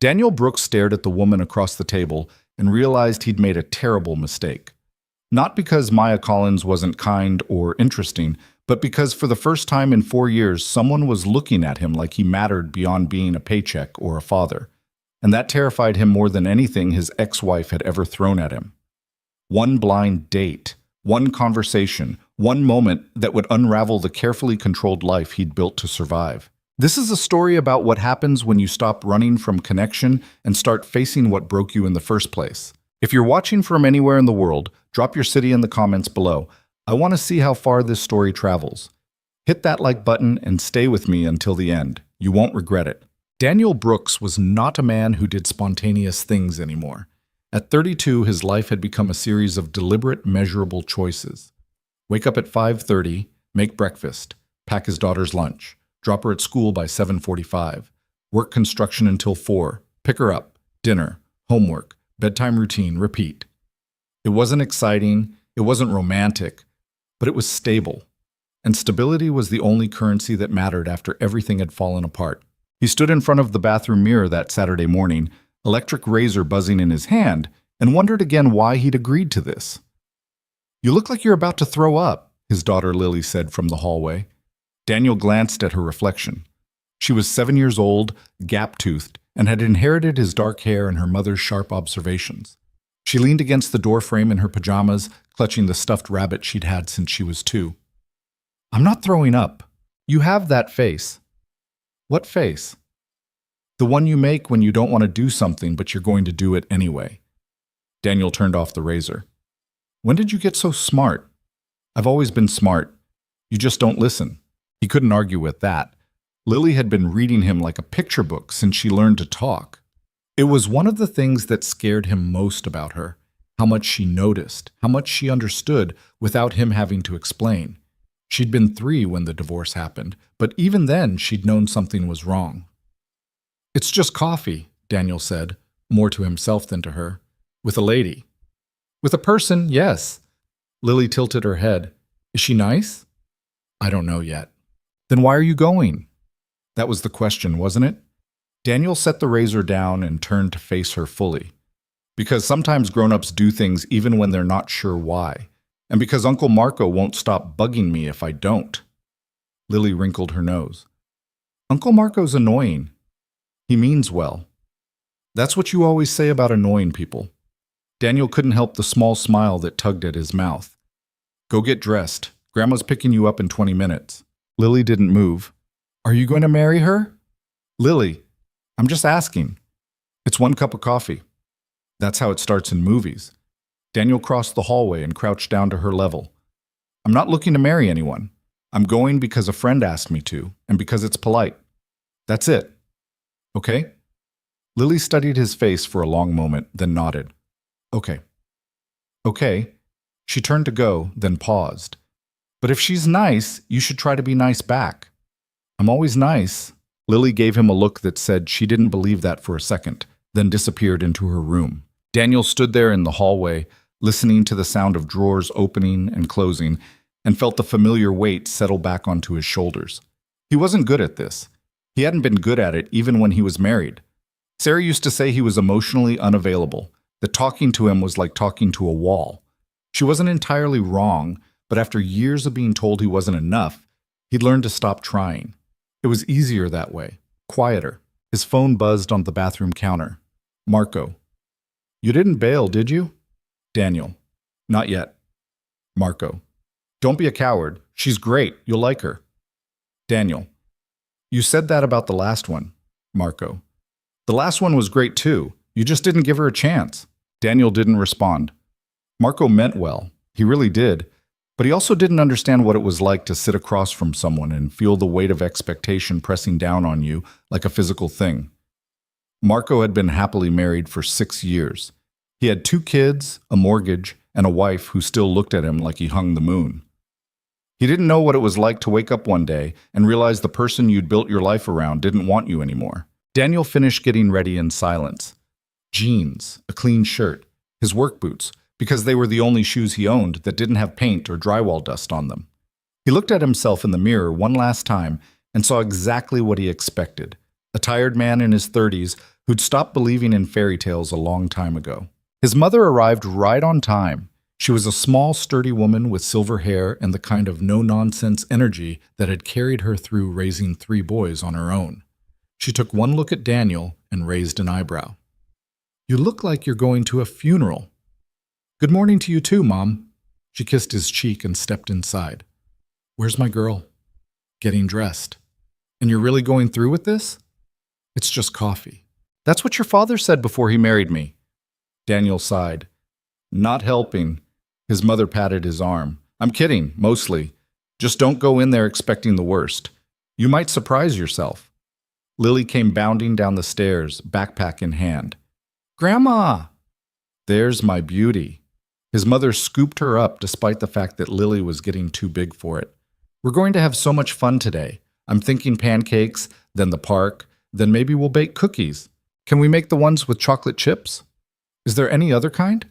Daniel Brooks stared at the woman across the table and realized he'd made a terrible mistake. Not because Maya Collins wasn't kind or interesting, but because for the first time in 4 years, someone was looking at him like he mattered beyond being a paycheck or a father. And that terrified him more than anything his ex-wife had ever thrown at him. One blind date, one conversation, one moment that would unravel the carefully controlled life he'd built to survive. This is a story about what happens when you stop running from connection and start facing what broke you in the first place. If you're watching from anywhere in the world, drop your city in the comments below. I want to see how far this story travels. Hit that like button and stay with me until the end. You won't regret it. Daniel Brooks was not a man who did spontaneous things anymore. At 32, his life had become a series of deliberate, measurable choices. Wake up at 5:30, make breakfast, pack his daughter's lunch, drop her at school by 7:45, work construction until 4, pick her up, dinner, homework, bedtime routine, repeat. It wasn't exciting, it wasn't romantic, but it was stable. And stability was the only currency that mattered after everything had fallen apart. He stood in front of the bathroom mirror that Saturday morning, electric razor buzzing in his hand, and wondered again why he'd agreed to this. "You look like you're about to throw up," his daughter Lily said from the hallway. Daniel glanced at her reflection. She was 7 years old, gap-toothed, and had inherited his dark hair and her mother's sharp observations. She leaned against the doorframe in her pajamas, clutching the stuffed rabbit she'd had since she was 2. "I'm not throwing up. You have that face." "What face?" "The one you make when you don't want to do something, but you're going to do it anyway." Daniel turned off the razor. "When did you get so smart?" "I've always been smart. You just don't listen." He couldn't argue with that. Lily had been reading him like a picture book since she learned to talk. It was one of the things that scared him most about her, how much she noticed, how much she understood without him having to explain. She'd been 3 when the divorce happened, but even then she'd known something was wrong. "It's just coffee," Daniel said, more to himself than to her. "With a lady." "With a person, yes." Lily tilted her head. "Is she nice?" "I don't know yet." "Then why are you going?" That was the question, wasn't it? Daniel set the razor down and turned to face her fully. "Because sometimes grown-ups do things even when they're not sure why. And because Uncle Marco won't stop bugging me if I don't." Lily wrinkled her nose. "Uncle Marco's annoying. He means well." "That's what you always say about annoying people." Daniel couldn't help the small smile that tugged at his mouth. "Go get dressed. Grandma's picking you up in 20 minutes. Lily didn't move. "Are you going to marry her?" "Lily, I'm just asking." "It's 1 cup of coffee." That's how it starts in movies. Daniel crossed the hallway and crouched down to her level. "I'm not looking to marry anyone. I'm going because a friend asked me to, and because it's polite. That's it. Okay?" Lily studied his face for a long moment, then nodded. "Okay." "Okay." She turned to go, then paused. "But if she's nice, you should try to be nice back." "I'm always nice." Lily gave him a look that said she didn't believe that for a second, then disappeared into her room. Daniel stood there in the hallway, listening to the sound of drawers opening and closing, and felt the familiar weight settle back onto his shoulders. He wasn't good at this. He hadn't been good at it even when he was married. Sarah used to say he was emotionally unavailable, that talking to him was like talking to a wall. She wasn't entirely wrong, but after years of being told he wasn't enough, he'd learned to stop trying. It was easier that way, quieter. His phone buzzed on the bathroom counter. Marco. "You didn't bail, did you?" Daniel. "Not yet." Marco. "Don't be a coward. She's great. You'll like her." Daniel. "You said that about the last one." Marco. "The last one was great too. You just didn't give her a chance." Daniel didn't respond. Marco meant well. He really did. But he also didn't understand what it was like to sit across from someone and feel the weight of expectation pressing down on you like a physical thing. Marco had been happily married for 6 years. He had 2 kids, a mortgage, and a wife who still looked at him like he hung the moon. He didn't know what it was like to wake up one day and realize the person you'd built your life around didn't want you anymore. Daniel finished getting ready in silence. Jeans, a clean shirt, his work boots, because they were the only shoes he owned that didn't have paint or drywall dust on them. He looked at himself in the mirror one last time and saw exactly what he expected. A tired man in his 30s who'd stopped believing in fairy tales a long time ago. His mother arrived right on time. She was a small, sturdy woman with silver hair and the kind of no-nonsense energy that had carried her through raising 3 boys on her own. She took one look at Daniel and raised an eyebrow. "You look like you're going to a funeral." "Good morning to you too, Mom." She kissed his cheek and stepped inside. "Where's my girl?" "Getting dressed." "And you're really going through with this?" "It's just coffee." "That's what your father said before he married me." Daniel sighed. "Not helping." His mother patted his arm. "I'm kidding, mostly. Just don't go in there expecting the worst. You might surprise yourself." Lily came bounding down the stairs, backpack in hand. "Grandma!" "There's my beauty." His mother scooped her up despite the fact that Lily was getting too big for it. "We're going to have so much fun today. I'm thinking pancakes, then the park, then maybe we'll bake cookies. Can we make the ones with chocolate chips? Is there any other kind?"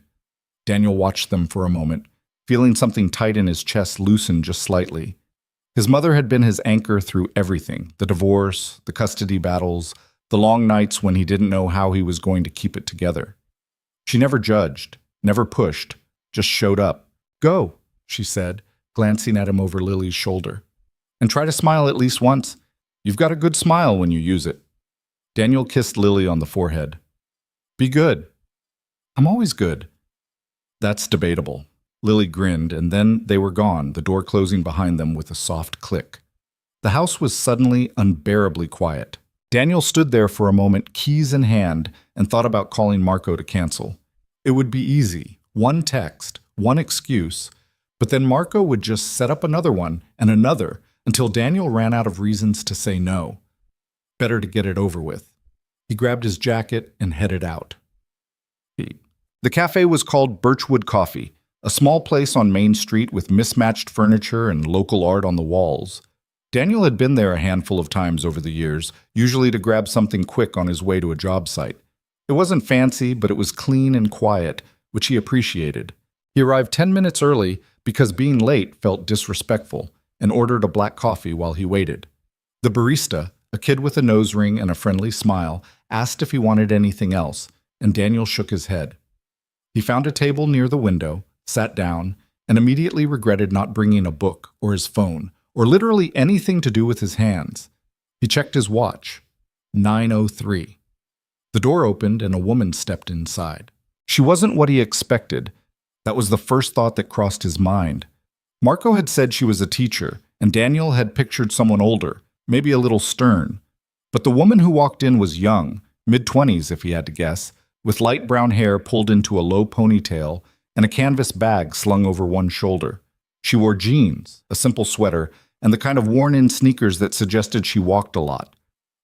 Daniel watched them for a moment, feeling something tight in his chest loosen just slightly. His mother had been his anchor through everything, the divorce, the custody battles, the long nights when he didn't know how he was going to keep it together. She never judged, never pushed, just showed up. "Go," she said, glancing at him over Lily's shoulder. "And try to smile at least once. You've got a good smile when you use it." Daniel kissed Lily on the forehead. "Be good." "I'm always good." "That's debatable." Lily grinned, and then they were gone, the door closing behind them with a soft click. The house was suddenly unbearably quiet. Daniel stood there for a moment, keys in hand, and thought about calling Marco to cancel. It would be easy, one text, one excuse, but then Marco would just set up another one and another until Daniel ran out of reasons to say no. Better to get it over with. He grabbed his jacket and headed out. The cafe was called Birchwood Coffee, a small place on Main Street with mismatched furniture and local art on the walls. Daniel had been there a handful of times over the years, usually to grab something quick on his way to a job site. It wasn't fancy, but it was clean and quiet, which he appreciated. He arrived 10 minutes early because being late felt disrespectful, and ordered a black coffee while he waited. The barista, a kid with a nose ring and a friendly smile, asked if he wanted anything else, and Daniel shook his head. He found a table near the window, sat down, and immediately regretted not bringing a book or his phone, or literally anything to do with his hands. He checked his watch. 9:03. The door opened and a woman stepped inside. She wasn't what he expected. That was the first thought that crossed his mind. Marco had said she was a teacher, and Daniel had pictured someone older, maybe a little stern. But the woman who walked in was young, mid-20s if he had to guess, with light brown hair pulled into a low ponytail and a canvas bag slung over one shoulder. She wore jeans, a simple sweater, and the kind of worn-in sneakers that suggested she walked a lot.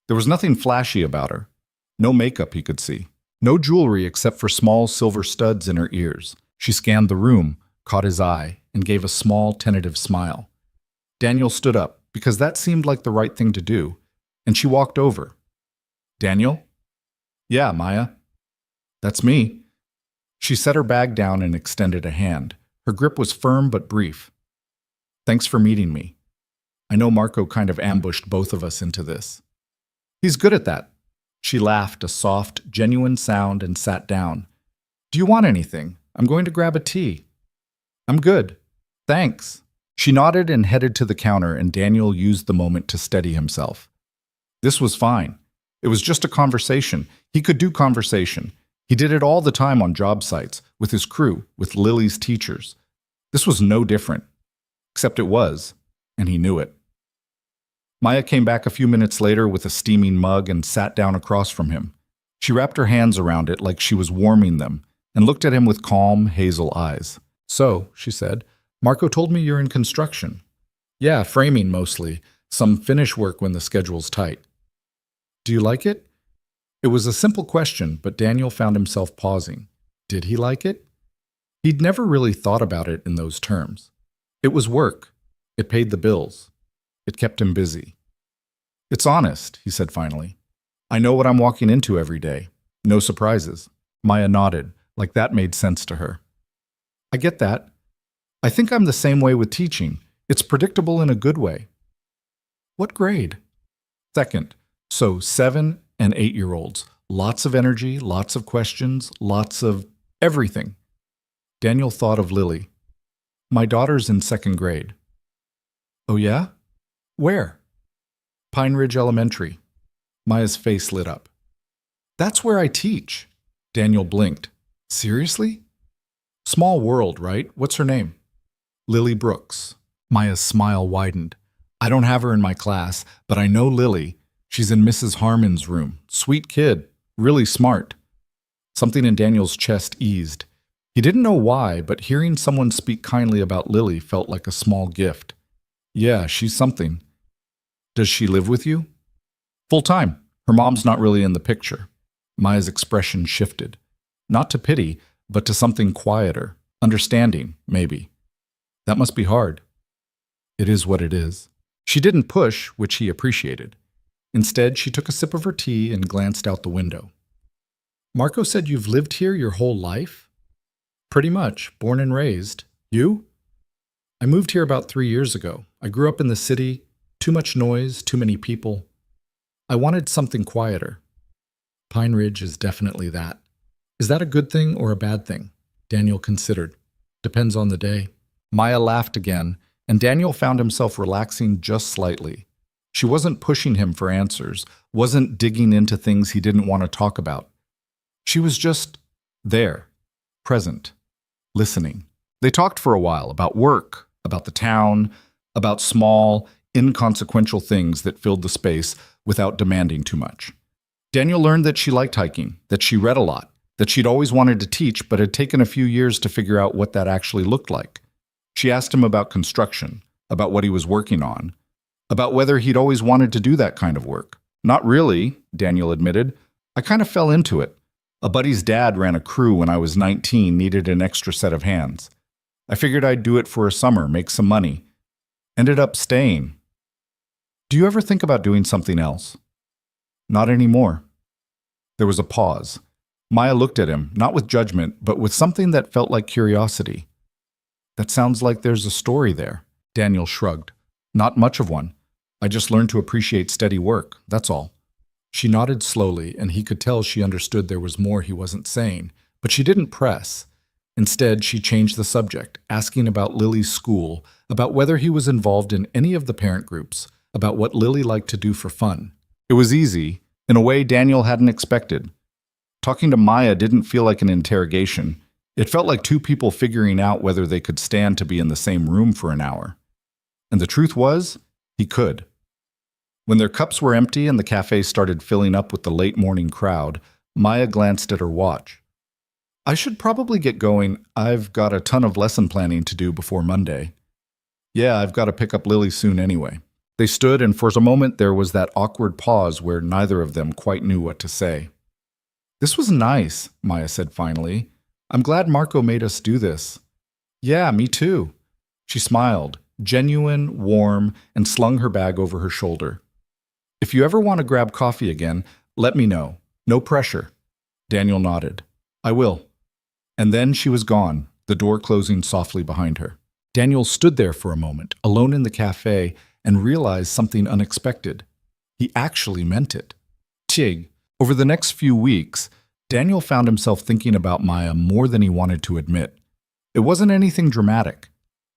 There was nothing flashy about her. No makeup he could see. No jewelry except for small silver studs in her ears. She scanned the room, caught his eye, and gave a small, tentative smile. Daniel stood up, because that seemed like the right thing to do, and she walked over. "Daniel?" "Yeah, Maya." "That's me." She set her bag down and extended a hand. Her grip was firm but brief. "Thanks for meeting me. I know Marco kind of ambushed both of us into this." "He's good at that." She laughed, a soft, genuine sound, and sat down. "Do you want anything? I'm going to grab a tea." "I'm good. Thanks." She nodded and headed to the counter, and Daniel used the moment to steady himself. This was fine. It was just a conversation. He could do conversation. He did it all the time on job sites, with his crew, with Lily's teachers. This was no different. Except it was, and he knew it. Maya came back a few minutes later with a steaming mug and sat down across from him. She wrapped her hands around it like she was warming them, and looked at him with calm, hazel eyes. "So," she said, "Marco told me you're in construction." "Yeah, framing mostly. Some finish work when the schedule's tight." "Do you like it?" It was a simple question, but Daniel found himself pausing. Did he like it? He'd never really thought about it in those terms. It was work. It paid the bills. It kept him busy. "It's honest," he said finally. "I know what I'm walking into every day. No surprises." Maya nodded, like that made sense to her. "I get that. I think I'm the same way with teaching. It's predictable in a good way." "What grade?" "Second. So 7 and 8-year-olds, Lots of energy, lots of questions, lots of everything. Daniel thought of Lily. My daughter's in second grade. Oh yeah? Where? Pine Ridge Elementary. Maya's face lit up. That's where I teach. Daniel blinked. Seriously? Small world, right? What's her name? Lily Brooks. Maya's smile widened. I don't have her in my class, but I know Lily. She's in Mrs. Harmon's room. Sweet kid. Really smart. Something in Daniel's chest eased. He didn't know why, but hearing someone speak kindly about Lily felt like a small gift. Yeah, she's something. Does she live with you? Full time. Her mom's not really in the picture. Maya's expression shifted. Not to pity, but to something quieter. Understanding, maybe. That must be hard. It is what it is. She didn't push, which he appreciated. Instead, she took a sip of her tea and glanced out the window. Marco said you've lived here your whole life? Pretty much, born and raised. You? I moved here about 3 years ago. I grew up in the city, too much noise, too many people. I wanted something quieter. Pine Ridge is definitely that. Is that a good thing or a bad thing? Daniel considered. Depends on the day. Maya laughed again, and Daniel found himself relaxing just slightly. She wasn't pushing him for answers, wasn't digging into things he didn't want to talk about. She was just there, present, listening. They talked for a while about work, about the town, about small, inconsequential things that filled the space without demanding too much. Daniel learned that she liked hiking, that she read a lot, that she'd always wanted to teach but had taken a few years to figure out what that actually looked like. She asked him about construction, about what he was working on, about whether he'd always wanted to do that kind of work. Not really, Daniel admitted. I kind of fell into it. A buddy's dad ran a crew when I was 19, needed an extra set of hands. I figured I'd do it for a summer, make some money. Ended up staying. Do you ever think about doing something else? Not anymore. There was a pause. Maya looked at him, not with judgment, but with something that felt like curiosity. That sounds like there's a story there. Daniel shrugged. Not much of one. I just learned to appreciate steady work, that's all. She nodded slowly, and he could tell she understood there was more he wasn't saying, but she didn't press. Instead, she changed the subject, asking about Lily's school, about whether he was involved in any of the parent groups, about what Lily liked to do for fun. It was easy, in a way Daniel hadn't expected. Talking to Maya didn't feel like an interrogation. It felt like two people figuring out whether they could stand to be in the same room for an hour. And the truth was, he could. When their cups were empty and the cafe started filling up with the late morning crowd, Maya glanced at her watch. I should probably get going. I've got a ton of lesson planning to do before Monday. Yeah, I've got to pick up Lily soon anyway. They stood, and for a moment there was that awkward pause where neither of them quite knew what to say. This was nice, Maya said finally. I'm glad Marco made us do this. Yeah, me too. She smiled, genuine, warm, and slung her bag over her shoulder. If you ever want to grab coffee again, let me know. No pressure. Daniel nodded. I will. And then she was gone, the door closing softly behind her. Daniel stood there for a moment, alone in the cafe, and realized something unexpected. He actually meant it. Tig. Over the next few weeks, Daniel found himself thinking about Maya more than he wanted to admit. It wasn't anything dramatic.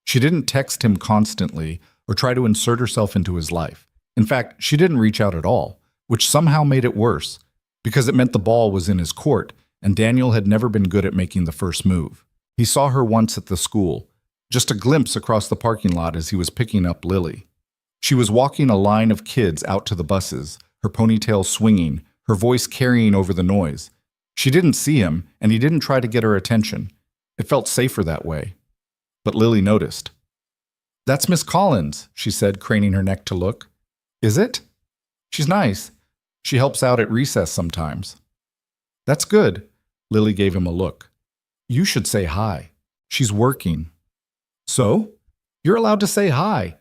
She didn't text him constantly or try to insert herself into his life. In fact, she didn't reach out at all, which somehow made it worse, because it meant the ball was in his court, and Daniel had never been good at making the first move. He saw her once at the school, just a glimpse across the parking lot as he was picking up Lily. She was walking a line of kids out to the buses, her ponytail swinging, her voice carrying over the noise. She didn't see him, and he didn't try to get her attention. It felt safer that way. But Lily noticed. That's Miss Collins, she said, craning her neck to look. Is it? She's nice. She helps out at recess sometimes. That's good. Lily gave him a look. You should say hi. She's working. So? You're allowed to say hi.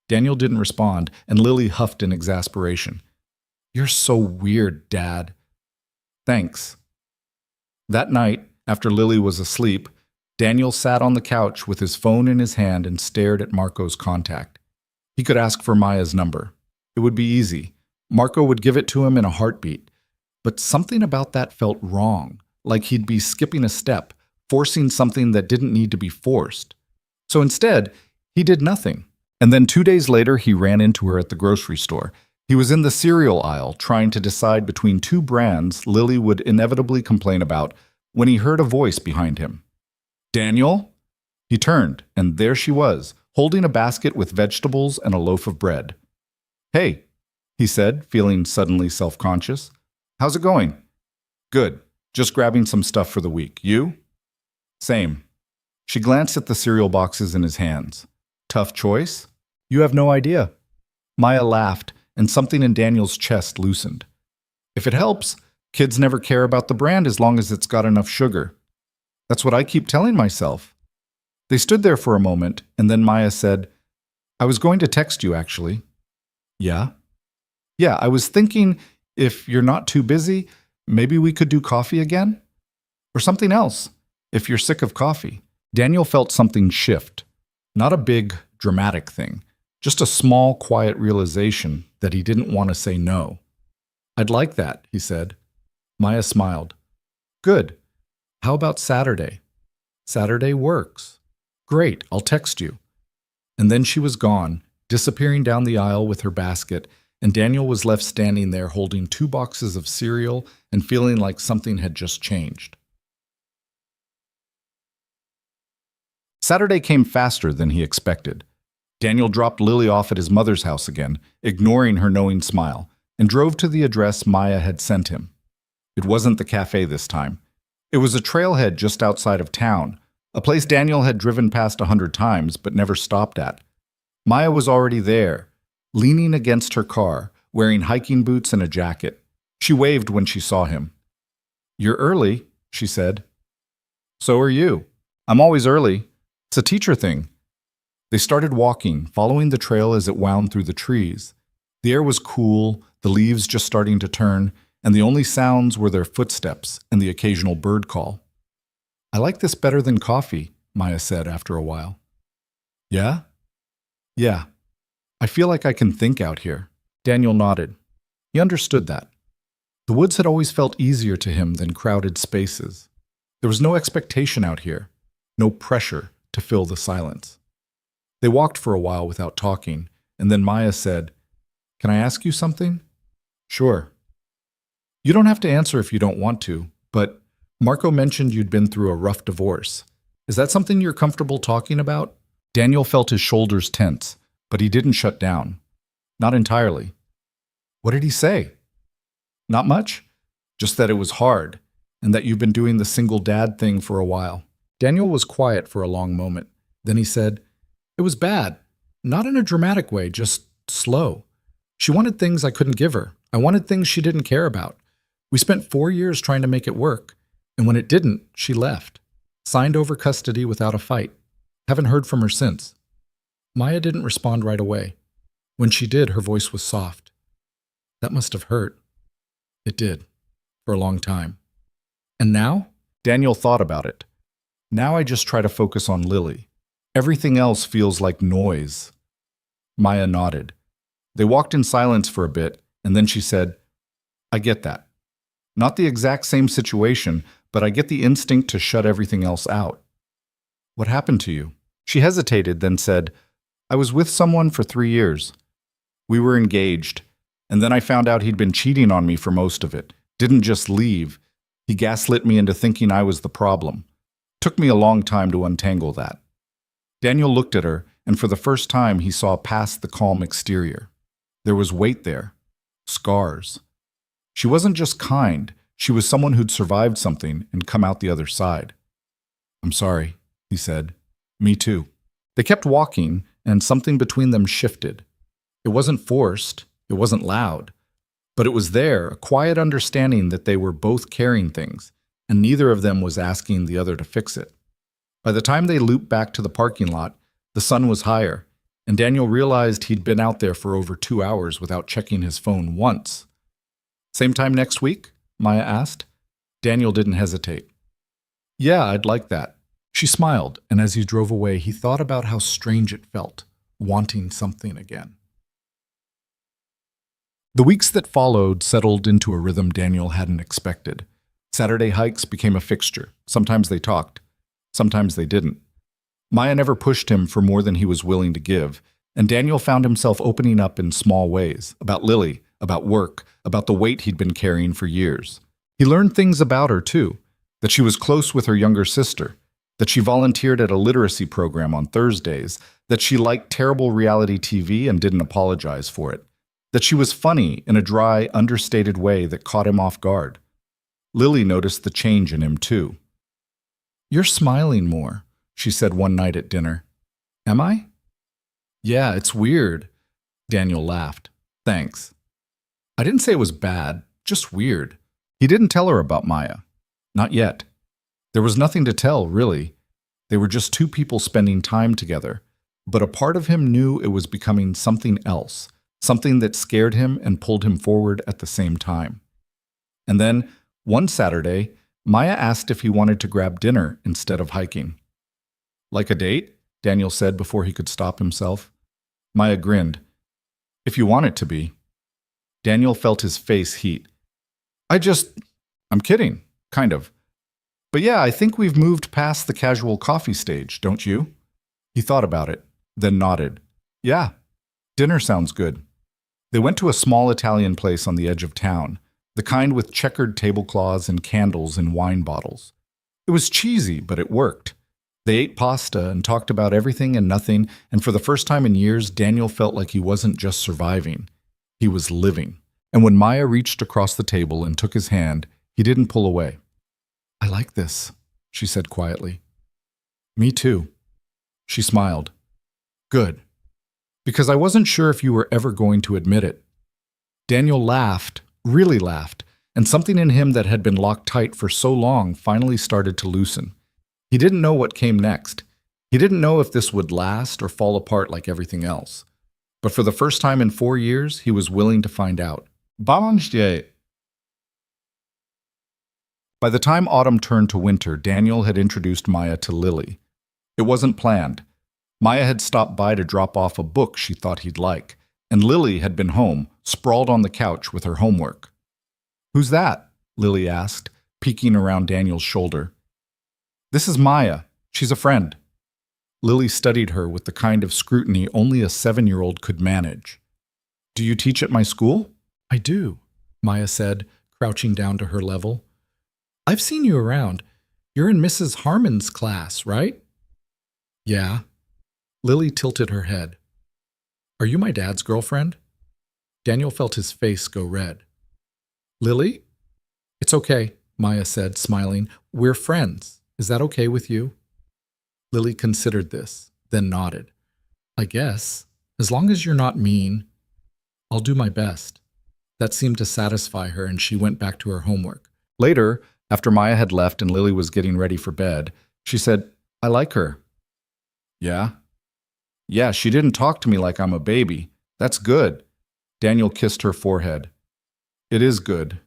Daniel didn't respond, and Lily huffed in exasperation. You're so weird, Dad. Thanks. That night, after Lily was asleep, Daniel sat on the couch with his phone in his hand and stared at Marco's contact. He could ask for Maya's number. It would be easy. Marco would give it to him in a heartbeat. but something about that felt wrong, like he'd be skipping a step, forcing something that didn't need to be forced. So instead, he did nothing. And then 2 days later, he ran into her at the grocery store. He was in the cereal aisle trying to decide between two brands Lily would inevitably complain about when he heard a voice behind him. "Daniel?" He turned, and there she was, holding a basket with vegetables and a loaf of bread. "Hey," he said, feeling suddenly self-conscious. "How's it going?" "Good. Just grabbing some stuff for the week. You?" "Same." She glanced at the cereal boxes in his hands. "Tough choice?" "You have no idea." Maya laughed, and something in Daniel's chest loosened. "If it helps, kids never care about the brand as long as it's got enough sugar." "That's what I keep telling myself." They stood there for a moment, and then Maya said, "I was going to text you, actually." "Yeah?" "Yeah, I was thinking, if you're not too busy, maybe we could do coffee again? Or something else, if you're sick of coffee." Daniel felt something shift. Not a big, dramatic thing, just a small, quiet realization that he didn't want to say no. "I'd like that," he said. Maya smiled. "Good. How about Saturday?" "Saturday works." "Great, I'll text you." And then she was gone, disappearing down the aisle with her basket, and Daniel was left standing there holding 2 boxes of cereal and feeling like something had just changed. Saturday came faster than he expected. Daniel dropped Lily off at his mother's house again, ignoring her knowing smile, and drove to the address Maya had sent him. It wasn't the cafe this time. It was a trailhead just outside of town, a place Daniel had driven past 100 times but never stopped at. Maya was already there, leaning against her car, wearing hiking boots and a jacket. She waved when she saw him. "You're early," she said. "So are you. I'm always early. It's a teacher thing." They started walking, following the trail as it wound through the trees. The air was cool, the leaves just starting to turn, and the only sounds were their footsteps and the occasional bird call. "I like this better than coffee," Maya said after a while. "Yeah?" "Yeah. I feel like I can think out here." Daniel nodded. He understood that. The woods had always felt easier to him than crowded spaces. There was no expectation out here, no pressure to fill the silence. They walked for a while without talking, and then Maya said, "Can I ask you something?" "Sure." "You don't have to answer if you don't want to, but Marco mentioned you'd been through a rough divorce. Is that something you're comfortable talking about?" Daniel felt his shoulders tense, but he didn't shut down. Not entirely. "What did he say?" "Not much. Just that it was hard, and that you've been doing the single dad thing for a while." Daniel was quiet for a long moment. Then he said, "It was bad. Not in a dramatic way, just slow. She wanted things I couldn't give her. I wanted things she didn't care about. We spent 4 years trying to make it work, and when it didn't, she left. Signed over custody without a fight. Haven't heard from her since." Maya didn't respond right away. When she did, her voice was soft. "That must have hurt." "It did. For a long time." "And now?" Daniel thought about it. "Now I just try to focus on Lily. Everything else feels like noise." Maya nodded. They walked in silence for a bit, and then she said, "I get that. Not the exact same situation, but I get the instinct to shut everything else out." "What happened to you?" She hesitated, then said, "I was with someone for 3 years. We were engaged, and then I found out he'd been cheating on me for most of it. Didn't just leave. He gaslit me into thinking I was the problem. Took me a long time to untangle that." Daniel looked at her, and for the first time he saw past the calm exterior. There was weight there. Scars. She wasn't just kind, she was someone who'd survived something and come out the other side. "I'm sorry," he said. "Me too." They kept walking, and something between them shifted. It wasn't forced, it wasn't loud, but it was there, a quiet understanding that they were both carrying things, and neither of them was asking the other to fix it. By the time they looped back to the parking lot, the sun was higher, and Daniel realized he'd been out there for over 2 hours without checking his phone once. "Same time next week?" Maya asked. Daniel didn't hesitate. "Yeah, I'd like that." She smiled, and as he drove away, he thought about how strange it felt, wanting something again. The weeks that followed settled into a rhythm Daniel hadn't expected. Saturday hikes became a fixture. Sometimes they talked, sometimes they didn't. Maya never pushed him for more than he was willing to give, and Daniel found himself opening up in small ways, about Lily, about work, about the weight he'd been carrying for years. He learned things about her, too, that she was close with her younger sister, that she volunteered at a literacy program on Thursdays, that she liked terrible reality TV and didn't apologize for it, that she was funny in a dry, understated way that caught him off guard. Lily noticed the change in him, too. "You're smiling more," she said one night at dinner. "Am I?" "Yeah, it's weird." Daniel laughed. "Thanks." "I didn't say it was bad, just weird." He didn't tell her about Maya. Not yet. There was nothing to tell, really. They were just two people spending time together. But a part of him knew it was becoming something else, something that scared him and pulled him forward at the same time. And then, one Saturday, Maya asked if he wanted to grab dinner instead of hiking. "Like a date?" Daniel said before he could stop himself. Maya grinned. "If you want it to be." Daniel felt his face heat. I'm kidding, kind of. But yeah, I think we've moved past the casual coffee stage, don't you?" He thought about it, then nodded. "Yeah, dinner sounds good." They went to a small Italian place on the edge of town, the kind with checkered tablecloths and candles in wine bottles. It was cheesy, but it worked. They ate pasta and talked about everything and nothing, and for the first time in years, Daniel felt like he wasn't just surviving. He was living. And when Maya reached across the table and took his hand, he didn't pull away. "I like this," she said quietly. "Me too." She smiled. "Good. Because I wasn't sure if you were ever going to admit it." Daniel laughed, really laughed, and something in him that had been locked tight for so long finally started to loosen. He didn't know what came next. He didn't know if this would last or fall apart like everything else. But for the first time in 4 years, he was willing to find out. By the time autumn turned to winter, Daniel had introduced Maya to Lily. It wasn't planned. Maya had stopped by to drop off a book she thought he'd like, and Lily had been home, sprawled on the couch with her homework. "Who's that?" Lily asked, peeking around Daniel's shoulder. "This is Maya. She's a friend." Lily studied her with the kind of scrutiny only a 7-year-old could manage. "Do you teach at my school?" "I do," Maya said, crouching down to her level. "I've seen you around. You're in Mrs. Harmon's class, right?" "Yeah." Lily tilted her head. "Are you my dad's girlfriend?" Daniel felt his face go red. "Lily?" "It's okay," Maya said, smiling. "We're friends. Is that okay with you?" Lily considered this, then nodded. "I guess, as long as you're not mean. I'll do my best." That seemed to satisfy her, and she went back to her homework. Later, after Maya had left and Lily was getting ready for bed, she said, "I like her." "Yeah?" "Yeah, she didn't talk to me like I'm a baby. That's good." Daniel kissed her forehead. "It is good."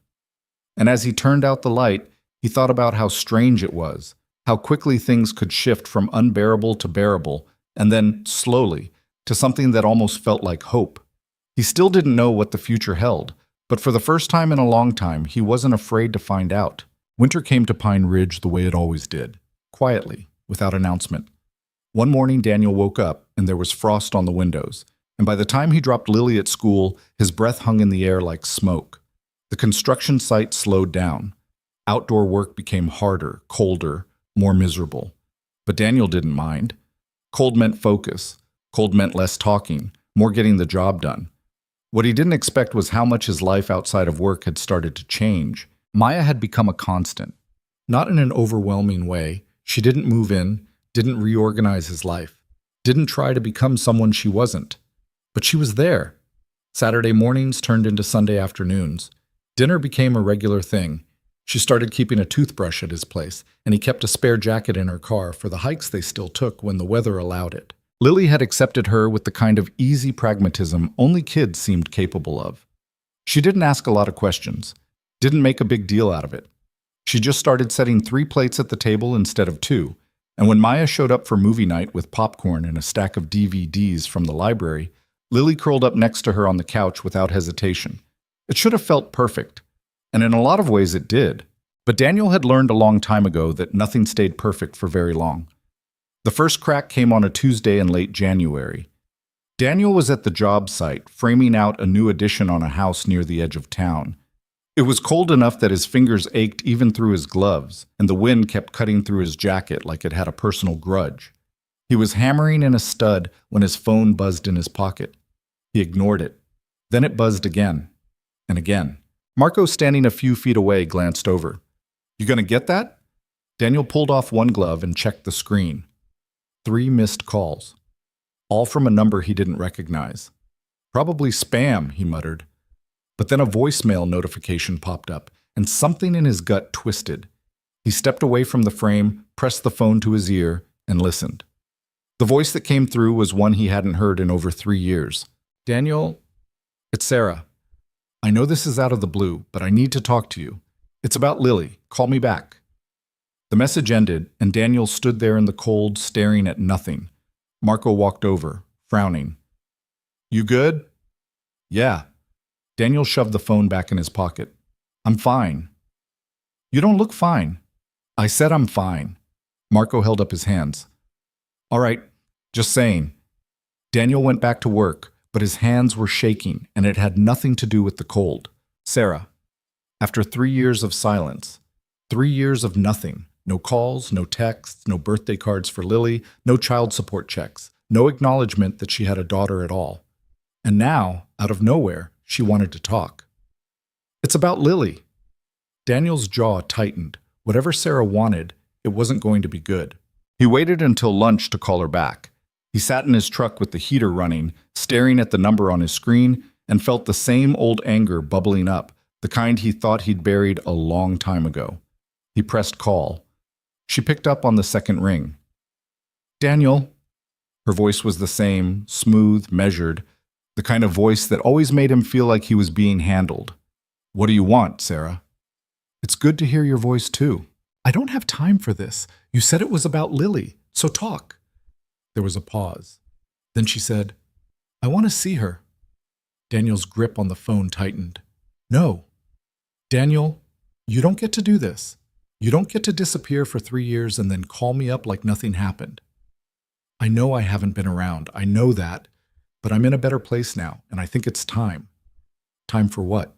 And as he turned out the light, he thought about how strange it was, how quickly things could shift from unbearable to bearable, and then, slowly, to something that almost felt like hope. He still didn't know what the future held, but for the first time in a long time, he wasn't afraid to find out. Winter came to Pine Ridge the way it always did, quietly, without announcement. One morning, Daniel woke up, and there was frost on the windows, and by the time he dropped Lily at school, his breath hung in the air like smoke. The construction site slowed down. Outdoor work became harder, colder, more miserable. But Daniel didn't mind. Cold meant focus. Cold meant less talking, more getting the job done. What he didn't expect was how much his life outside of work had started to change. Maya had become a constant. Not in an overwhelming way. She didn't move in, didn't reorganize his life, didn't try to become someone she wasn't. But she was there. Saturday mornings turned into Sunday afternoons. Dinner became a regular thing. She started keeping a toothbrush at his place, and he kept a spare jacket in her car for the hikes they still took when the weather allowed it. Lily had accepted her with the kind of easy pragmatism only kids seemed capable of. She didn't ask a lot of questions, didn't make a big deal out of it. She just started setting 3 plates at the table instead of 2, and when Maya showed up for movie night with popcorn and a stack of DVDs from the library, Lily curled up next to her on the couch without hesitation. It should have felt perfect, and in a lot of ways it did. But Daniel had learned a long time ago that nothing stayed perfect for very long. The first crack came on a Tuesday in late January. Daniel was at the job site, framing out a new addition on a house near the edge of town. It was cold enough that his fingers ached even through his gloves, and the wind kept cutting through his jacket like it had a personal grudge. He was hammering in a stud when his phone buzzed in his pocket. He ignored it. Then it buzzed again, and again. Marco, standing a few feet away, glanced over. "You gonna get that?" Daniel pulled off one glove and checked the screen. 3 missed calls, all from a number he didn't recognize. "Probably spam," he muttered. But then a voicemail notification popped up, and something in his gut twisted. He stepped away from the frame, pressed the phone to his ear, and listened. The voice that came through was one he hadn't heard in over 3 years. "Daniel, it's Sarah. I know this is out of the blue, but I need to talk to you. It's about Lily. Call me back." The message ended, and Daniel stood there in the cold, staring at nothing. Marco walked over, frowning. "You good?" "Yeah." Daniel shoved the phone back in his pocket. "I'm fine." "You don't look fine." "I said I'm fine." Marco held up his hands. "All right, just saying." Daniel went back to work, but his hands were shaking, and it had nothing to do with the cold. "Sarah, after 3 years of silence, 3 years of nothing, no calls, no texts, no birthday cards for Lily, no child support checks, no acknowledgement that she had a daughter at all. And now, out of nowhere, she wanted to talk. It's about Lily." Daniel's jaw tightened. Whatever Sarah wanted, it wasn't going to be good. He waited until lunch to call her back. He sat in his truck with the heater running, staring at the number on his screen, and felt the same old anger bubbling up, the kind he thought he'd buried a long time ago. He pressed call. She picked up on the second ring. "Daniel." Her voice was the same, smooth, measured, the kind of voice that always made him feel like he was being handled. "What do you want, Sarah?" "It's good to hear your voice, too." "I don't have time for this. You said it was about Lily, so talk." There was a pause. Then she said, "I want to see her." Daniel's grip on the phone tightened. "No. Daniel, you don't get to do this. You don't get to disappear for 3 years and then call me up like nothing happened. I know I haven't been around. I know that. But I'm in a better place now, and I think it's time." "Time for what?"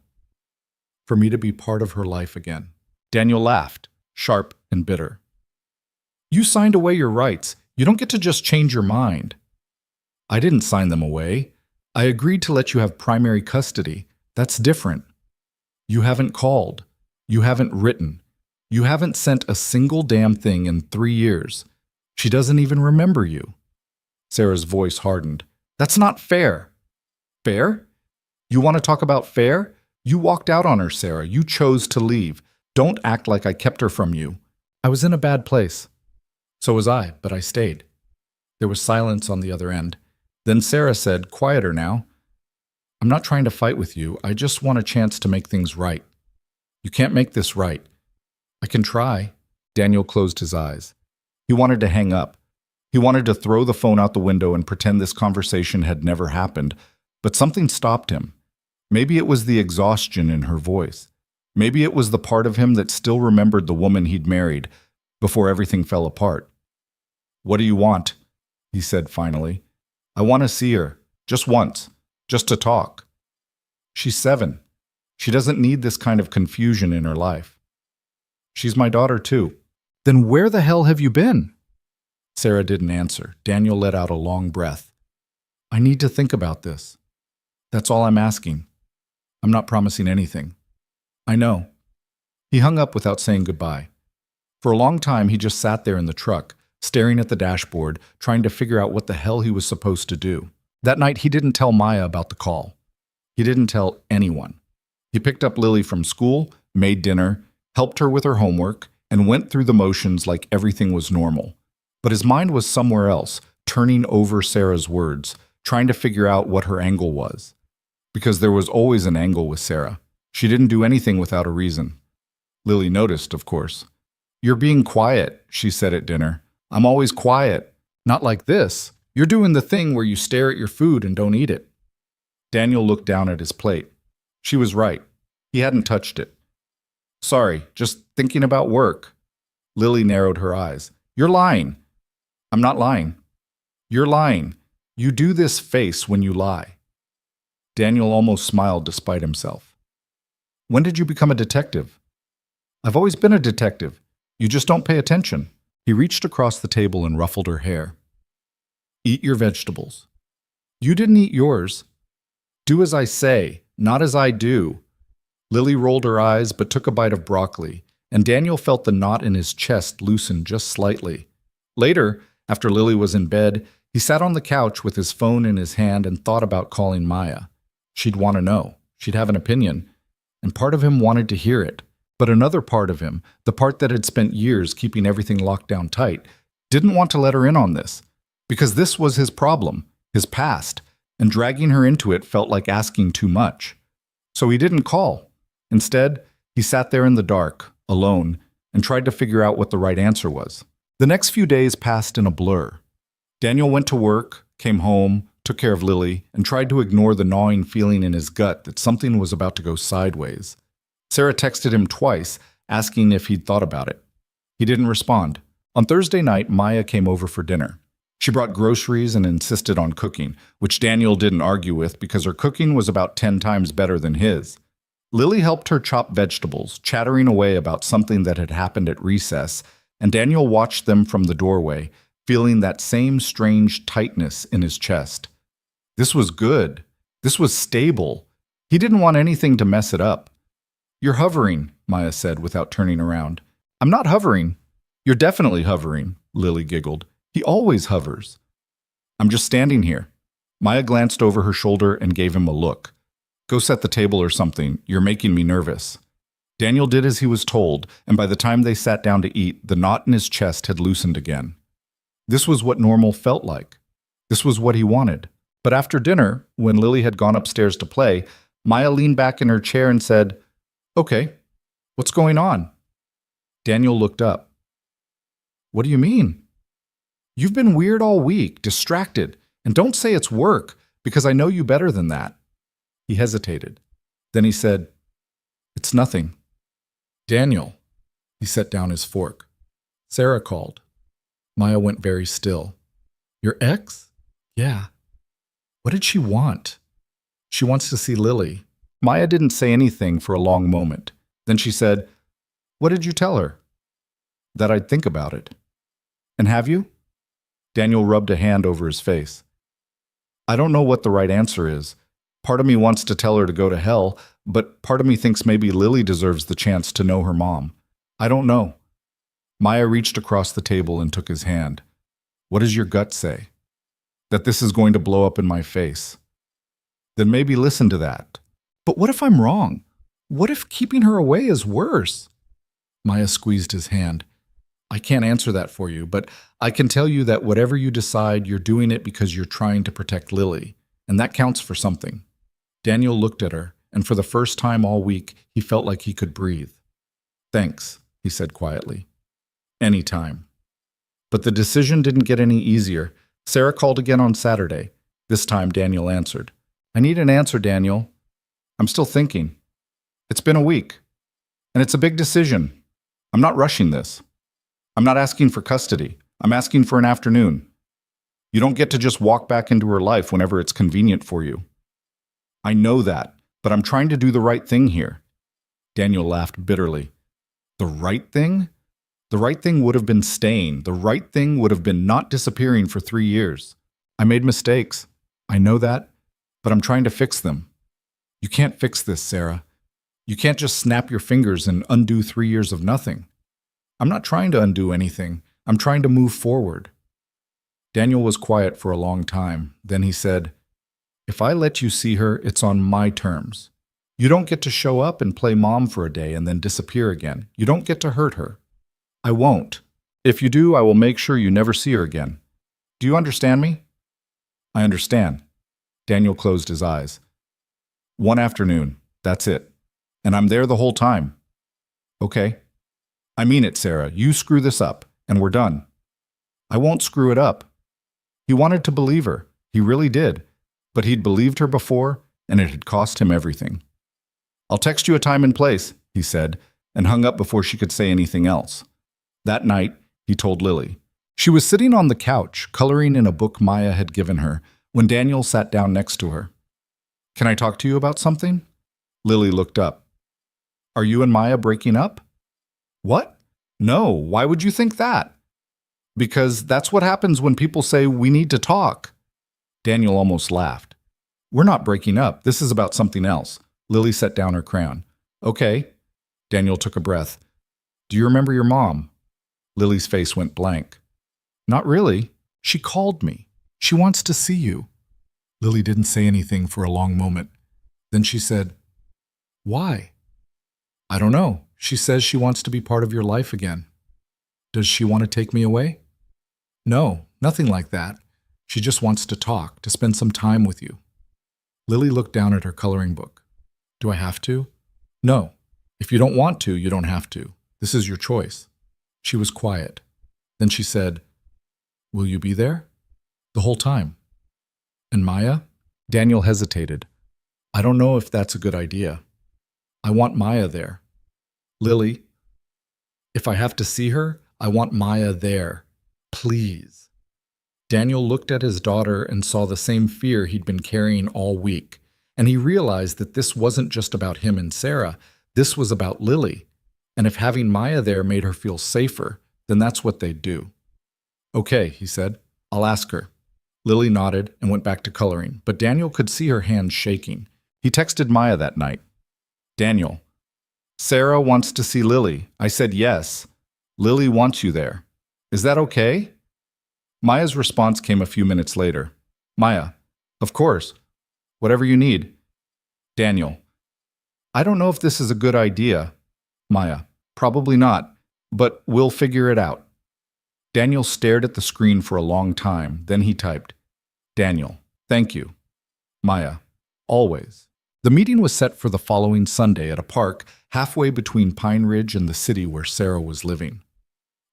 "For me to be part of her life again." Daniel laughed, sharp and bitter. "You signed away your rights. You don't get to just change your mind." "I didn't sign them away. I agreed to let you have primary custody. That's different. You haven't called. You haven't written. You haven't sent a single damn thing in 3 years. She doesn't even remember you." Sarah's voice hardened. "That's not fair." "Fair? You want to talk about fair? You walked out on her, Sarah. You chose to leave. Don't act like I kept her from you. I was in a bad place." "So was I, but I stayed." There was silence on the other end. Then Sarah said, quieter now, "I'm not trying to fight with you. I just want a chance to make things right." "You can't make this right." "I can try." Daniel closed his eyes. He wanted to hang up. He wanted to throw the phone out the window and pretend this conversation had never happened, but something stopped him. Maybe it was the exhaustion in her voice. Maybe it was the part of him that still remembered the woman he'd married before everything fell apart. "What do you want?" he said finally. "I want to see her, just once, just to talk. She's 7. She doesn't need this kind of confusion in her life." "She's my daughter, too." "Then where the hell have you been?" Sarah didn't answer. Daniel let out a long breath. "I need to think about this. That's all I'm asking. I'm not promising anything." "I know." He hung up without saying goodbye. For a long time, he just sat there in the truck, staring at the dashboard, trying to figure out what the hell he was supposed to do. That night, he didn't tell Maya about the call. He didn't tell anyone. He picked up Lily from school, made dinner, helped her with her homework, and went through the motions like everything was normal. But his mind was somewhere else, turning over Sarah's words, trying to figure out what her angle was. Because there was always an angle with Sarah. She didn't do anything without a reason. Lily noticed, of course. "You're being quiet," she said at dinner. "I'm always quiet. Not like this. You're doing the thing where you stare at your food and don't eat it." Daniel looked down at his plate. She was right. He hadn't touched it. Sorry, just thinking about work. Lily narrowed her eyes. You're lying. I'm not lying. You're lying. You do this face when you lie. Daniel almost smiled despite himself. When did you become a detective? I've always been a detective. You just don't pay attention. He reached across the table and ruffled her hair. Eat your vegetables. You didn't eat yours. Do as I say, not as I do. Lily rolled her eyes but took a bite of broccoli, and Daniel felt the knot in his chest loosen just slightly. Later, after Lily was in bed, he sat on the couch with his phone in his hand and thought about calling Maya. She'd want to know. She'd have an opinion. And part of him wanted to hear it. But another part of him, the part that had spent years keeping everything locked down tight, didn't want to let her in on this. Because this was his problem, his past, and dragging her into it felt like asking too much. So he didn't call. Instead, he sat there in the dark, alone, and tried to figure out what the right answer was. The next few days passed in a blur. Daniel went to work, came home, took care of Lily, and tried to ignore the gnawing feeling in his gut that something was about to go sideways. Sarah texted him twice, asking if he'd thought about it. He didn't respond. On Thursday night, Maya came over for dinner. She brought groceries and insisted on cooking, which Daniel didn't argue with because her cooking was about 10 times better than his. Lily helped her chop vegetables, chattering away about something that had happened at recess, and Daniel watched them from the doorway, feeling that same strange tightness in his chest. This was good. This was stable. He didn't want anything to mess it up. You're hovering, Maya said without turning around. I'm not hovering. You're definitely hovering, Lily giggled. He always hovers. I'm just standing here. Maya glanced over her shoulder and gave him a look. Go set the table or something. You're making me nervous. Daniel did as he was told, and by the time they sat down to eat, the knot in his chest had loosened again. This was what normal felt like. This was what he wanted. But after dinner, when Lily had gone upstairs to play, Maya leaned back in her chair and said, Okay, what's going on? Daniel looked up. What do you mean? You've been weird all week, distracted, and don't say it's work, because I know you better than that. He hesitated. Then he said, It's nothing. Daniel. He set down his fork. Sarah called. Maya went very still. Your ex? Yeah. What did she want? She wants to see Lily. Maya didn't say anything for a long moment. Then she said, What did you tell her? That I'd think about it. And have you? Daniel rubbed a hand over his face. I don't know what the right answer is. Part of me wants to tell her to go to hell, but part of me thinks maybe Lily deserves the chance to know her mom. I don't know. Maya reached across the table and took his hand. What does your gut say? That this is going to blow up in my face. Then maybe listen to that. But what if I'm wrong? What if keeping her away is worse? Maya squeezed his hand. I can't answer that for you, but I can tell you that whatever you decide, you're doing it because you're trying to protect Lily, and that counts for something. Daniel looked at her, and for the first time all week, he felt like he could breathe. Thanks, he said quietly. Anytime. But the decision didn't get any easier. Sarah called again on Saturday. This time Daniel answered. I need an answer, Daniel. I'm still thinking. It's been a week, and it's a big decision. I'm not rushing this. I'm not asking for custody. I'm asking for an afternoon. You don't get to just walk back into her life whenever it's convenient for you. I know that, but I'm trying to do the right thing here. Daniel laughed bitterly. The right thing? The right thing would have been staying. The right thing would have been not disappearing for 3 years. I made mistakes. I know that, but I'm trying to fix them. You can't fix this, Sarah. You can't just snap your fingers and undo 3 years of nothing. I'm not trying to undo anything. I'm trying to move forward. Daniel was quiet for a long time. Then he said, If I let you see her, it's on my terms. You don't get to show up and play mom for a day and then disappear again. You don't get to hurt her. I won't. If you do, I will make sure you never see her again. Do you understand me? I understand. Daniel closed his eyes. One afternoon, that's it. And I'm there the whole time. Okay. I mean it, Sarah. You screw this up, and we're done. I won't screw it up. He wanted to believe her. He really did. But he'd believed her before, and it had cost him everything. I'll text you a time and place, he said, and hung up before she could say anything else. That night, he told Lily. She was sitting on the couch, coloring in a book Maya had given her, when Daniel sat down next to her. Can I talk to you about something? Lily looked up. Are you and Maya breaking up? What? No, why would you think that? Because that's what happens when people say we need to talk. Daniel almost laughed. We're not breaking up. This is about something else. Lily set down her crayon. Okay. Daniel took a breath. Do you remember your mom? Lily's face went blank. Not really. She called me. She wants to see you. Lily didn't say anything for a long moment. Then she said, Why? I don't know. She says she wants to be part of your life again. Does she want to take me away? No, nothing like that. She just wants to talk, to spend some time with you. Lily looked down at her coloring book. Do I have to? No. If you don't want to, you don't have to. This is your choice. She was quiet. Then she said, Will you be there? The whole time. And Maya? Daniel hesitated. I don't know if that's a good idea. I want Maya there. Lily, if I have to see her, I want Maya there. Please. Daniel looked at his daughter and saw the same fear he'd been carrying all week, and he realized that this wasn't just about him and Sarah. This was about Lily, and if having Maya there made her feel safer, then that's what they'd do. Okay, he said. I'll ask her. Lily nodded and went back to coloring, but Daniel could see her hands shaking. He texted Maya that night. Daniel, Sarah wants to see Lily. I said yes. Lily wants you there. Is that okay? Maya's response came a few minutes later. Maya, of course. Whatever you need. Daniel, I don't know if this is a good idea. Maya, probably not, but we'll figure it out. Daniel stared at the screen for a long time, then he typed, Daniel, thank you. Maya, always. The meeting was set for the following Sunday at a park halfway between Pine Ridge and the city where Sarah was living.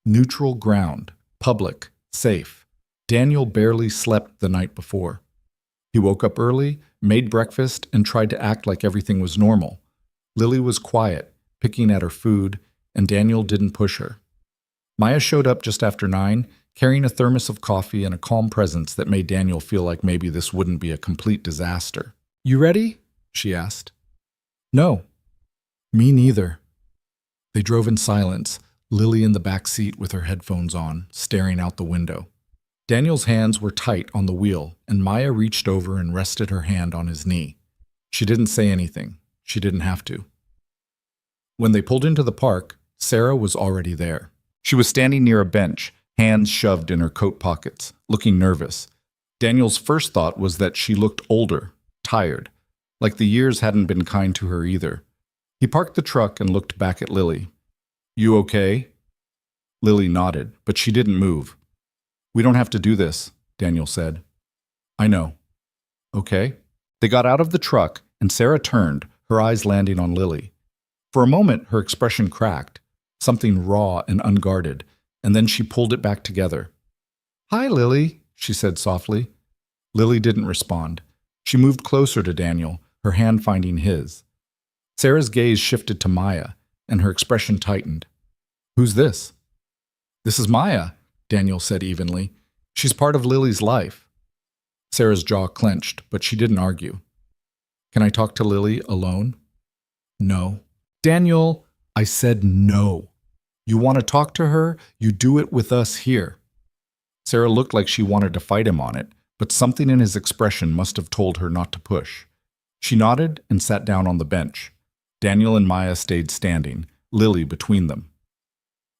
Neutral ground, public, safe. Daniel barely slept the night before. He woke up early, made breakfast, and tried to act like everything was normal. Lily was quiet, picking at her food, and Daniel didn't push her. Maya showed up just after 9, carrying a thermos of coffee and a calm presence that made Daniel feel like maybe this wouldn't be a complete disaster. You ready? She asked. No. Me neither. They drove in silence, Lily in the back seat with her headphones on, staring out the window. Daniel's hands were tight on the wheel, and Maya reached over and rested her hand on his knee. She didn't say anything. She didn't have to. When they pulled into the park, Sarah was already there. She was standing near a bench, hands shoved in her coat pockets, looking nervous. Daniel's first thought was that she looked older, tired, like the years hadn't been kind to her either. He parked the truck and looked back at Lily. You okay? Lily nodded, but she didn't move. We don't have to do this, Daniel said. I know. Okay. They got out of the truck, and Sarah turned, her eyes landing on Lily. For a moment, her expression cracked, something raw and unguarded, and then she pulled it back together. Hi, Lily, she said softly. Lily didn't respond. She moved closer to Daniel, her hand finding his. Sarah's gaze shifted to Maya, and her expression tightened. Who's this? This is Maya, Daniel said evenly. She's part of Lily's life. Sarah's jaw clenched, but she didn't argue. Can I talk to Lily alone? No. Daniel, I said no. You want to talk to her? You do it with us here. Sarah looked like she wanted to fight him on it, but something in his expression must have told her not to push. She nodded and sat down on the bench. Daniel and Maya stayed standing, Lily between them.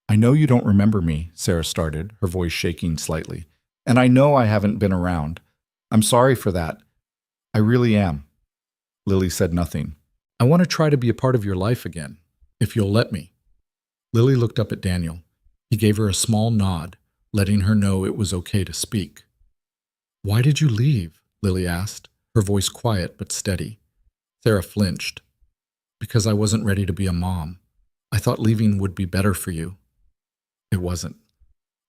I know you don't remember me, Sarah started, her voice shaking slightly. And I know I haven't been around. I'm sorry for that. I really am. Lily said nothing. I want to try to be a part of your life again, if you'll let me. Lily looked up at Daniel. He gave her a small nod, letting her know it was okay to speak. Why did you leave? Lily asked, her voice quiet but steady. Sarah flinched. Because I wasn't ready to be a mom. I thought leaving would be better for you. It wasn't.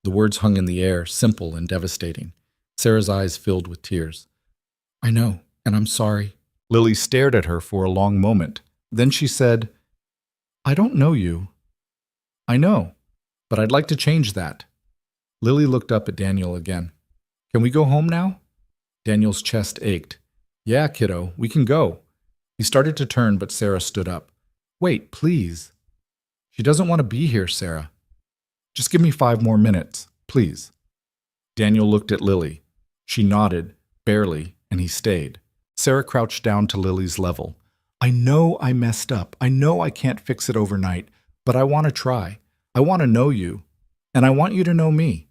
The words hung in the air, simple and devastating. Sarah's eyes filled with tears. I know, and I'm sorry. Lily stared at her for a long moment, Then she said, I don't know you. I know, but I'd like to change that. Lily looked up at Daniel again. Can we go home now? Daniel's chest ached. Yeah, kiddo, we can go. He started to turn, but Sarah stood up. Wait, please. She doesn't want to be here, Sarah. Just give me 5 more minutes, please. Daniel looked at Lily. She nodded, barely, and he stayed. Sarah crouched down to Lily's level. I know I messed up. I know I can't fix it overnight, but I want to try. I want to know you, and I want you to know me.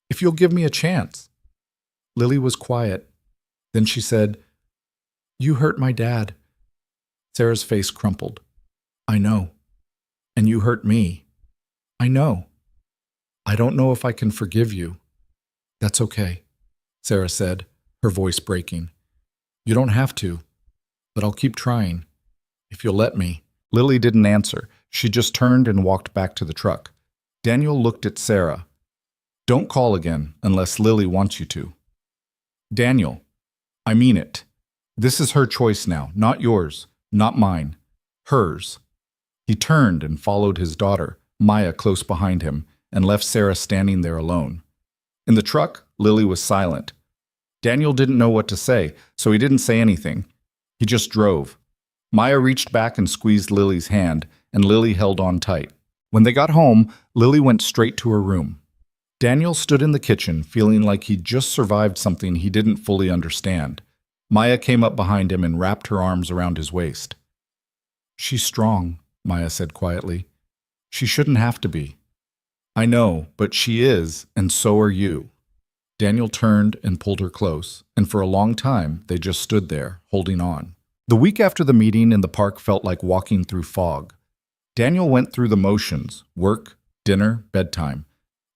If you'll give me a chance. Lily was quiet. Then she said, You hurt my dad. Sarah's face crumpled. I know. And you hurt me. I know. I don't know if I can forgive you. That's okay, Sarah said, her voice breaking. You don't have to, but I'll keep trying, if you'll let me. Lily didn't answer. She just turned and walked back to the truck. Daniel looked at Sarah. Don't call again unless Lily wants you to. Daniel, I mean it. This is her choice now, not yours, not mine, hers. He turned and followed his daughter, Maya, close behind him, and left Sarah standing there alone. In the truck, Lily was silent. Daniel didn't know what to say, so he didn't say anything. He just drove. Maya reached back and squeezed Lily's hand, and Lily held on tight. When they got home, Lily went straight to her room. Daniel stood in the kitchen, feeling like he'd just survived something he didn't fully understand. Maya came up behind him and wrapped her arms around his waist. She's strong, Maya said quietly. She shouldn't have to be. I know, but she is, and so are you. Daniel turned and pulled her close, and for a long time they just stood there, holding on. The week after the meeting in the park felt like walking through fog. Daniel went through the motions, work, dinner, bedtime,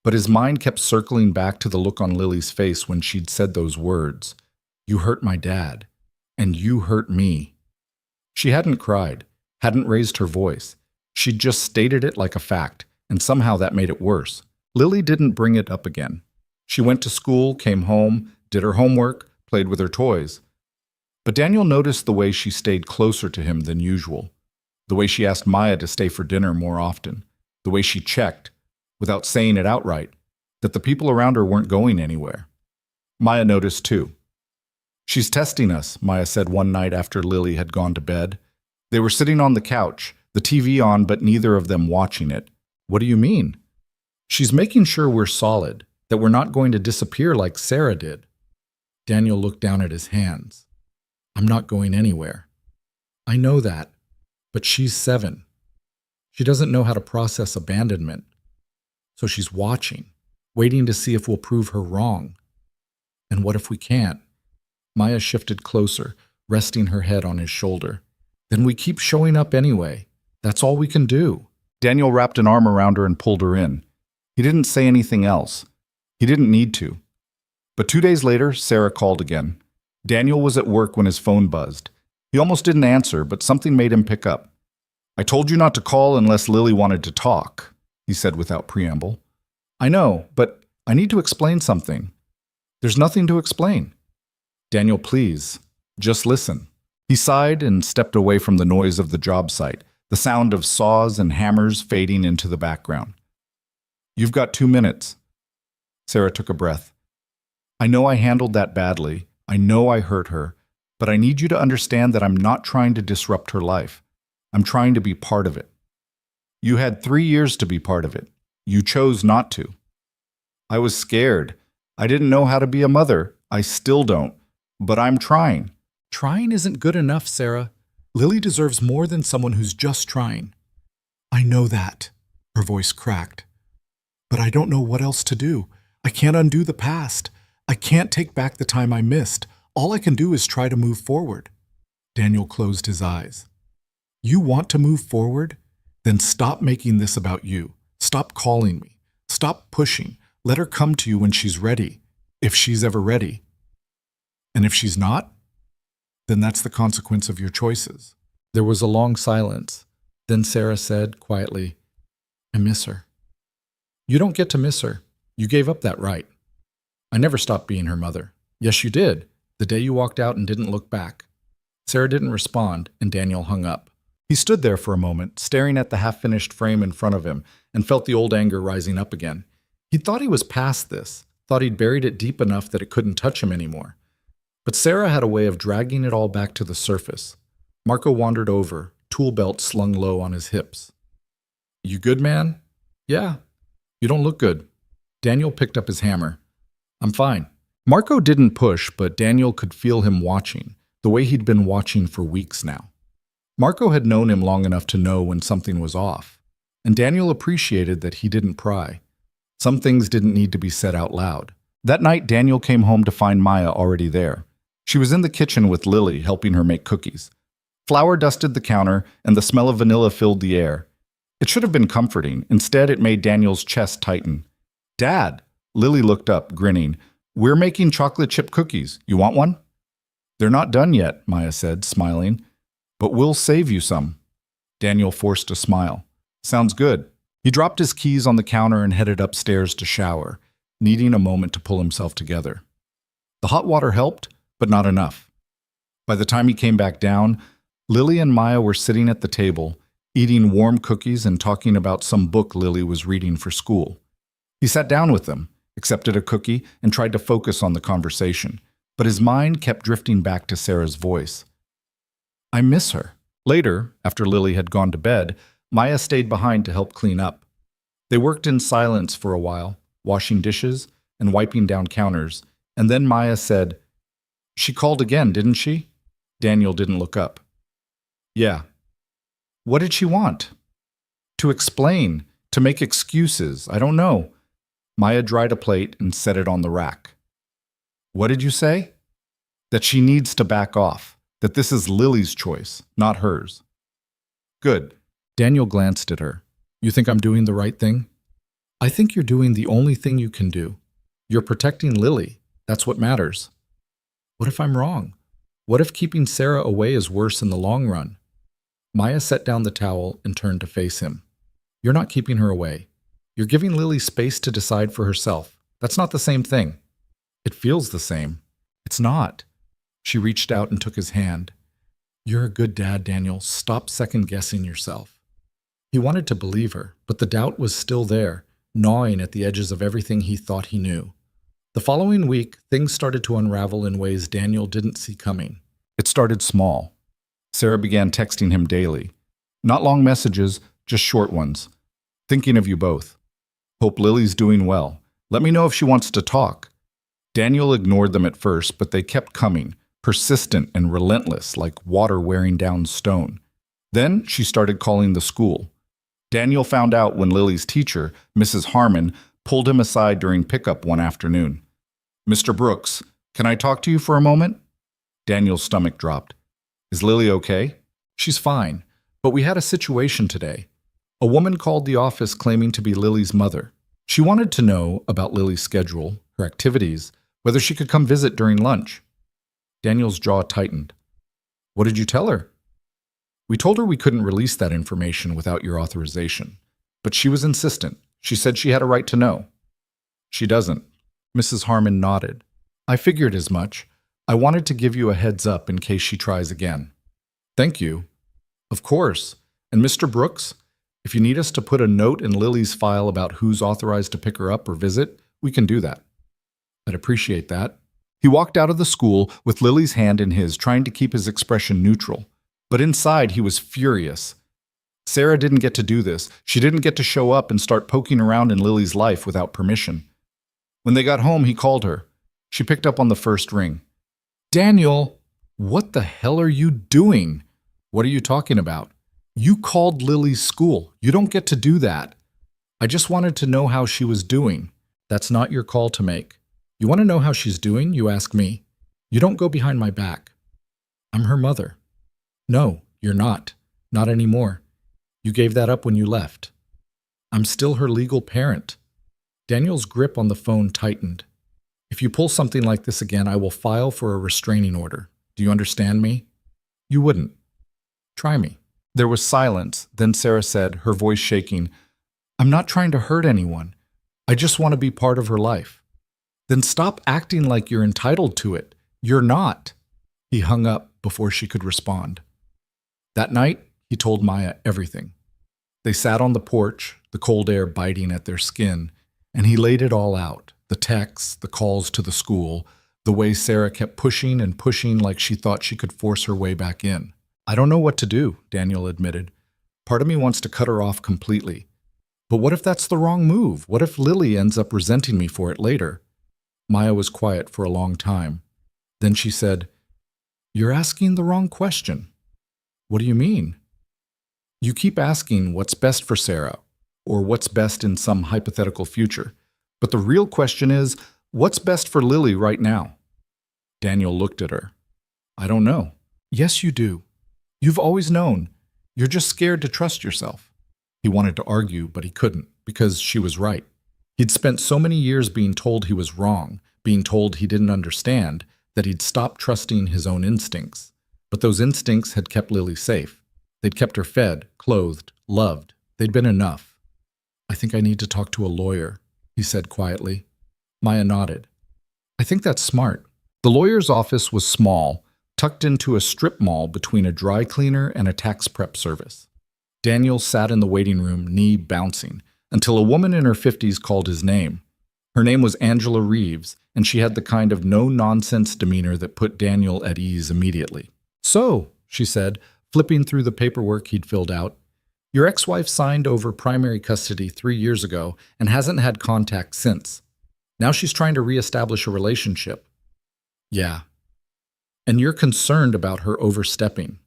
but his mind kept circling back to the look on Lily's face when she'd said those words. You hurt my dad, and you hurt me. She hadn't cried, hadn't raised her voice. She'd just stated it like a fact, and somehow that made it worse. Lily didn't bring it up again. She went to school, came home, did her homework, played with her toys. But Daniel noticed the way she stayed closer to him than usual, the way she asked Maya to stay for dinner more often, the way she checked, without saying it outright, that the people around her weren't going anywhere. Maya noticed too. She's testing us, Maya said one night after Lily had gone to bed. They were sitting on the couch, the TV on, but neither of them watching it. What do you mean? She's making sure we're solid, that we're not going to disappear like Sarah did. Daniel looked down at his hands. I'm not going anywhere. I know that, but she's 7. She doesn't know how to process abandonment. So she's watching, waiting to see if we'll prove her wrong. And what if we can't? Maya shifted closer, resting her head on his shoulder. Then we keep showing up anyway. That's all we can do. Daniel wrapped an arm around her and pulled her in. He didn't say anything else. He didn't need to. But 2 days later, Sarah called again. Daniel was at work when his phone buzzed. He almost didn't answer, but something made him pick up. I told you not to call unless Lily wanted to talk, he said without preamble. I know, but I need to explain something. There's nothing to explain. Daniel, please, just listen. He sighed and stepped away from the noise of the job site, the sound of saws and hammers fading into the background. You've got 2 minutes. Sarah took a breath. I know I handled that badly. I know I hurt her, but I need you to understand that I'm not trying to disrupt her life. I'm trying to be part of it. You had 3 years to be part of it. You chose not to. I was scared. I didn't know how to be a mother. I still don't. But I'm trying. Trying isn't good enough, Sarah. Lily deserves more than someone who's just trying. I know that. Her voice cracked. But I don't know what else to do. I can't undo the past. I can't take back the time I missed. All I can do is try to move forward. Daniel closed his eyes. You want to move forward? Then stop making this about you. Stop calling me. Stop pushing. Let her come to you when she's ready, if she's ever ready. And if she's not, then that's the consequence of your choices. There was a long silence. Then Sarah said quietly, I miss her. You don't get to miss her. You gave up that right. I never stopped being her mother. Yes, you did, the day you walked out and didn't look back. Sarah didn't respond, and Daniel hung up. He stood there for a moment, staring at the half-finished frame in front of him, and felt the old anger rising up again. He thought he was past this, thought he'd buried it deep enough that it couldn't touch him anymore. But Sarah had a way of dragging it all back to the surface. Marco wandered over, tool belt slung low on his hips. "You good, man?" "Yeah." "You don't look good." Daniel picked up his hammer. "I'm fine." Marco didn't push, but Daniel could feel him watching, the way he'd been watching for weeks now. Marco had known him long enough to know when something was off, and Daniel appreciated that he didn't pry. Some things didn't need to be said out loud. That night, Daniel came home to find Maya already there. She was in the kitchen with Lily, helping her make cookies. Flour dusted the counter, and the smell of vanilla filled the air. It should have been comforting. Instead, it made Daniel's chest tighten. "Dad!" Lily looked up, grinning. "We're making chocolate chip cookies. You want one?" "They're not done yet," Maya said, smiling. "But we'll save you some." Daniel forced a smile. "Sounds good." He dropped his keys on the counter and headed upstairs to shower, needing a moment to pull himself together. The hot water helped, but not enough. By the time he came back down, Lily and Maya were sitting at the table, eating warm cookies and talking about some book Lily was reading for school. He sat down with them, accepted a cookie, and tried to focus on the conversation, but his mind kept drifting back to Sarah's voice. "I miss her." Later, after Lily had gone to bed, Maya stayed behind to help clean up. They worked in silence for a while, washing dishes and wiping down counters, and then Maya said, "She called again, didn't she?" Daniel didn't look up. "Yeah." "What did she want?" "To explain, to make excuses, I don't know." Maya dried a plate and set it on the rack. "What did you say?" "That she needs to back off, that this is Lily's choice, not hers." "Good." Daniel glanced at her. "You think I'm doing the right thing?" "I think you're doing the only thing you can do. You're protecting Lily. That's what matters." "What if I'm wrong? What if keeping Sarah away is worse in the long run?" Maya set down the towel and turned to face him. "You're not keeping her away. You're giving Lily space to decide for herself. That's not the same thing." "It feels the same." "It's not." She reached out and took his hand. "You're a good dad, Daniel. Stop second-guessing yourself." He wanted to believe her, but the doubt was still there, gnawing at the edges of everything he thought he knew. The following week, things started to unravel in ways Daniel didn't see coming. It started small. Sarah began texting him daily. Not long messages, just short ones. "Thinking of you both. Hope Lily's doing well. Let me know if she wants to talk." Daniel ignored them at first, but they kept coming, persistent and relentless, like water wearing down stone. Then she started calling the school. Daniel found out when Lily's teacher, Mrs. Harmon, pulled him aside during pickup one afternoon. "Mr. Brooks, can I talk to you for a moment?" Daniel's stomach dropped. "Is Lily okay?" "She's fine, but we had a situation today. A woman called the office claiming to be Lily's mother. She wanted to know about Lily's schedule, her activities, whether she could come visit during lunch." Daniel's jaw tightened. "What did you tell her?" "We told her we couldn't release that information without your authorization. But she was insistent. She said she had a right to know." "She doesn't." Mrs. Harmon nodded. "I figured as much. I wanted to give you a heads up in case she tries again." "Thank you." "Of course. And Mr. Brooks, if you need us to put a note in Lily's file about who's authorized to pick her up or visit, we can do that." "I'd appreciate that." He walked out of the school with Lily's hand in his, trying to keep his expression neutral. But inside, he was furious. Sarah didn't get to do this. She didn't get to show up and start poking around in Lily's life without permission. When they got home, he called her. She picked up on the first ring. "Daniel, what the hell are you doing?" "What are you talking about?" "You called Lily's school. You don't get to do that." "I just wanted to know how she was doing." "That's not your call to make. You want to know how she's doing? You ask me. You don't go behind my back." "I'm her mother." "No, you're not. Not anymore. You gave that up when you left." "I'm still her legal parent." Daniel's grip on the phone tightened. "If you pull something like this again, I will file for a restraining order. Do you understand me?" "You wouldn't." "Try me." There was silence. Then Sarah said, her voice shaking, "I'm not trying to hurt anyone. I just want to be part of her life." "Then stop acting like you're entitled to it. You're not." He hung up before she could respond. That night, He told Maya everything. They sat on the porch, the cold air biting at their skin, and he laid it all out, the texts, the calls to the school, the way Sarah kept pushing and pushing like she thought she could force her way back in. I don't know what to do, Daniel admitted. Part of me wants to cut her off completely. But what if that's the wrong move? What if Lily ends up resenting me for it later? Maya was quiet for a long time. Then she said, "You're asking the wrong question." "What do you mean?" "You keep asking what's best for Sarah, or what's best in some hypothetical future. But the real question is, what's best for Lily right now?" Daniel looked at her. "I don't know." "Yes, you do. You've always known. You're just scared to trust yourself." He wanted to argue, but he couldn't, because she was right. He'd spent so many years being told he was wrong, being told he didn't understand, that he'd stopped trusting his own instincts. But those instincts had kept Lily safe. They'd kept her fed, clothed, loved. They'd been enough. "I think I need to talk to a lawyer," he said quietly. Maya nodded. "I think that's smart." The lawyer's office was small, tucked into a strip mall between a dry cleaner and a tax prep service. Daniel sat in the waiting room, knee bouncing, until a woman in her 50s called his name. Her name was Angela Reeves, and she had the kind of no-nonsense demeanor that put Daniel at ease immediately. "So," she said, flipping through the paperwork he'd filled out, "your ex-wife signed over primary custody 3 years ago and hasn't had contact since. Now she's trying to reestablish a relationship." "Yeah." "And you're concerned about her overstepping."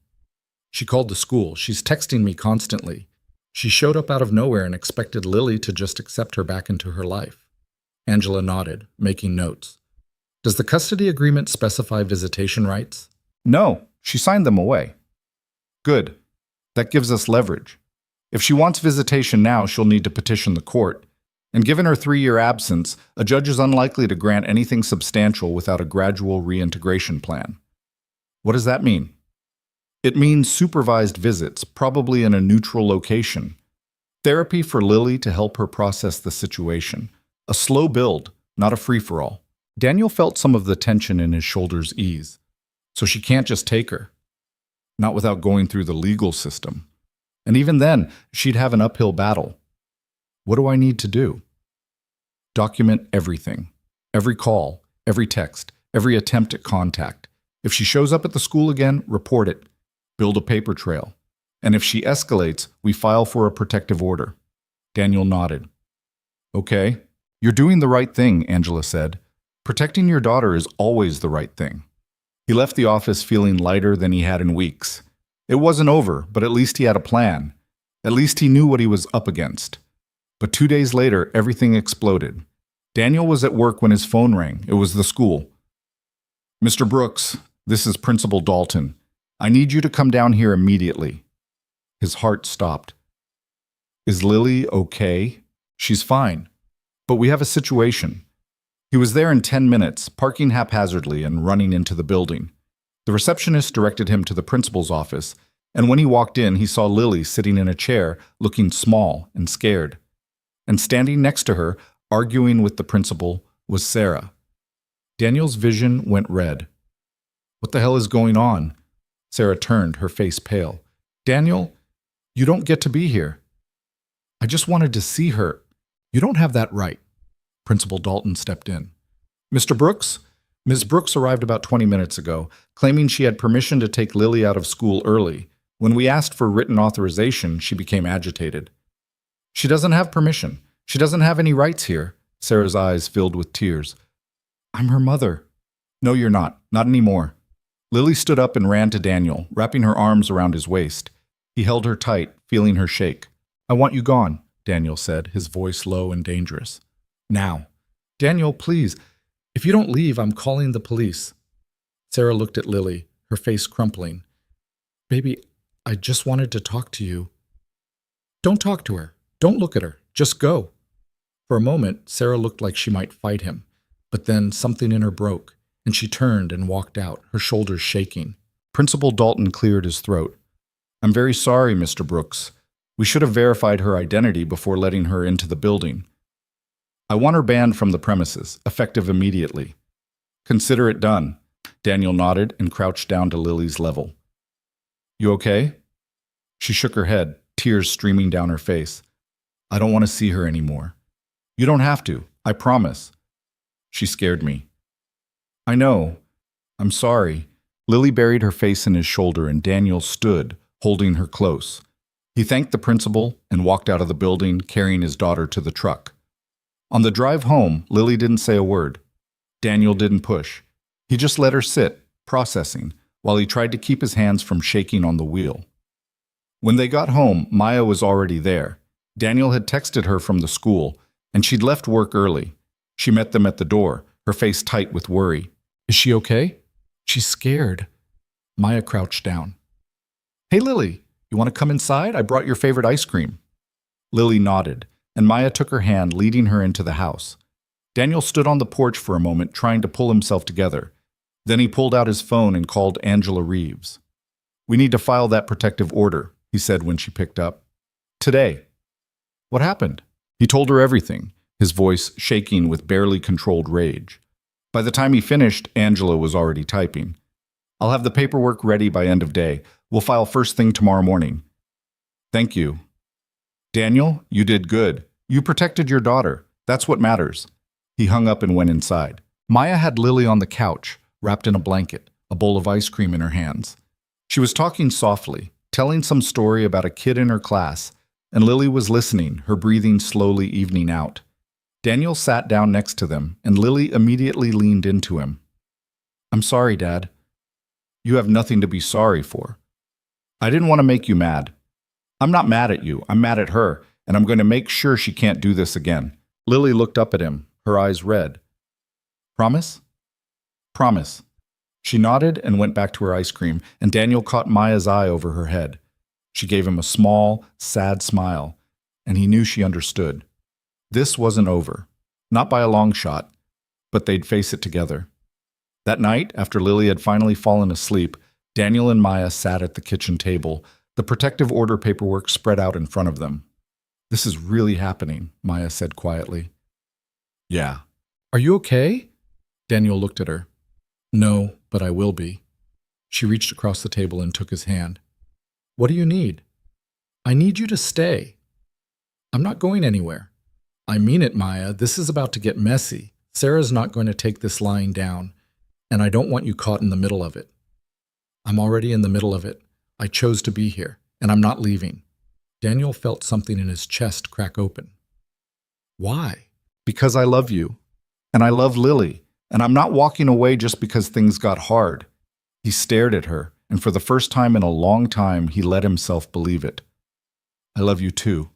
"She called the school. She's texting me constantly. She showed up out of nowhere and expected Lily to just accept her back into her life." Angela nodded, making notes. "Does the custody agreement specify visitation rights?" "No, she signed them away." "Good. That gives us leverage. If she wants visitation now, she'll need to petition the court. And given her 3-year absence, a judge is unlikely to grant anything substantial without a gradual reintegration plan." "What does that mean?" "It means supervised visits, probably in a neutral location. Therapy for Lily to help her process the situation. A slow build, not a free-for-all." Daniel felt some of the tension in his shoulders ease. So she can't just take her. Not without going through the legal system. And even then, she'd have an uphill battle. What do I need to do? Document everything. Every call, every text, every attempt at contact. If she shows up at the school again, report it. Build a paper trail. And if she escalates, we file for a protective order. Daniel nodded. "Okay. You're doing the right thing," Angela said. "Protecting your daughter is always the right thing." He left the office feeling lighter than he had in weeks. It wasn't over, but at least he had a plan. At least he knew what he was up against. But 2 days later, everything exploded. Daniel was at work when his phone rang. It was the school. "Mr. Brooks, this is Principal Dalton. I need you to come down here immediately." His heart stopped. "Is Lily okay?" "She's fine. But we have a situation." He was there in 10 minutes, parking haphazardly and running into the building. The receptionist directed him to the principal's office, and when he walked in, he saw Lily sitting in a chair, looking small and scared. And standing next to her, arguing with the principal, was Sarah. Daniel's vision went red. "What the hell is going on?" Sarah turned, her face pale. "Daniel, you don't get to be here." "I just wanted to see her." "You don't have that right." Principal Dalton stepped in. "Mr. Brooks?" Ms. Brooks arrived about 20 minutes ago, claiming she had permission to take Lily out of school early. When we asked for written authorization, she became agitated. "She doesn't have permission. She doesn't have any rights here." Sarah's eyes filled with tears. "I'm her mother." "No, you're not. Not anymore." Lily stood up and ran to Daniel, wrapping her arms around his waist. He held her tight, feeling her shake. "I want you gone," Daniel said, his voice low and dangerous. "Now." "Daniel, please. If you don't leave, I'm calling the police." Sarah looked at Lily, her face crumpling. "Baby, I just wanted to talk to you." "Don't talk to her. Don't look at her. Just go." For a moment, Sarah looked like she might fight him, but then something in her broke, and she turned and walked out, her shoulders shaking. Principal Dalton cleared his throat. "I'm very sorry, Mr. Brooks. We should have verified her identity before letting her into the building. I want her banned from the premises, effective immediately." "Consider it done." Daniel nodded and crouched down to Lily's level. "You okay?" She shook her head, tears streaming down her face. I don't want to see her anymore. You don't have to, I promise. She scared me. I know. I'm sorry. Lily buried her face in his shoulder and Daniel stood, holding her close. He thanked the principal and walked out of the building, carrying his daughter to the truck. On the drive home, Lily didn't say a word. Daniel didn't push. He just let her sit, processing, while he tried to keep his hands from shaking on the wheel. When they got home, Maya was already there. Daniel had texted her from the school, and she'd left work early. She met them at the door, her face tight with worry. Is she okay? She's scared. Maya crouched down. Hey, Lily, you want to come inside? I brought your favorite ice cream. Lily nodded, and Maya took her hand, leading her into the house. Daniel stood on the porch for a moment, trying to pull himself together. Then he pulled out his phone and called Angela Reeves. We need to file that protective order, he said when she picked up. Today. What happened? He told her everything, his voice shaking with barely controlled rage. By the time he finished, Angela was already typing. I'll have the paperwork ready by end of day. We'll file first thing tomorrow morning. Thank you. Daniel, you did good. You protected your daughter. That's what matters. He hung up and went inside. Maya had Lily on the couch, wrapped in a blanket, a bowl of ice cream in her hands. She was talking softly, telling some story about a kid in her class, and Lily was listening, her breathing slowly evening out. Daniel sat down next to them, and Lily immediately leaned into him. I'm sorry, Dad. You have nothing to be sorry for. I didn't want to make you mad. I'm not mad at you. I'm mad at her, and I'm going to make sure she can't do this again. Lily looked up at him, her eyes red. Promise? Promise. She nodded and went back to her ice cream, and Daniel caught Maya's eye over her head. She gave him a small, sad smile, and he knew she understood. This wasn't over. Not by a long shot, but they'd face it together. That night, after Lily had finally fallen asleep, Daniel and Maya sat at the kitchen table, the protective order paperwork spread out in front of them. This is really happening, Maya said quietly. Yeah. Are you okay? Daniel looked at her. No, but I will be. She reached across the table and took his hand. What do you need? I need you to stay. I'm not going anywhere. I mean it, Maya. This is about to get messy. Sarah's not going to take this lying down, and I don't want you caught in the middle of it. I'm already in the middle of it. I chose to be here, and I'm not leaving. Daniel felt something in his chest crack open. Why? Because I love you, and I love Lily, and I'm not walking away just because things got hard. He stared at her, and for the first time in a long time, he let himself believe it. I love you too,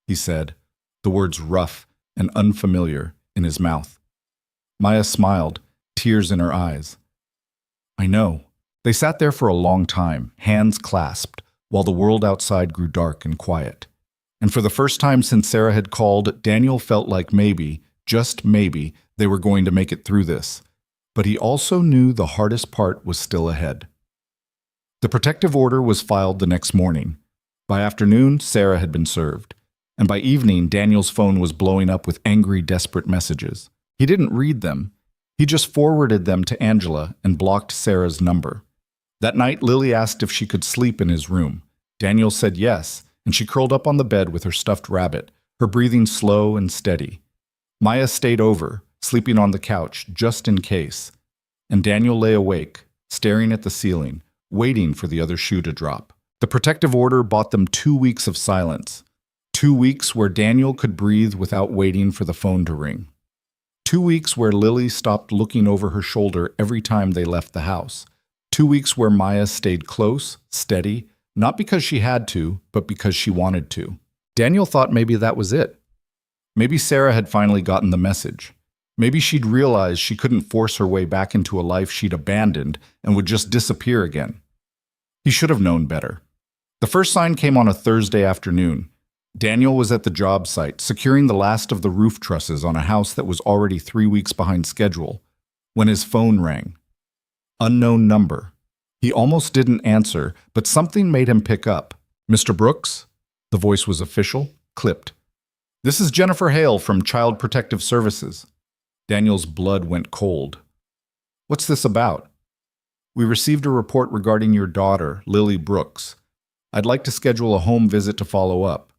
he said, the words rough and unfamiliar in his mouth. Maya smiled, tears in her eyes. I know. They sat there for a long time, hands clasped, while the world outside grew dark and quiet. And for the first time since Sarah had called, Daniel felt like maybe, just maybe, they were going to make it through this. But he also knew the hardest part was still ahead. The protective order was filed the next morning. By afternoon, Sarah had been served. And by evening, Daniel's phone was blowing up with angry, desperate messages. He didn't read them. He just forwarded them to Angela and blocked Sarah's number. That night, Lily asked if she could sleep in his room. Daniel said yes, and she curled up on the bed with her stuffed rabbit, her breathing slow and steady. Maya stayed over, sleeping on the couch, just in case. And Daniel lay awake, staring at the ceiling, waiting for the other shoe to drop. The protective order bought them 2 weeks of silence. 2 weeks where Daniel could breathe without waiting for the phone to ring. 2 weeks where Lily stopped looking over her shoulder every time they left the house. 2 weeks where Maya stayed close, steady, not because she had to, but because she wanted to. Daniel thought maybe that was it. Maybe Sarah had finally gotten the message. Maybe she'd realized she couldn't force her way back into a life she'd abandoned and would just disappear again. He should have known better. The first sign came on a Thursday afternoon. Daniel was at the job site, securing the last of the roof trusses on a house that was already 3 weeks behind schedule, when his phone rang. Unknown number. He almost didn't answer, but something made him pick up. Mr. Brooks? The voice was official, clipped. This is Jennifer Hale from Child Protective Services. Daniel's blood went cold. What's this about? We received a report regarding your daughter, Lily Brooks. I'd like to schedule a home visit to follow up.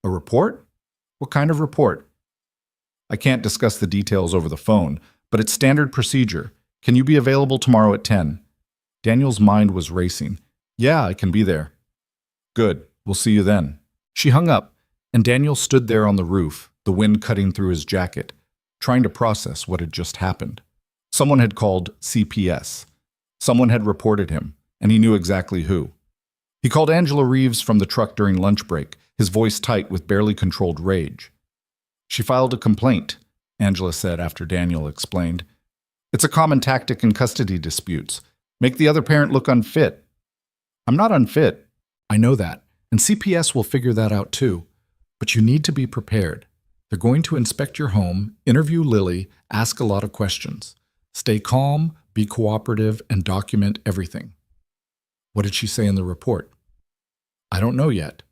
A report? What kind of report? I can't discuss the details over the phone, but it's standard procedure. Can you be available tomorrow at 10? Daniel's mind was racing. Yeah, I can be there. Good. We'll see you then. She hung up, and Daniel stood there on the roof, the wind cutting through his jacket, trying to process what had just happened. Someone had called CPS. Someone had reported him, and he knew exactly who. He called Angela Reeves from the truck during lunch break, his voice tight with barely controlled rage. She filed a complaint, Angela said after Daniel explained. It's a common tactic in custody disputes. Make the other parent look unfit. I'm not unfit. I know that, and CPS will figure that out too. But you need to be prepared. They're going to inspect your home, interview Lily, ask a lot of questions. Stay calm, be cooperative, and document everything. What did she say in the report? I don't know yet.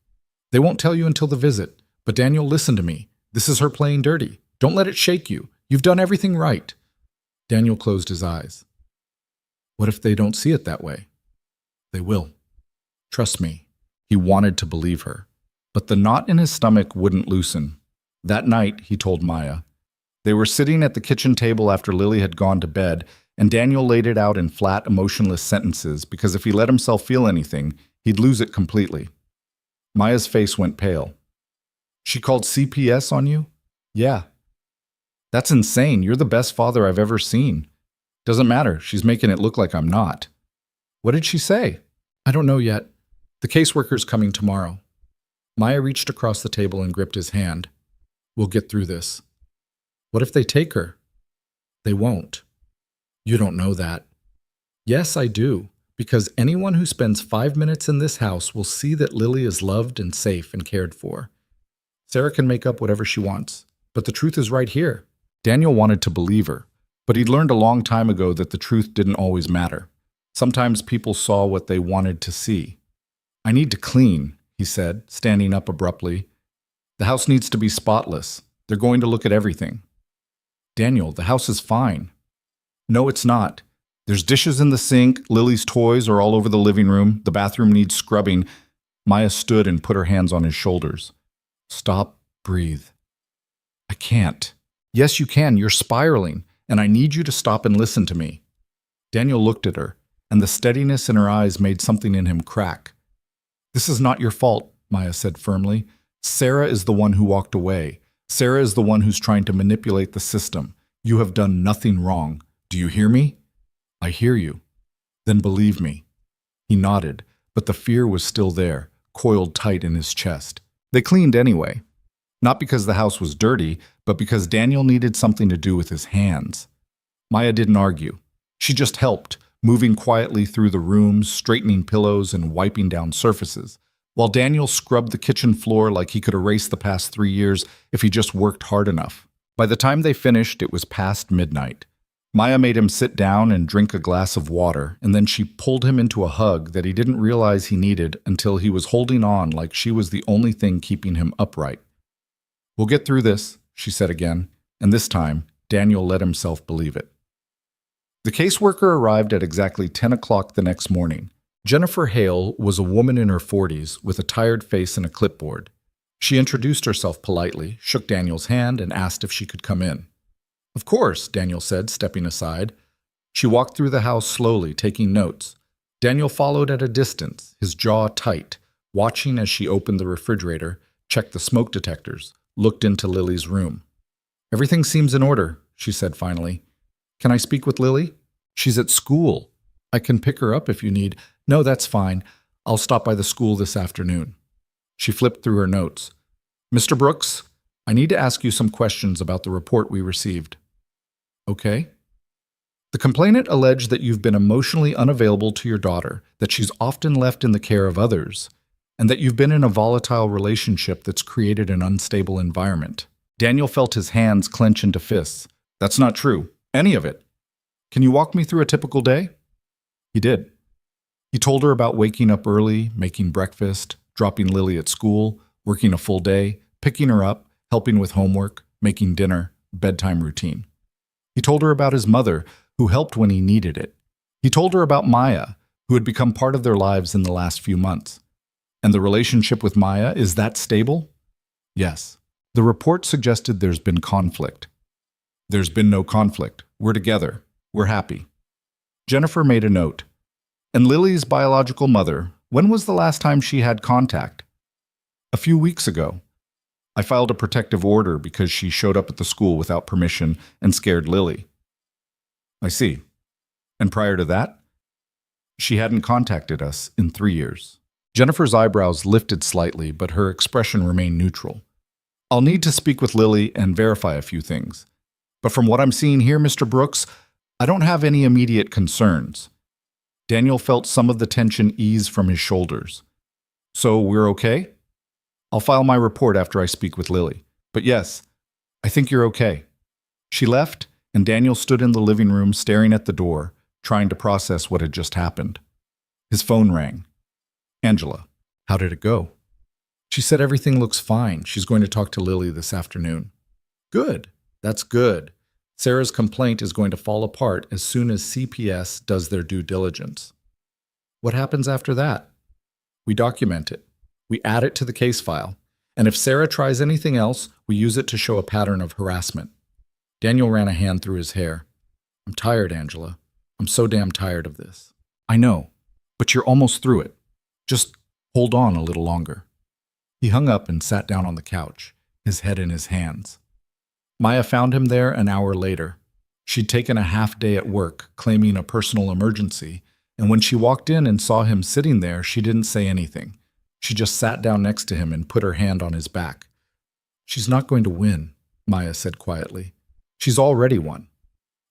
They won't tell you until the visit. But Daniel, listen to me. This is her playing dirty. Don't let it shake you. You've done everything right. Daniel closed his eyes. What if they don't see it that way? They will. Trust me. He wanted to believe her. But the knot in his stomach wouldn't loosen. That night, he told Maya. They were sitting at the kitchen table after Lily had gone to bed, and Daniel laid it out in flat, emotionless sentences because if he let himself feel anything, he'd lose it completely. Maya's face went pale. She called CPS on you? Yeah. That's insane. You're the best father I've ever seen. Doesn't matter. She's making it look like I'm not. What did she say? I don't know yet. The caseworker's coming tomorrow. Maya reached across the table and gripped his hand. We'll get through this. What if they take her? They won't. You don't know that. Yes, I do, because anyone who spends 5 minutes in this house will see that Lily is loved and safe and cared for. Sarah can make up whatever she wants, but the truth is right here. Daniel wanted to believe her, but he'd learned a long time ago that the truth didn't always matter. Sometimes people saw what they wanted to see. I need to clean, he said, standing up abruptly. The house needs to be spotless. They're going to look at everything. Daniel, the house is fine. No, it's not. There's dishes in the sink, Lily's toys are all over the living room, the bathroom needs scrubbing. Maya stood and put her hands on his shoulders. Stop, breathe. I can't. Yes, you can. You're spiraling, and I need you to stop and listen to me. Daniel looked at her, and the steadiness in her eyes made something in him crack. This is not your fault, Maya said firmly. Sarah is the one who walked away. Sarah is the one who's trying to manipulate the system. You have done nothing wrong. Do you hear me? I hear you. Then believe me. He nodded, but the fear was still there, coiled tight in his chest. They cleaned anyway. Not because the house was dirty, but because Daniel needed something to do with his hands. Maya didn't argue. She just helped, moving quietly through the rooms, straightening pillows and wiping down surfaces, while Daniel scrubbed the kitchen floor like he could erase the past 3 years if he just worked hard enough. By the time they finished, it was past midnight. Maya made him sit down and drink a glass of water, and then she pulled him into a hug that he didn't realize he needed until he was holding on like she was the only thing keeping him upright. We'll get through this, she said again, and this time, Daniel let himself believe it. The caseworker arrived at exactly 10 o'clock the next morning. Jennifer Hale was a woman in her 40s with a tired face and a clipboard. She introduced herself politely, shook Daniel's hand, and asked if she could come in. Of course, Daniel said, stepping aside. She walked through the house slowly, taking notes. Daniel followed at a distance, his jaw tight, watching as she opened the refrigerator, checked the smoke detectors, looked into Lily's room. Everything seems in order, she said finally. Can I speak with Lily? She's at school. I can pick her up if you need. No, that's fine. I'll stop by the school this afternoon. She flipped through her notes. Mr. Brooks, I need to ask you some questions about the report we received. Okay. The complainant alleged that you've been emotionally unavailable to your daughter, that she's often left in the care of others, and that you've been in a volatile relationship that's created an unstable environment. Daniel felt his hands clench into fists. That's not true. Any of it. Can you walk me through a typical day? He did. He told her about waking up early, making breakfast, dropping Lily at school, working a full day, picking her up, helping with homework, making dinner, bedtime routine. He told her about his mother, who helped when he needed it. He told her about Maya, who had become part of their lives in the last few months. And the relationship with Maya, is that stable? Yes. The report suggested there's been conflict. There's been no conflict. We're together. We're happy. Jennifer made a note. And Lily's biological mother, when was the last time she had contact? A few weeks ago. I filed a protective order because she showed up at the school without permission and scared Lily. I see. And prior to that? She hadn't contacted us in 3 years. Jennifer's eyebrows lifted slightly, but her expression remained neutral. I'll need to speak with Lily and verify a few things. But from what I'm seeing here, Mr. Brooks, I don't have any immediate concerns. Daniel felt some of the tension ease from his shoulders. So we're okay? I'll file my report after I speak with Lily. But yes, I think you're okay. She left, and Daniel stood in the living room staring at the door, trying to process what had just happened. His phone rang. Angela, how did it go? She said everything looks fine. She's going to talk to Lily this afternoon. Good. That's good. Sarah's complaint is going to fall apart as soon as CPS does their due diligence. What happens after that? We document it. We add it to the case file. And if Sarah tries anything else, we use it to show a pattern of harassment. Daniel ran a hand through his hair. I'm tired, Angela. I'm so damn tired of this. I know, but you're almost through it. Just hold on a little longer. He hung up and sat down on the couch, his head in his hands. Maya found him there an hour later. She'd taken a half day at work, claiming a personal emergency, and when she walked in and saw him sitting there, she didn't say anything. She just sat down next to him and put her hand on his back. She's not going to win, Maya said quietly. She's already won.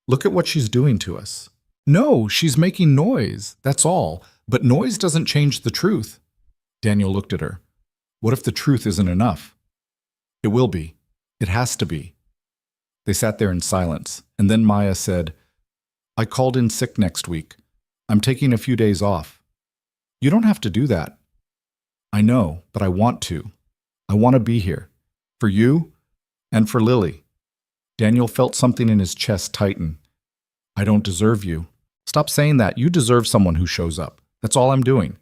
Look at what she's doing to us. No, she's making noise, that's all. But noise doesn't change the truth. Daniel looked at her. What if the truth isn't enough? It will be. It has to be. They sat there in silence, and then Maya said, I called in sick next week. I'm taking a few days off. You don't have to do that. I know, but I want to. I want to be here. For you and for Lily. Daniel felt something in his chest tighten. I don't deserve you. Stop saying that. You deserve someone who shows up. That's all I'm doing.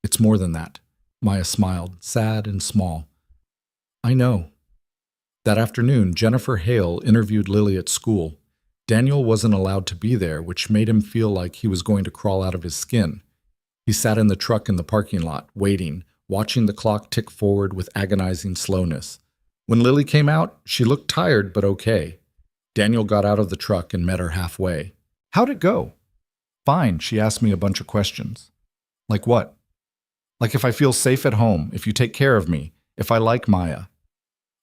It's more than that. Maya smiled, sad and small. I know. That afternoon, Jennifer Hale interviewed Lily at school. Daniel wasn't allowed to be there, which made him feel like he was going to crawl out of his skin. He sat in the truck in the parking lot, waiting, watching the clock tick forward with agonizing slowness. When Lily came out, she looked tired but okay. Daniel got out of the truck and met her halfway. How'd it go? Fine, she asked me a bunch of questions. Like what? Like if I feel safe at home, if you take care of me, if I like Maya.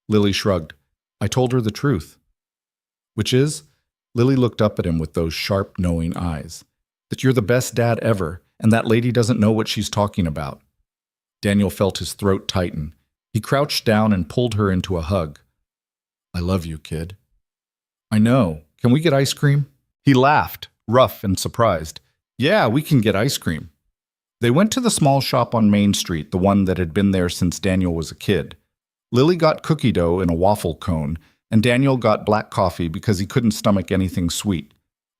Lily shrugged. I told her the truth. Which is? Lily looked up at him with those sharp, knowing eyes. That you're the best dad ever, and that lady doesn't know what she's talking about. Daniel felt his throat tighten. He crouched down and pulled her into a hug. I love you, kid. I know. Can we get ice cream? He laughed, rough and surprised. Yeah, we can get ice cream. They went to the small shop on Main Street, the one that had been there since Daniel was a kid. Lily got cookie dough in a waffle cone, and Daniel got black coffee because he couldn't stomach anything sweet.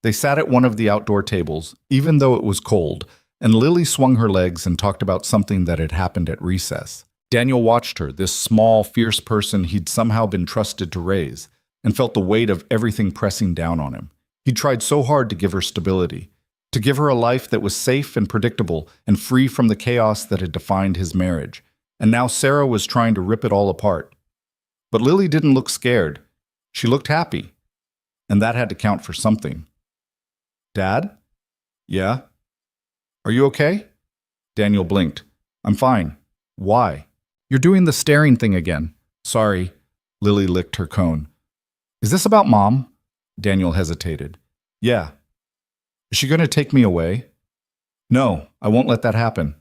They sat at one of the outdoor tables, even though it was cold, and Lily swung her legs and talked about something that had happened at recess. Daniel watched her, this small, fierce person he'd somehow been trusted to raise, and felt the weight of everything pressing down on him. He'd tried so hard to give her stability, to give her a life that was safe and predictable and free from the chaos that had defined his marriage. And now Sarah was trying to rip it all apart. But Lily didn't look scared. She looked happy. And that had to count for something. Dad? Yeah? Are you okay? Daniel blinked. I'm fine. Why? You're doing the staring thing again. Sorry. Lily licked her cone. Is this about Mom? Daniel hesitated. Yeah. Is she going to take me away? No, I won't let that happen.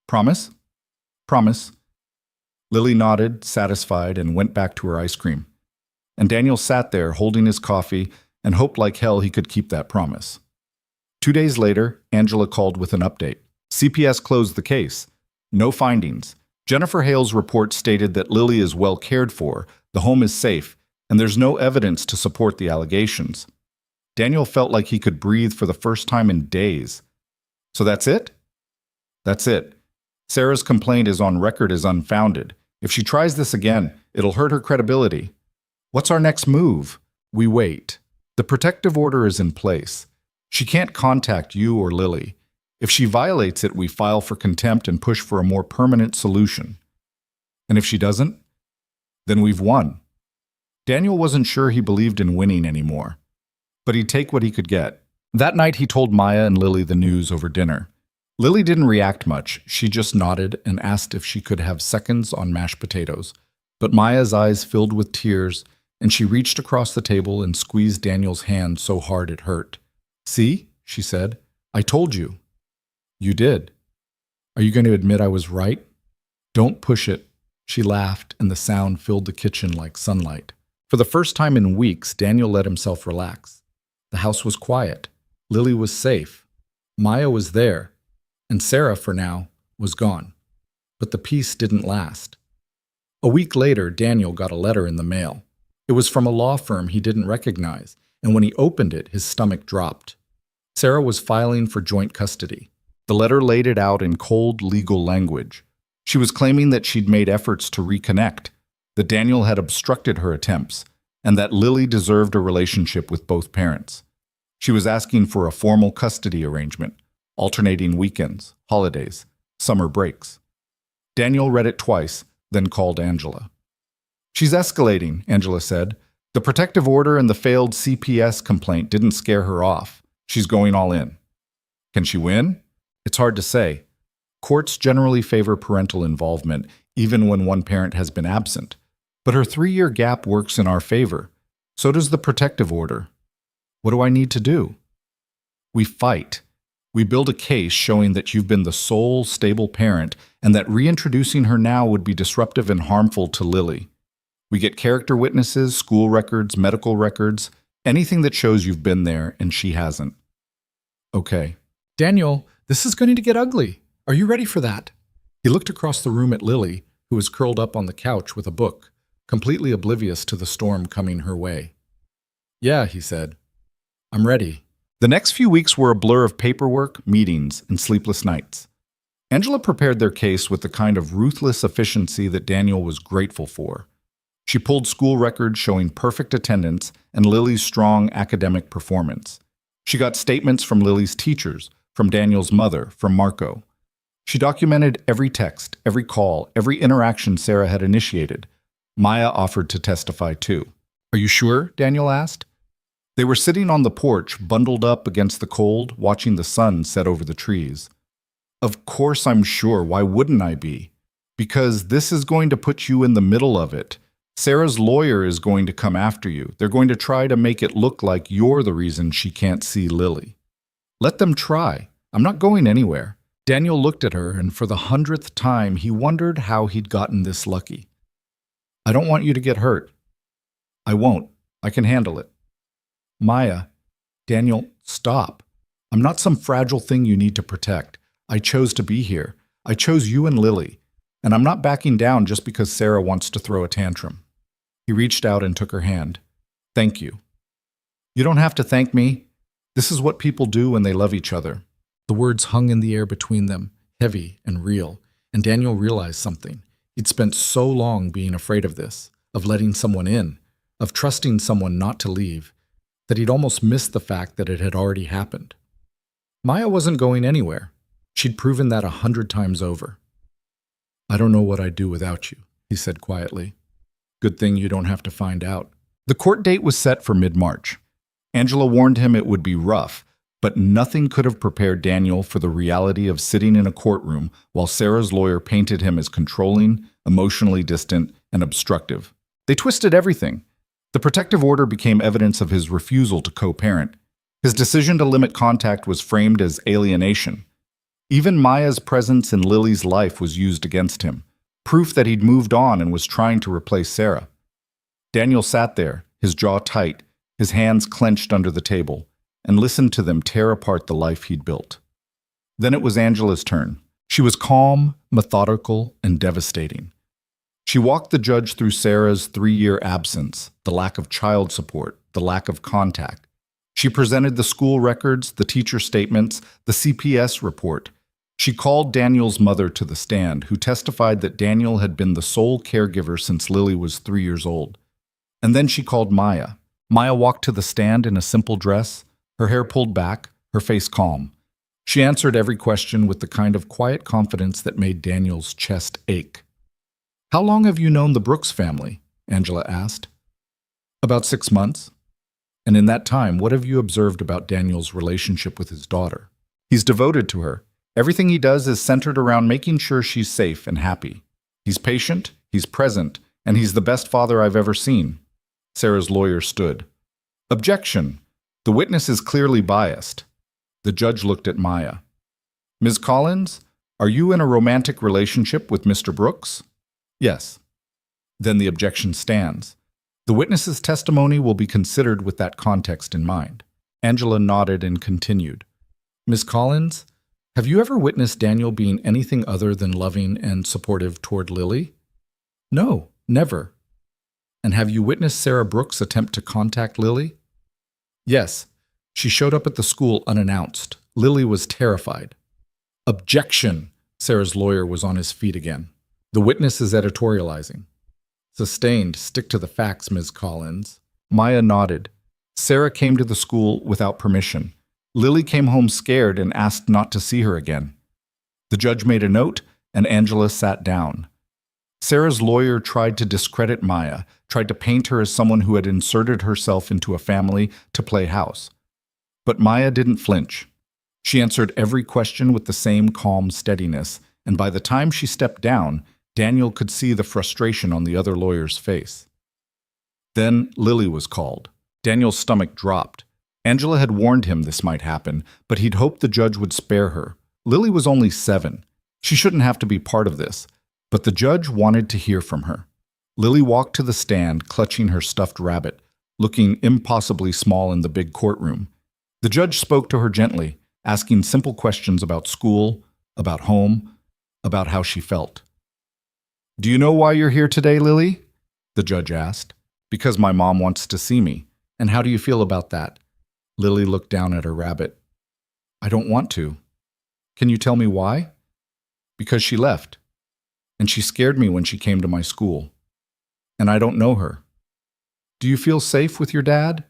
Promise? Promise. Lily nodded, satisfied, and went back to her ice cream. And Daniel sat there holding his coffee and hoped like hell he could keep that promise. 2 days later, Angela called with an update. CPS closed the case. No findings. Jennifer Hale's report stated that Lily is well cared for, the home is safe, and there's no evidence to support the allegations. Daniel felt like he could breathe for the first time in days. So that's it? That's it. Sarah's complaint is on record as unfounded. If she tries this again, it'll hurt her credibility. What's our next move? We wait. The protective order is in place. She can't contact you or Lily. If she violates it, we file for contempt and push for a more permanent solution. And if she doesn't, then we've won. Daniel wasn't sure he believed in winning anymore, but he'd take what he could get. That night, he told Maya and Lily the news over dinner. Lily didn't react much. She just nodded and asked if she could have seconds on mashed potatoes. But Maya's eyes filled with tears, and she reached across the table and squeezed Daniel's hand so hard it hurt. "See," she said, "I told you." "You did. Are you going to admit I was right?" "Don't push it." She laughed, and the sound filled the kitchen like sunlight. For the first time in weeks, Daniel let himself relax. The house was quiet. Lily was safe. Maya was there. And Sarah, for now, was gone. But the peace didn't last. A week later, Daniel got a letter in the mail. It was from a law firm he didn't recognize, and when he opened it, his stomach dropped. Sarah was filing for joint custody. The letter laid it out in cold legal language. She was claiming that she'd made efforts to reconnect, that Daniel had obstructed her attempts, and that Lily deserved a relationship with both parents. She was asking for a formal custody arrangement, alternating weekends, holidays, summer breaks. Daniel read it twice, then called Angela. "She's escalating," Angela said. "The protective order and the failed CPS complaint didn't scare her off. She's going all in." "Can she win?" "It's hard to say. Courts generally favor parental involvement, even when one parent has been absent. But her 3-year gap works in our favor. So does the protective order. What do I need to do?" "We fight. We build a case showing that you've been the sole stable parent and that reintroducing her now would be disruptive and harmful to Lily. We get character witnesses, school records, medical records, anything that shows you've been there and she hasn't." "Okay." "Daniel, this is going to get ugly. Are you ready for that?" He looked across the room at Lily, who was curled up on the couch with a book, completely oblivious to the storm coming her way. "Yeah," he said. "I'm ready." The next few weeks were a blur of paperwork, meetings, and sleepless nights. Angela prepared their case with the kind of ruthless efficiency that Daniel was grateful for. She pulled school records showing perfect attendance and Lily's strong academic performance. She got statements from Lily's teachers, from Daniel's mother, from Marco. She documented every text, every call, every interaction Sarah had initiated. Maya offered to testify too. "Are you sure?" Daniel asked. They were sitting on the porch, bundled up against the cold, watching the sun set over the trees. "Of course I'm sure. Why wouldn't I be? Because this is going to put you in the middle of it. Sarah's lawyer is going to come after you. They're going to try to make it look like you're the reason she can't see Lily." "Let them try. I'm not going anywhere." Daniel looked at her, and for the 100th time, he wondered how he'd gotten this lucky. "I don't want you to get hurt." "I won't. I can handle it." "Maya." "Daniel, stop. I'm not some fragile thing you need to protect. I chose to be here. I chose you and Lily. And I'm not backing down just because Sarah wants to throw a tantrum." He reached out and took her hand. "Thank you." "You don't have to thank me. This is what people do when they love each other." The words hung in the air between them, heavy and real, and Daniel realized something. He'd spent so long being afraid of this, of letting someone in, of trusting someone not to leave, that he'd almost missed the fact that it had already happened. Maya wasn't going anywhere. She'd proven that 100 times over. "I don't know what I'd do without you," he said quietly. "Good thing you don't have to find out." The court date was set for mid-March. Angela warned him it would be rough, but nothing could have prepared Daniel for the reality of sitting in a courtroom while Sarah's lawyer painted him as controlling, emotionally distant, and obstructive. They twisted everything. The protective order became evidence of his refusal to co-parent. His decision to limit contact was framed as alienation. Even Maya's presence in Lily's life was used against him, proof that he'd moved on and was trying to replace Sarah. Daniel sat there, his jaw tight, his hands clenched under the table, and listened to them tear apart the life he'd built. Then it was Angela's turn. She was calm, methodical, and devastating. She walked the judge through Sarah's 3-year absence, the lack of child support, the lack of contact. She presented the school records, the teacher statements, the CPS report. She called Daniel's mother to the stand, who testified that Daniel had been the sole caregiver since Lily was 3 years old. And then she called Maya. Maya walked to the stand in a simple dress, her hair pulled back, her face calm. She answered every question with the kind of quiet confidence that made Daniel's chest ache. "How long have you known the Brooks family?" Angela asked. "About 6 months. And in that time, what have you observed about Daniel's relationship with his daughter?" "He's devoted to her. Everything he does is centered around making sure she's safe and happy. He's patient, he's present, and he's the best father I've ever seen." Sarah's lawyer stood. "Objection. The witness is clearly biased." The judge looked at Maya. "Ms. Collins, are you in a romantic relationship with Mr. Brooks?" "Yes." "Then the objection stands. The witness's testimony will be considered with that context in mind." Angela nodded and continued. "Ms. Collins, have you ever witnessed Daniel being anything other than loving and supportive toward Lily?" "No, never." "And have you witnessed Sarah Brooks attempt to contact Lily?" "Yes. She showed up at the school unannounced. Lily was terrified." "Objection!" Sarah's lawyer was on his feet again. "The witness is editorializing." "Sustained. Stick to the facts, Ms. Collins." Maya nodded. "Sarah came to the school without permission. Lily came home scared and asked not to see her again." The judge made a note, and Angela sat down. Sarah's lawyer tried to discredit Maya, tried to paint her as someone who had inserted herself into a family to play house. But Maya didn't flinch. She answered every question with the same calm steadiness, and by the time she stepped down, Daniel could see the frustration on the other lawyer's face. Then Lily was called. Daniel's stomach dropped. Angela had warned him this might happen, but he'd hoped the judge would spare her. Lily was only 7. She shouldn't have to be part of this, but the judge wanted to hear from her. Lily walked to the stand, clutching her stuffed rabbit, looking impossibly small in the big courtroom. The judge spoke to her gently, asking simple questions about school, about home, about how she felt. "Do you know why you're here today, Lily?" the judge asked. "Because my mom wants to see me. And how do you feel about that?" Lily looked down at her rabbit. "I don't want to." "Can you tell me why?" "Because she left. And she scared me when she came to my school. And I don't know her." "Do you feel safe with your dad?"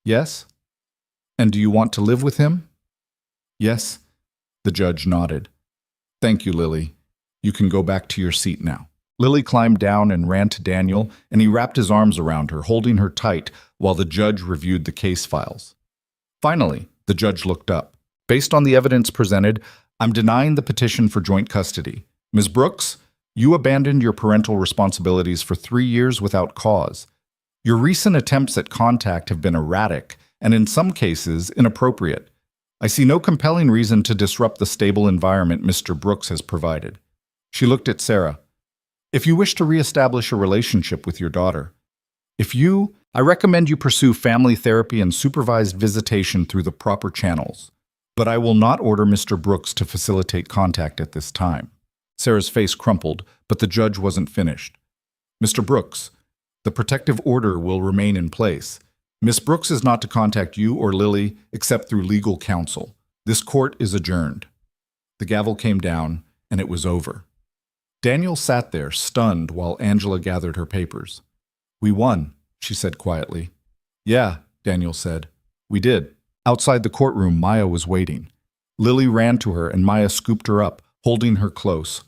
"Yes." "And do you want to live with him?" "Yes." The judge nodded. "Thank you, Lily. You can go back to your seat now." Lily climbed down and ran to Daniel, and he wrapped his arms around her, holding her tight while the judge reviewed the case files. Finally, the judge looked up. "Based on the evidence presented, I'm denying the petition for joint custody. Ms. Brooks, you abandoned your parental responsibilities for 3 years without cause. Your recent attempts at contact have been erratic and, in some cases, inappropriate. I see no compelling reason to disrupt the stable environment Mr. Brooks has provided." She looked at Sarah. "If you wish to reestablish a relationship with your daughter, I recommend you pursue family therapy and supervised visitation through the proper channels. But I will not order Mr. Brooks to facilitate contact at this time." Sarah's face crumpled, but the judge wasn't finished. "Mr. Brooks, the protective order will remain in place. Miss Brooks is not to contact you or Lily except through legal counsel. This court is adjourned." The gavel came down, and it was over. Daniel sat there, stunned, while Angela gathered her papers. "We won," she said quietly. "Yeah," Daniel said. "We did." Outside the courtroom, Maya was waiting. Lily ran to her, and Maya scooped her up, holding her close.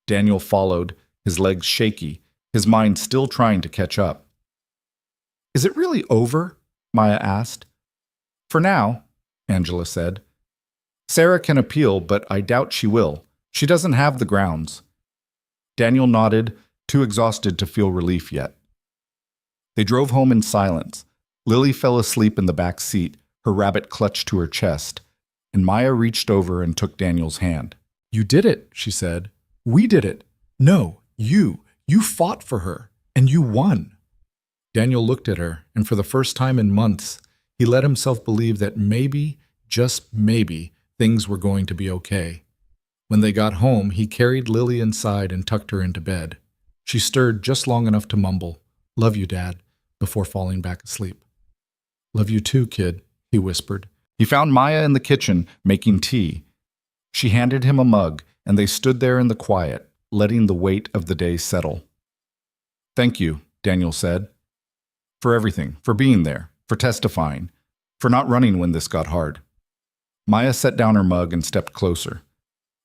Daniel followed, his legs shaky, his mind still trying to catch up. "Is it really over?" Maya asked. "For now," Angela said. "Sarah can appeal, but I doubt she will. She doesn't have the grounds." Daniel nodded, too exhausted to feel relief yet. They drove home in silence. Lily fell asleep in the back seat, her rabbit clutched to her chest, and Maya reached over and took Daniel's hand. "You did it," she said. "We did it. No, you. You fought for her, and you won." Daniel looked at her, and for the first time in months, he let himself believe that maybe, just maybe, things were going to be okay. When they got home, he carried Lily inside and tucked her into bed. She stirred just long enough to mumble, "Love you, Dad," before falling back asleep. "Love you too, kid," he whispered. He found Maya in the kitchen, making tea. She handed him a mug, and they stood there in the quiet, letting the weight of the day settle. "Thank you," Daniel said, "for everything, for being there, for testifying, for not running when this got hard." Maya set down her mug and stepped closer.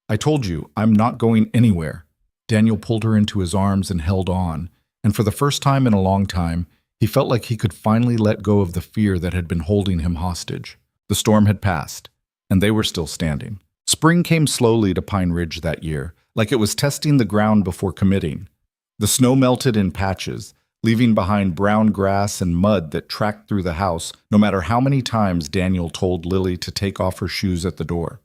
"I told you, I'm not going anywhere." Daniel pulled her into his arms and held on, and for the first time in a long time, he felt like he could finally let go of the fear that had been holding him hostage. The storm had passed, and they were still standing. Spring came slowly to Pine Ridge that year, like it was testing the ground before committing. The snow melted in patches, leaving behind brown grass and mud that tracked through the house no matter how many times Daniel told Lily to take off her shoes at the door.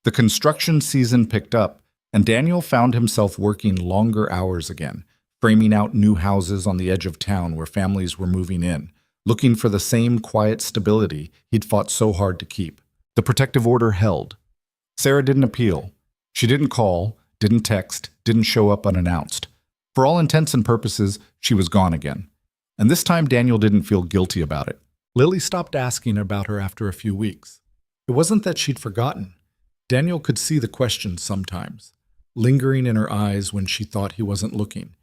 The construction season picked up, and Daniel found himself working longer hours again, framing out new houses on the edge of town where families were moving in, looking for the same quiet stability he'd fought so hard to keep. The protective order held. Sarah didn't appeal. She didn't call, didn't text, didn't show up unannounced. For all intents and purposes, she was gone again. And this time Daniel didn't feel guilty about it. Lily stopped asking about her after a few weeks. It wasn't that she'd forgotten. Daniel could see the questions sometimes, lingering in her eyes when she thought he wasn't looking.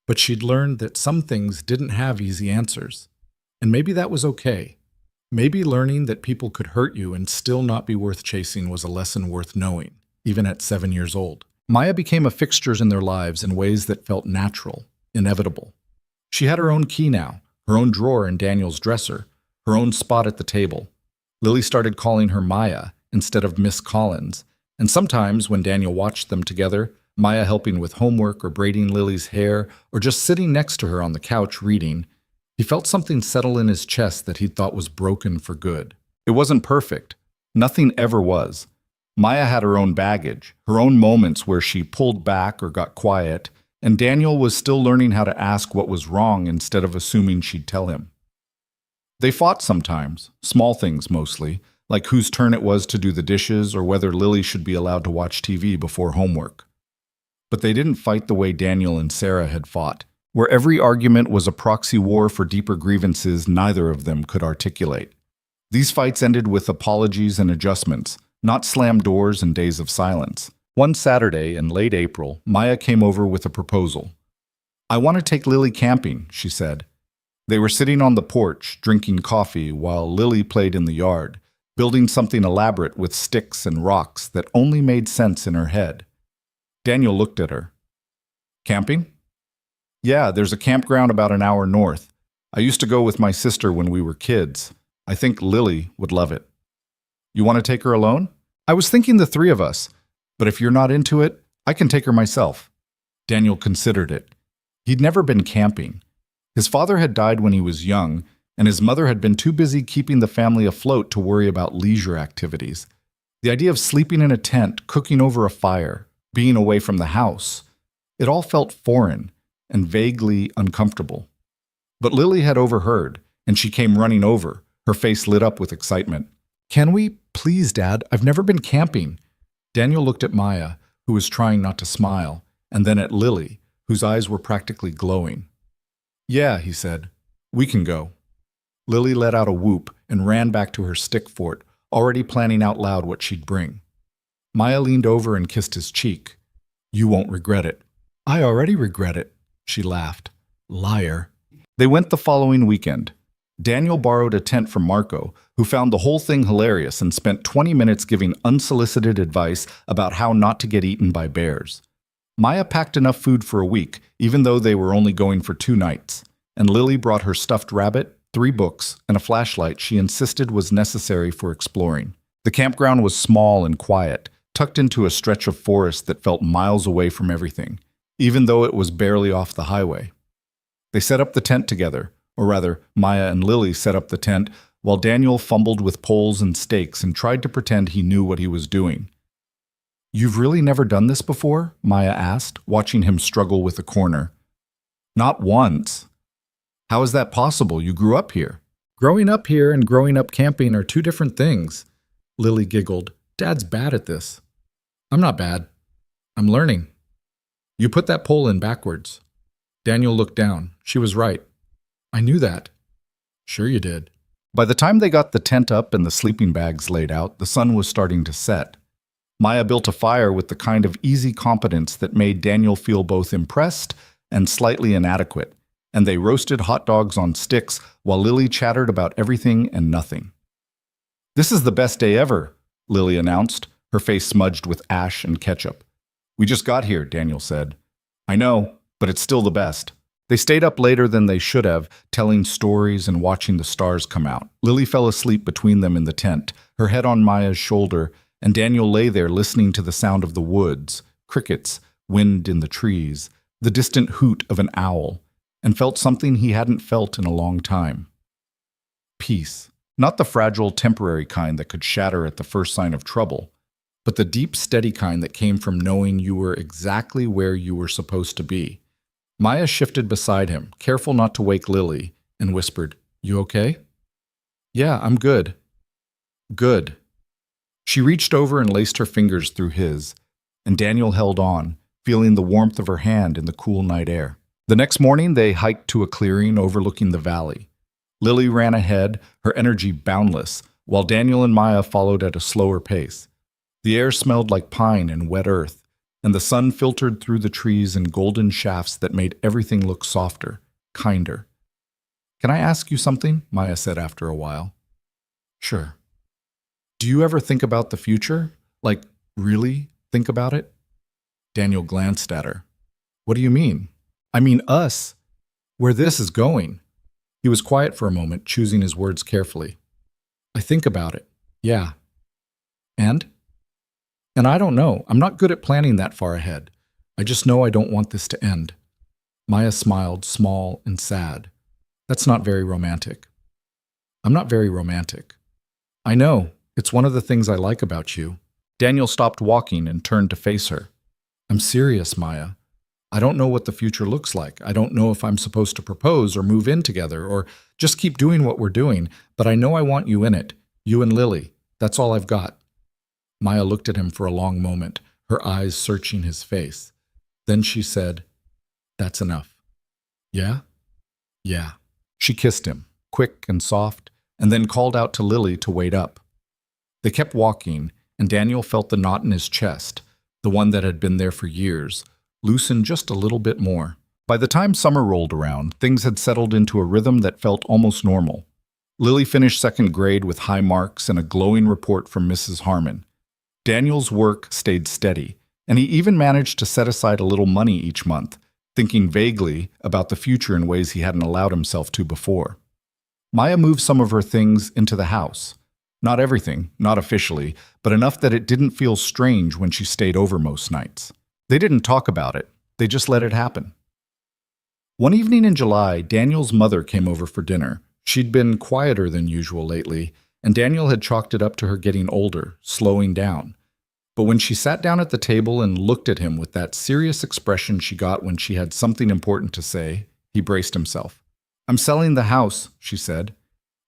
But she'd learned that some things didn't have easy answers. And maybe that was okay. Maybe learning that people could hurt you and still not be worth chasing was a lesson worth knowing, even at 7 years old. Maya became a fixture in their lives in ways that felt natural, inevitable. She had her own key now, her own drawer in Daniel's dresser, her own spot at the table. Lily started calling her Maya instead of Miss Collins, and sometimes when Daniel watched them together, Maya helping with homework or braiding Lily's hair or just sitting next to her on the couch reading, he felt something settle in his chest that he thought was broken for good. It wasn't perfect. Nothing ever was. Maya had her own baggage, her own moments where she pulled back or got quiet, and Daniel was still learning how to ask what was wrong instead of assuming she'd tell him. They fought sometimes, small things mostly, like whose turn it was to do the dishes or whether Lily should be allowed to watch TV before homework. But they didn't fight the way Daniel and Sarah had fought, where every argument was a proxy war for deeper grievances neither of them could articulate. These fights ended with apologies and adjustments, not slammed doors and days of silence. One Saturday in late April, Maya came over with a proposal. "I want to take Lily camping," she said. They were sitting on the porch, drinking coffee, while Lily played in the yard, building something elaborate with sticks and rocks that only made sense in her head. Daniel looked at her. "Camping?" "Yeah, there's a campground about an hour north. I used to go with my sister when we were kids. I think Lily would love it." "You want to take her alone?" "I was thinking the 3 of us, but if you're not into it, I can take her myself." Daniel considered it. He'd never been camping. His father had died when he was young, and his mother had been too busy keeping the family afloat to worry about leisure activities. The idea of sleeping in a tent, cooking over a fire, being away from the house, it all felt foreign and vaguely uncomfortable. But Lily had overheard, and she came running over, her face lit up with excitement. "Can we? Please, Dad, I've never been camping." Daniel looked at Maya, who was trying not to smile, and then at Lily, whose eyes were practically glowing. "Yeah," he said, "we can go." Lily let out a whoop and ran back to her stick fort, already planning out loud what she'd bring. Maya leaned over and kissed his cheek. "You won't regret it." "I already regret it," she laughed. "Liar." They went the following weekend. Daniel borrowed a tent from Marco, who found the whole thing hilarious and spent 20 minutes giving unsolicited advice about how not to get eaten by bears. Maya packed enough food for a week, even though they were only going for 2 nights, and Lily brought her stuffed rabbit, 3 books, and a flashlight she insisted was necessary for exploring. The campground was small and quiet, tucked into a stretch of forest that felt miles away from everything, even though it was barely off the highway. They set up the tent together, or rather, Maya and Lily set up the tent while Daniel fumbled with poles and stakes and tried to pretend he knew what he was doing. "You've really never done this before?" Maya asked, watching him struggle with a corner. "Not once." "How is that possible? You grew up here." "Growing up here and growing up camping are 2 different things." Lily giggled. "Dad's bad at this." "I'm not bad. I'm learning." "You put that pole in backwards." Daniel looked down. She was right. "I knew that." "Sure you did." By the time they got the tent up and the sleeping bags laid out, the sun was starting to set. Maya built a fire with the kind of easy competence that made Daniel feel both impressed and slightly inadequate, and they roasted hot dogs on sticks while Lily chattered about everything and nothing. "This is the best day ever," Lily announced, her face smudged with ash and ketchup. "We just got here," Daniel said. "I know, but it's still the best." They stayed up later than they should have, telling stories and watching the stars come out. Lily fell asleep between them in the tent, her head on Maya's shoulder, and Daniel lay there listening to the sound of the woods, crickets, wind in the trees, the distant hoot of an owl, and felt something he hadn't felt in a long time. Peace. Not the fragile, temporary kind that could shatter at the first sign of trouble, but the deep, steady kind that came from knowing you were exactly where you were supposed to be. Maya shifted beside him, careful not to wake Lily, and whispered, "You okay?" "Yeah, I'm good." "Good." She reached over and laced her fingers through his, and Daniel held on, feeling the warmth of her hand in the cool night air. The next morning, they hiked to a clearing overlooking the valley. Lily ran ahead, her energy boundless, while Daniel and Maya followed at a slower pace. The air smelled like pine and wet earth, and the sun filtered through the trees in golden shafts that made everything look softer, kinder. "Can I ask you something?" Maya said after a while. "Sure." "Do you ever think about the future? Like, really think about it?" Daniel glanced at her. "What do you mean?" "I mean us. Where this is going." He was quiet for a moment, choosing his words carefully. "I think about it. Yeah." "And?" "And I don't know. I'm not good at planning that far ahead. I just know I don't want this to end." Maya smiled, small and sad. "That's not very romantic." "I'm not very romantic." "I know. It's one of the things I like about you." Daniel stopped walking and turned to face her. "I'm serious, Maya. I don't know what the future looks like. I don't know if I'm supposed to propose or move in together or just keep doing what we're doing, but I know I want you in it. You and Lily. That's all I've got." Maya looked at him for a long moment, her eyes searching his face. Then she said, "That's enough." "Yeah?" "Yeah." She kissed him, quick and soft, and then called out to Lily to wait up. They kept walking, and Daniel felt the knot in his chest, the one that had been there for years, loosen just a little bit more. By the time summer rolled around, things had settled into a rhythm that felt almost normal. Lily finished second grade with high marks and a glowing report from Mrs. Harmon. Daniel's work stayed steady, and he even managed to set aside a little money each month, thinking vaguely about the future in ways he hadn't allowed himself to before. Maya moved some of her things into the house. Not everything, not officially, but enough that it didn't feel strange when she stayed over most nights. They didn't talk about it, they just let it happen. One evening in July, Daniel's mother came over for dinner. She'd been quieter than usual lately, and Daniel had chalked it up to her getting older, slowing down. But when she sat down at the table and looked at him with that serious expression she got when she had something important to say, he braced himself. "I'm selling the house," she said.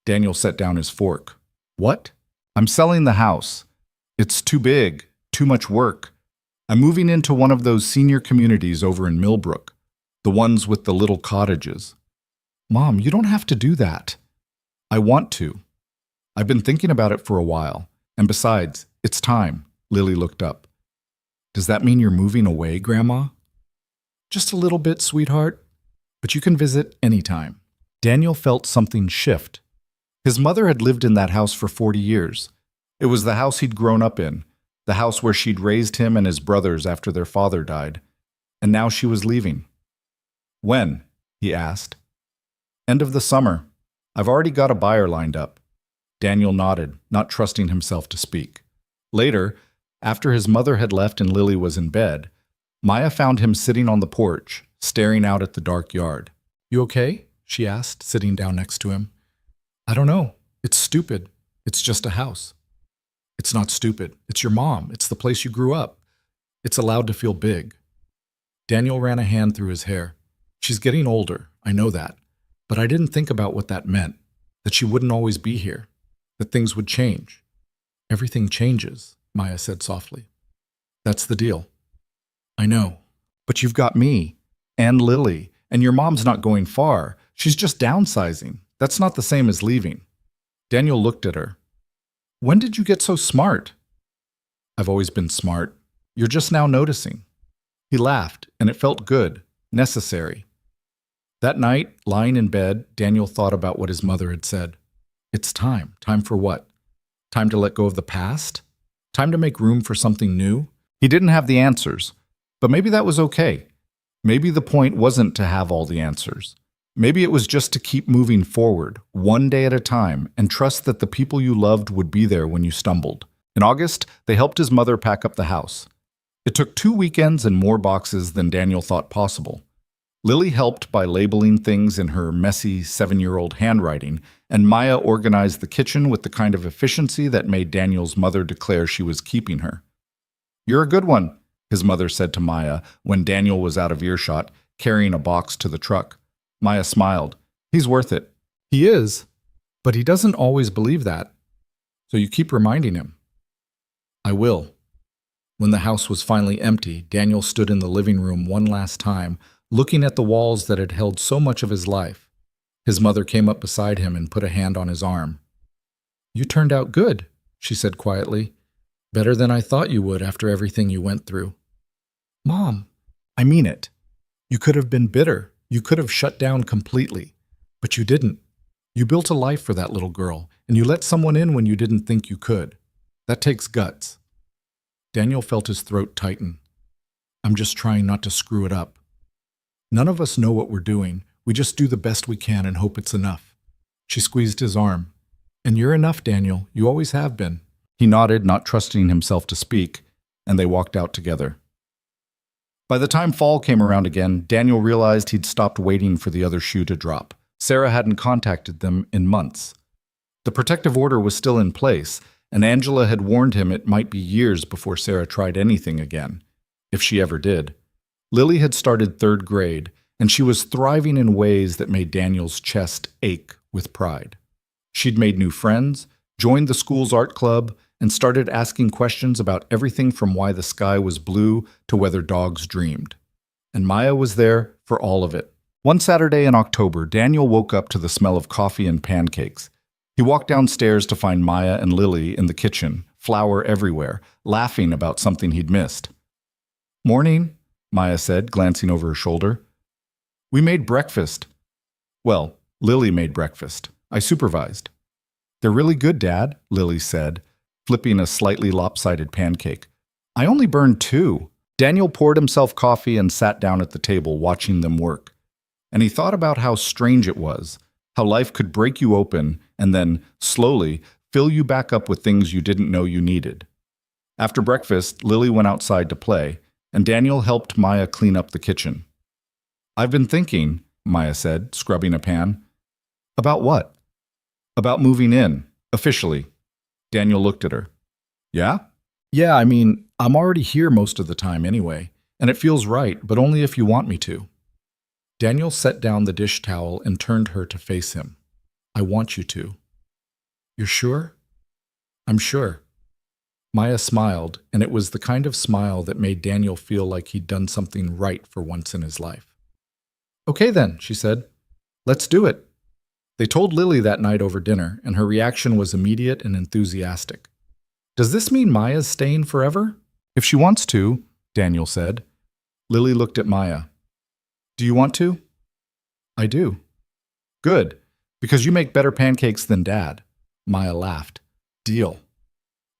Daniel set down his fork. "What?" "I'm selling the house. It's too big, too much work. I'm moving into one of those senior communities over in Millbrook, the ones with the little cottages." "Mom, you don't have to do that." "I want to. I've been thinking about it for a while, and besides, it's time." Lily looked up. "Does that mean you're moving away, Grandma?" "Just a little bit, sweetheart, but you can visit anytime." Daniel felt something shift. His mother had lived in that house for 40 years. It was the house he'd grown up in, the house where she'd raised him and his brothers after their father died. And now she was leaving. "When?" he asked. "End of the summer. I've already got a buyer lined up." Daniel nodded, not trusting himself to speak. Later, after his mother had left and Lily was in bed, Maya found him sitting on the porch, staring out at the dark yard. "You okay?" she asked, sitting down next to him. "I don't know. It's stupid. It's just a house." "It's not stupid. It's your mom. It's the place you grew up. It's allowed to feel big." Daniel ran a hand through his hair. "She's getting older, I know that. But I didn't think about what that meant, that she wouldn't always be here, that things would change." "Everything changes," Maya said softly. "That's the deal." "I know. But you've got me, and Lily, and your mom's not going far. She's just downsizing. That's not the same as leaving." Daniel looked at her. "When did you get so smart?" I've always been smart. You're just now noticing." He laughed, and it felt good, necessary. That night, lying in bed, Daniel thought about what his mother had said. It's time. Time for what? Time to let go of the past? Time to make room for something new? He didn't have the answers, but maybe that was okay. Maybe the point wasn't to have all the answers. Maybe it was just to keep moving forward, one day at a time, and trust that the people you loved would be there when you stumbled. In August, they helped his mother pack up the house. It took 2 weekends and more boxes than Daniel thought possible. Lily helped by labeling things in her messy 7-year-old handwriting, and Maya organized the kitchen with the kind of efficiency that made Daniel's mother declare she was keeping her. "You're a good one," his mother said to Maya when Daniel was out of earshot, carrying a box to the truck. Maya smiled. "He's worth it." "He is, but he doesn't always believe that. So you keep reminding him." "I will." When the house was finally empty, Daniel stood in the living room one last time, looking at the walls that had held so much of his life. His mother came up beside him and put a hand on his arm. "You turned out good," she said quietly. "Better than I thought you would after everything you went through." "Mom, I mean it. You could have been bitter. You could have shut down completely. But you didn't. You built a life for that little girl, and you let someone in when you didn't think you could. That takes guts." Daniel felt his throat tighten. "I'm just trying not to screw it up. None of us know what we're doing. We just do the best we can and hope it's enough." She squeezed his arm. "And you're enough, Daniel. You always have been." He nodded, not trusting himself to speak, and they walked out together. By the time fall came around again, Daniel realized he'd stopped waiting for the other shoe to drop. Sarah hadn't contacted them in months. The protective order was still in place, and Angela had warned him it might be years before Sarah tried anything again, if she ever did. Lily had started 3rd grade, and she was thriving in ways that made Daniel's chest ache with pride. She'd made new friends, joined the school's art club, and started asking questions about everything from why the sky was blue to whether dogs dreamed. And Maya was there for all of it. One Saturday in October, Daniel woke up to the smell of coffee and pancakes. He walked downstairs to find Maya and Lily in the kitchen, flour everywhere, laughing about something he'd missed. "Morning," Maya said, glancing over her shoulder. "We made breakfast." "Well, Lily made breakfast. I supervised." "They're really good, Dad," Lily said, flipping a slightly lopsided pancake. "I only burned 2. Daniel poured himself coffee and sat down at the table watching them work. And he thought about how strange it was, how life could break you open and then, slowly, fill you back up with things you didn't know you needed. After breakfast, Lily went outside to play, and Daniel helped Maya clean up the kitchen. "I've been thinking," Maya said, scrubbing a pan. "About what?" "About moving in, officially." Daniel looked at her. "Yeah?" "Yeah, I mean, I'm already here most of the time anyway, and it feels right, but only if you want me to." Daniel set down the dish towel and turned her to face him. "I want you to." "You're sure?" "I'm sure." Maya smiled, and it was the kind of smile that made Daniel feel like he'd done something right for once in his life. "Okay then," she said. "Let's do it." They told Lily that night over dinner, and her reaction was immediate and enthusiastic. "Does this mean Maya's staying forever?" "If she wants to," Daniel said. Lily looked at Maya. "Do you want to?" "I do." "Good, because you make better pancakes than Dad." Maya laughed. "Deal."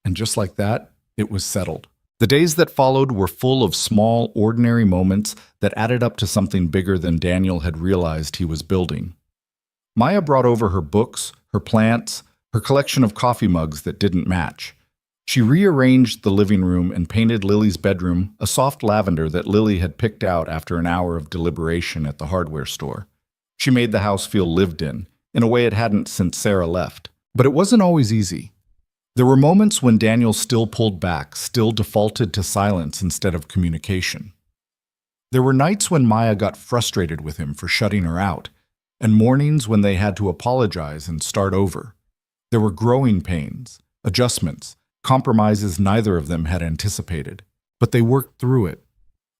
And just like that, it was settled. The days that followed were full of small, ordinary moments that added up to something bigger than Daniel had realized he was building. Maya brought over her books, her plants, her collection of coffee mugs that didn't match. She rearranged the living room and painted Lily's bedroom a soft lavender that Lily had picked out after an hour of deliberation at the hardware store. She made the house feel lived in a way it hadn't since Sarah left. But it wasn't always easy. There were moments when Daniel still pulled back, still defaulted to silence instead of communication. There were nights when Maya got frustrated with him for shutting her out, and mornings when they had to apologize and start over. There were growing pains, adjustments, compromises neither of them had anticipated. But they worked through it,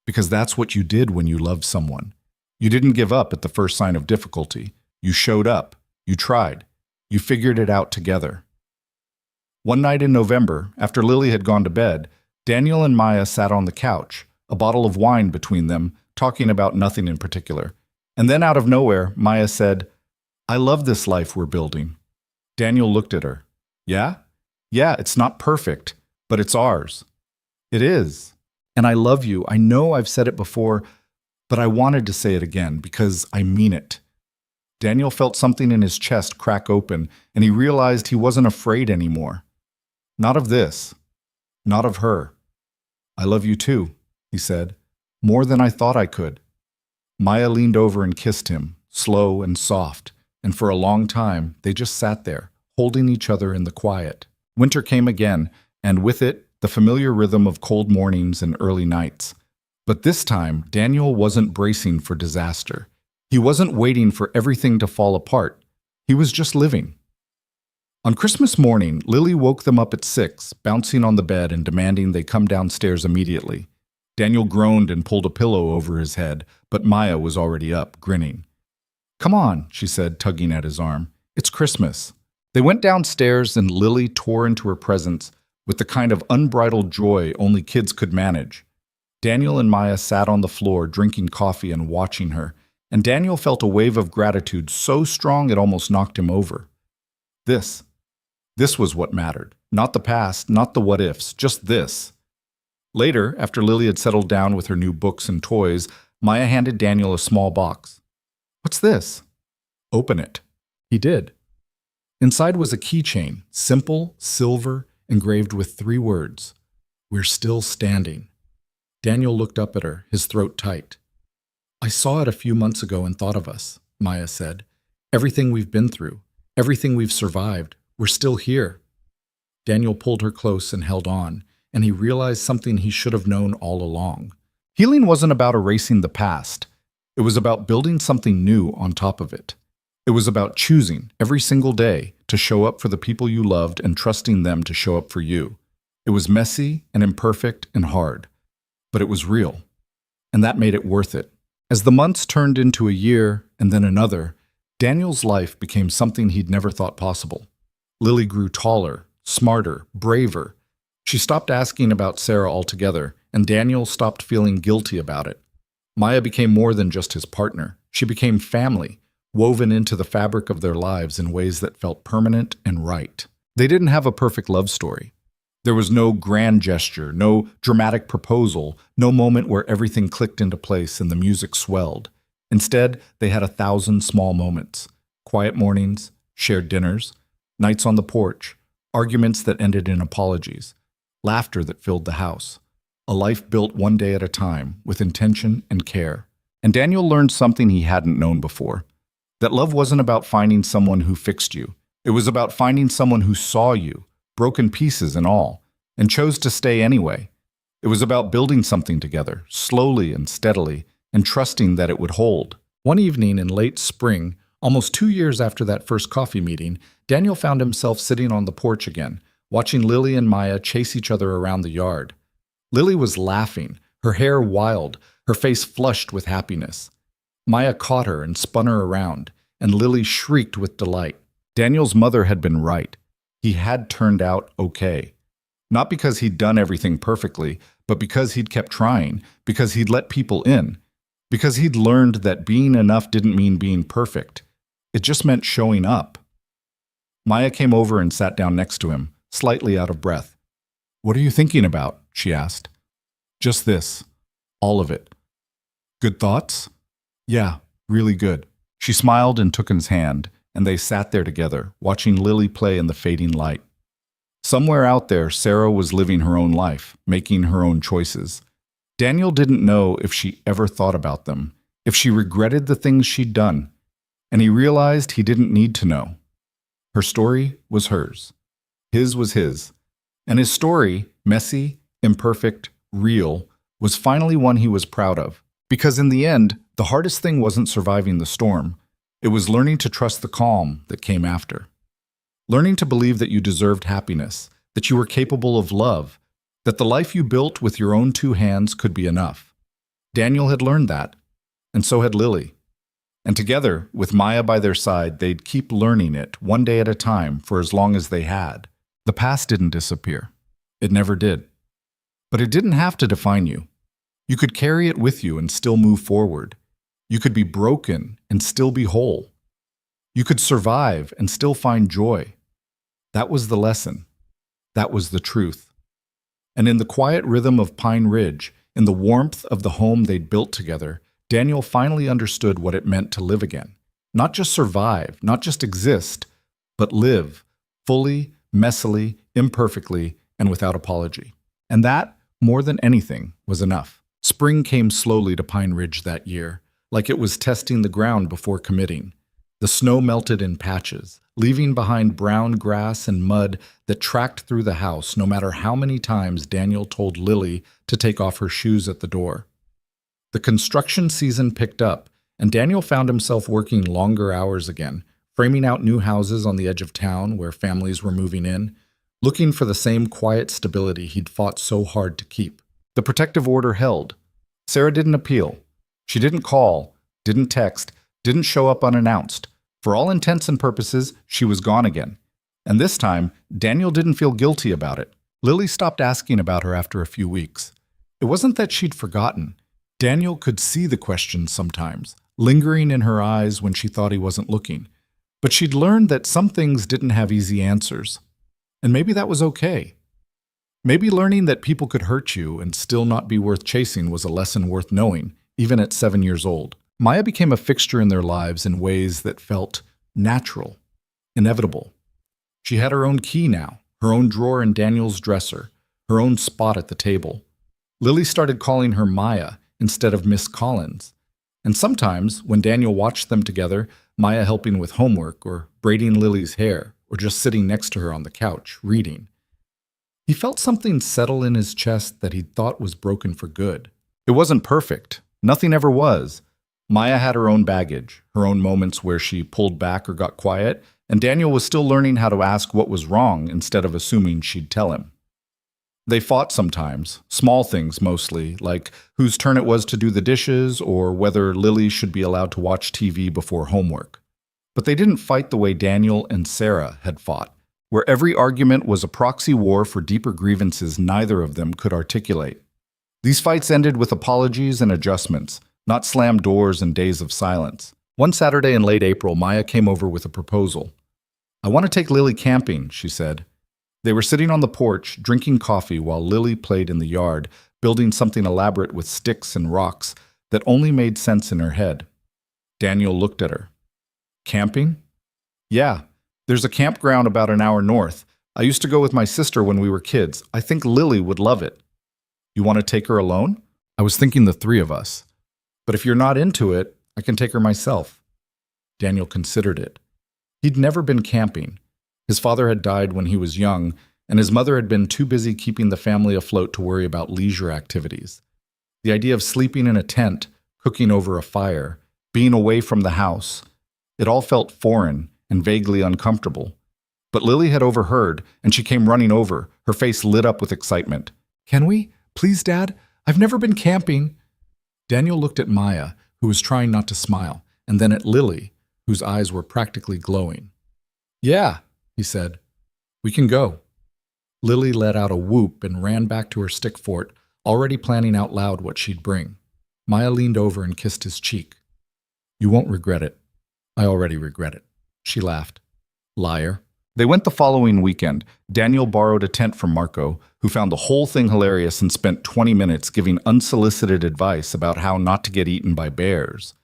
because that's what you did when you loved someone. You didn't give up at the first sign of difficulty. You showed up. You tried. You figured it out together. One night in November, after Lily had gone to bed, Daniel and Maya sat on the couch, a bottle of wine between them, talking about nothing in particular. And then out of nowhere, Maya said, "I love this life we're building." Daniel looked at her. "Yeah? Yeah, it's not perfect, but it's ours." "It is. And I love you. I know I've said it before, but I wanted to say it again because I mean it." Daniel felt something in his chest crack open, and he realized he wasn't afraid anymore. "Not of this. Not of her. I love you too," he said, "more than I thought I could." Maya leaned over and kissed him, slow and soft, and for a long time they just sat there, holding each other in the quiet. Winter came again, and with it, the familiar rhythm of cold mornings and early nights. But this time, Daniel wasn't bracing for disaster. He wasn't waiting for everything to fall apart. He was just living. On Christmas morning, Lily woke them up at 6, bouncing on the bed and demanding they come downstairs immediately. Daniel groaned and pulled a pillow over his head, but Maya was already up, grinning. "Come on," she said, tugging at his arm. "It's Christmas." They went downstairs and Lily tore into her presents with the kind of unbridled joy only kids could manage. Daniel and Maya sat on the floor drinking coffee and watching her, and Daniel felt a wave of gratitude so strong it almost knocked him over. This was what mattered. Not the past, not the what-ifs, just this. Later, after Lily had settled down with her new books and toys, Maya handed Daniel a small box. "What's this?" "Open it." He did. Inside was a keychain, simple, silver, engraved with 3 words. "We're still standing." Daniel looked up at her, his throat tight. "I saw it a few months ago and thought of us," Maya said. "Everything we've been through, everything we've survived, we're still here." Daniel pulled her close and held on, and he realized something he should have known all along. Healing wasn't about erasing the past. It was about building something new on top of it. It was about choosing, every single day, to show up for the people you loved and trusting them to show up for you. It was messy and imperfect and hard, but it was real, and that made it worth it. As the months turned into a year and then another, Daniel's life became something he'd never thought possible. Lily grew taller, smarter, braver. She stopped asking about Sarah altogether, and Daniel stopped feeling guilty about it. Maya became more than just his partner. She became family, woven into the fabric of their lives in ways that felt permanent and right. They didn't have a perfect love story. There was no grand gesture, no dramatic proposal, no moment where everything clicked into place and the music swelled. Instead, they had 1,000 small moments. Quiet mornings, shared dinners, nights on the porch, arguments that ended in apologies, laughter that filled the house. A life built one day at a time, with intention and care. And Daniel learned something he hadn't known before. That love wasn't about finding someone who fixed you. It was about finding someone who saw you, broken pieces and all, and chose to stay anyway. It was about building something together, slowly and steadily, and trusting that it would hold. One evening in late spring, almost 2 years after that first coffee meeting, Daniel found himself sitting on the porch again, watching Lily and Maya chase each other around the yard. Lily was laughing, her hair wild, her face flushed with happiness. Maya caught her and spun her around, and Lily shrieked with delight. Daniel's mother had been right. He had turned out okay. Not because he'd done everything perfectly, but because he'd kept trying, because he'd let people in, because he'd learned that being enough didn't mean being perfect. It just meant showing up. Maya came over and sat down next to him, slightly out of breath. "What are you thinking about?" she asked. "Just this. All of it." "Good thoughts?" "Yeah, really good." She smiled and took his hand, and they sat there together, watching Lily play in the fading light. Somewhere out there, Sarah was living her own life, making her own choices. Daniel didn't know if she ever thought about them, if she regretted the things she'd done, and he realized he didn't need to know. Her story was hers. His was his. And his story, messy, imperfect, real, was finally one he was proud of. Because in the end, the hardest thing wasn't surviving the storm. It was learning to trust the calm that came after. Learning to believe that you deserved happiness, that you were capable of love, that the life you built with your own 2 hands could be enough. Daniel had learned that, and so had Lily. And together, with Maya by their side, they'd keep learning it, one day at a time, for as long as they had. The past didn't disappear. It never did. But it didn't have to define you. You could carry it with you and still move forward. You could be broken and still be whole. You could survive and still find joy. That was the lesson. That was the truth. And in the quiet rhythm of Pine Ridge, in the warmth of the home they'd built together, Daniel finally understood what it meant to live again. Not just survive, not just exist, but live, fully, messily, imperfectly, and without apology. And that, more than anything, was enough. Spring came slowly to Pine Ridge that year, like it was testing the ground before committing. The snow melted in patches, leaving behind brown grass and mud that tracked through the house no matter how many times Daniel told Lily to take off her shoes at the door. The construction season picked up, and Daniel found himself working longer hours again, framing out new houses on the edge of town where families were moving in, looking for the same quiet stability he'd fought so hard to keep. The protective order held. Sarah didn't appeal. She didn't call, didn't text, didn't show up unannounced. For all intents and purposes, she was gone again. And this time, Daniel didn't feel guilty about it. Lily stopped asking about her after a few weeks. It wasn't that she'd forgotten. Daniel could see the questions sometimes, lingering in her eyes when she thought he wasn't looking. But she'd learned that some things didn't have easy answers. And maybe that was okay. Maybe learning that people could hurt you and still not be worth chasing was a lesson worth knowing, even at 7 years old. Maya became a fixture in their lives in ways that felt natural, inevitable. She had her own key now, her own drawer in Daniel's dresser, her own spot at the table. Lily started calling her Maya instead of Miss Collins. And sometimes, when Daniel watched them together, Maya helping with homework or braiding Lily's hair or just sitting next to her on the couch, reading, he felt something settle in his chest that he'd thought was broken for good. It wasn't perfect. Nothing ever was. Maya had her own baggage, her own moments where she pulled back or got quiet, and Daniel was still learning how to ask what was wrong instead of assuming she'd tell him. They fought sometimes, small things mostly, like whose turn it was to do the dishes or whether Lily should be allowed to watch TV before homework. But they didn't fight the way Daniel and Sarah had fought, where every argument was a proxy war for deeper grievances neither of them could articulate. These fights ended with apologies and adjustments, not slammed doors and days of silence. One Saturday in late April, Maya came over with a proposal. "I want to take Lily camping," she said. They were sitting on the porch, drinking coffee while Lily played in the yard, building something elaborate with sticks and rocks that only made sense in her head. Daniel looked at her. "Camping?" "Yeah. There's a campground about an hour north. I used to go with my sister when we were kids. I think Lily would love it." "You want to take her alone?" "I was thinking the 3 of us. But if you're not into it, I can take her myself." Daniel considered it. He'd never been camping. His father had died when he was young, and his mother had been too busy keeping the family afloat to worry about leisure activities. The idea of sleeping in a tent, cooking over a fire, being away from the house, it all felt foreign and vaguely uncomfortable. But Lily had overheard, and she came running over, her face lit up with excitement. "Can we? Please, Dad? I've never been camping." Daniel looked at Maya, who was trying not to smile, and then at Lily, whose eyes were practically glowing. "Yeah," he said. "We can go." Lily let out a whoop and ran back to her stick fort, already planning out loud what she'd bring. Maya leaned over and kissed his cheek. "You won't regret it. I already regret it." She laughed. "Liar." They went the following weekend. Daniel borrowed a tent from Marco, who found the whole thing hilarious and spent 20 minutes giving unsolicited advice about how not to get eaten by bears.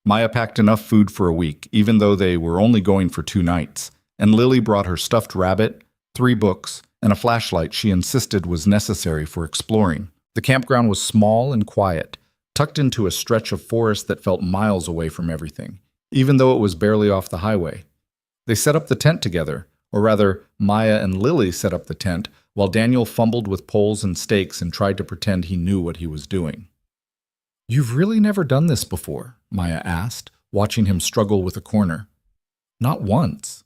Maya packed enough food for a week, even though they were only going for 2 nights, and Lily brought her stuffed rabbit, 3 books, and a flashlight she insisted was necessary for exploring. The campground was small and quiet, tucked into a stretch of forest that felt miles away from everything, even though it was barely off the highway. They set up the tent together, or rather, Maya and Lily set up the tent, while Daniel fumbled with poles and stakes and tried to pretend he knew what he was doing. "You've really never done this before?" Maya asked, watching him struggle with a corner. "Not once."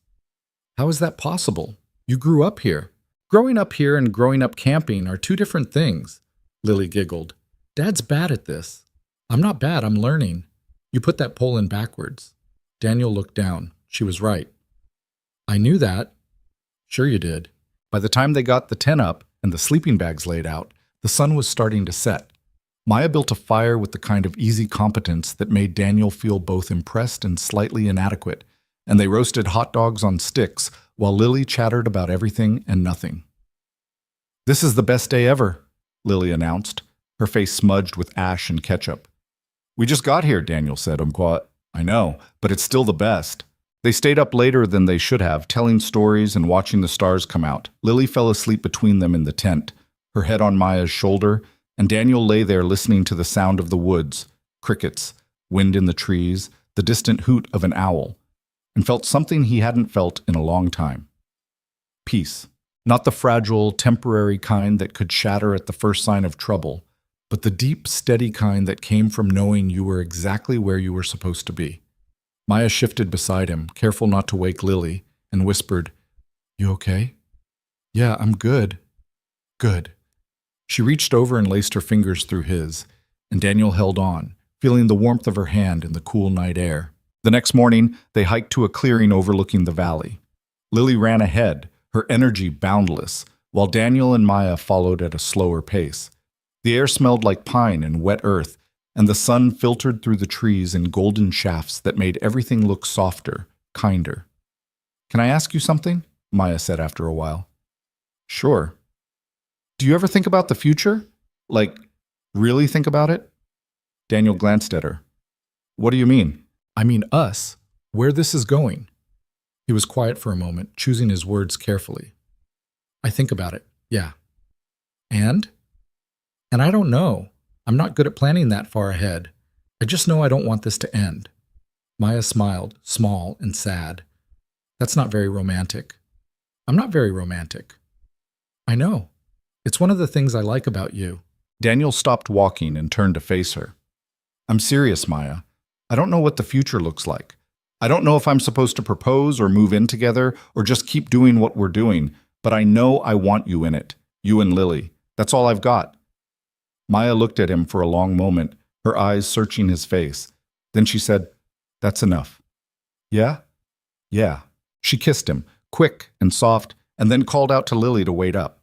"How is that possible? You grew up here." "Growing up here and growing up camping are 2 different things," Lily giggled. "Dad's bad at this." "I'm not bad, I'm learning." "You put that pole in backwards." Daniel looked down. She was right. "I knew that." "Sure you did." By the time they got the tent up and the sleeping bags laid out, The sun was starting to set. Maya built a fire with the kind of easy competence that made Daniel feel both impressed and slightly inadequate, and they roasted hot dogs on sticks while Lily chattered about everything and nothing. "This is the best day ever," Lily announced, her face smudged with ash and ketchup. "We just got here," Daniel said. "I know, but it's still the best." They stayed up later than they should have, telling stories and watching the stars come out. Lily fell asleep between them in the tent, her head on Maya's shoulder, and Daniel lay there listening to the sound of the woods, crickets, wind in the trees, the distant hoot of an owl, and felt something he hadn't felt in a long time. Peace. Not the fragile, temporary kind that could shatter at the first sign of trouble, but the deep, steady kind that came from knowing you were exactly where you were supposed to be. Maya shifted beside him, careful not to wake Lily, and whispered, "You okay?" "Yeah, I'm good." "Good." She reached over and laced her fingers through his, and Daniel held on, feeling the warmth of her hand in the cool night air. The next morning, they hiked to a clearing overlooking the valley. Lily ran ahead, her energy boundless, while Daniel and Maya followed at a slower pace. The air smelled like pine and wet earth, and the sun filtered through the trees in golden shafts that made everything look softer, kinder. "Can I ask you something?" Maya said after a while. "Sure." "Do you ever think about the future? Like, really think about it?" Daniel glanced at her. "What do you mean?" "I mean us. Where this is going." He was quiet for a moment, choosing his words carefully. "I think about it, yeah." "And?" "And I don't know. I'm not good at planning that far ahead. I just know I don't want this to end." Maya smiled, small and sad. "That's not very romantic." "I'm not very romantic." "I know. It's one of the things I like about you." Daniel stopped walking and turned to face her. "I'm serious, Maya. I don't know what the future looks like. I don't know if I'm supposed to propose or move in together or just keep doing what we're doing, but I know I want you in it, you and Lily. That's all I've got." Maya looked at him for a long moment, her eyes searching his face. Then she said, "That's enough." "Yeah?" "Yeah." She kissed him, quick and soft, and then called out to Lily to wait up.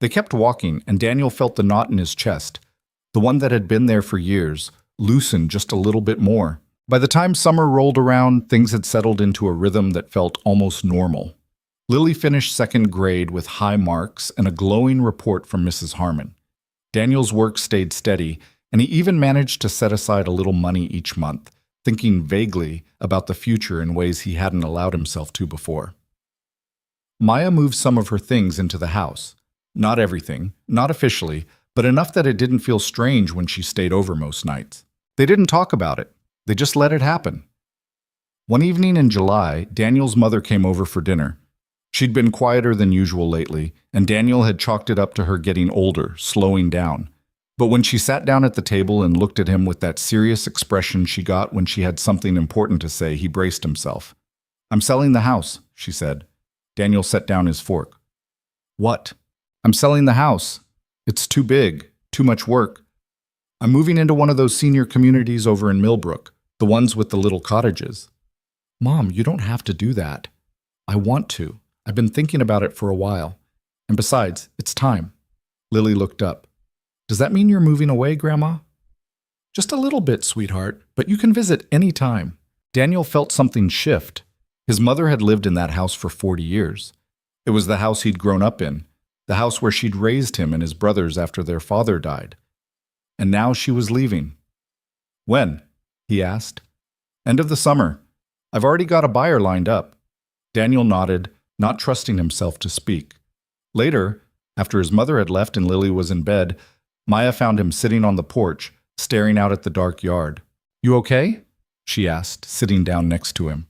They kept walking, and Daniel felt the knot in his chest, the one that had been there for years, loosen just a little bit more. By the time summer rolled around, things had settled into a rhythm that felt almost normal. Lily finished second grade with high marks and a glowing report from Mrs. Harmon. Daniel's work stayed steady, and he even managed to set aside a little money each month, thinking vaguely about the future in ways he hadn't allowed himself to before. Maya moved some of her things into the house. Not everything, not officially, but enough that it didn't feel strange when she stayed over most nights. They didn't talk about it. They just let it happen. One evening in July, Daniel's mother came over for dinner. She'd been quieter than usual lately, and Daniel had chalked it up to her getting older, slowing down. But when she sat down at the table and looked at him with that serious expression she got when she had something important to say, he braced himself. "I'm selling the house," she said. Daniel set down his fork. "What?" "I'm selling the house. It's too big, too much work. I'm moving into one of those senior communities over in Millbrook, the ones with the little cottages." "Mom, you don't have to do that." "I want to. I've been thinking about it for a while. And besides, it's time." Lily looked up. "Does that mean you're moving away, Grandma?" "Just a little bit, sweetheart, but you can visit any time." Daniel felt something shift. His mother had lived in that house for 40 years. It was the house he'd grown up in, the house where she'd raised him and his brothers after their father died. And now she was leaving. "When?" he asked. "End of the summer. I've already got a buyer lined up." Daniel nodded, not trusting himself to speak. Later, after his mother had left and Lily was in bed, Maya found him sitting on the porch, staring out at the dark yard. "You okay?" she asked, sitting down next to him.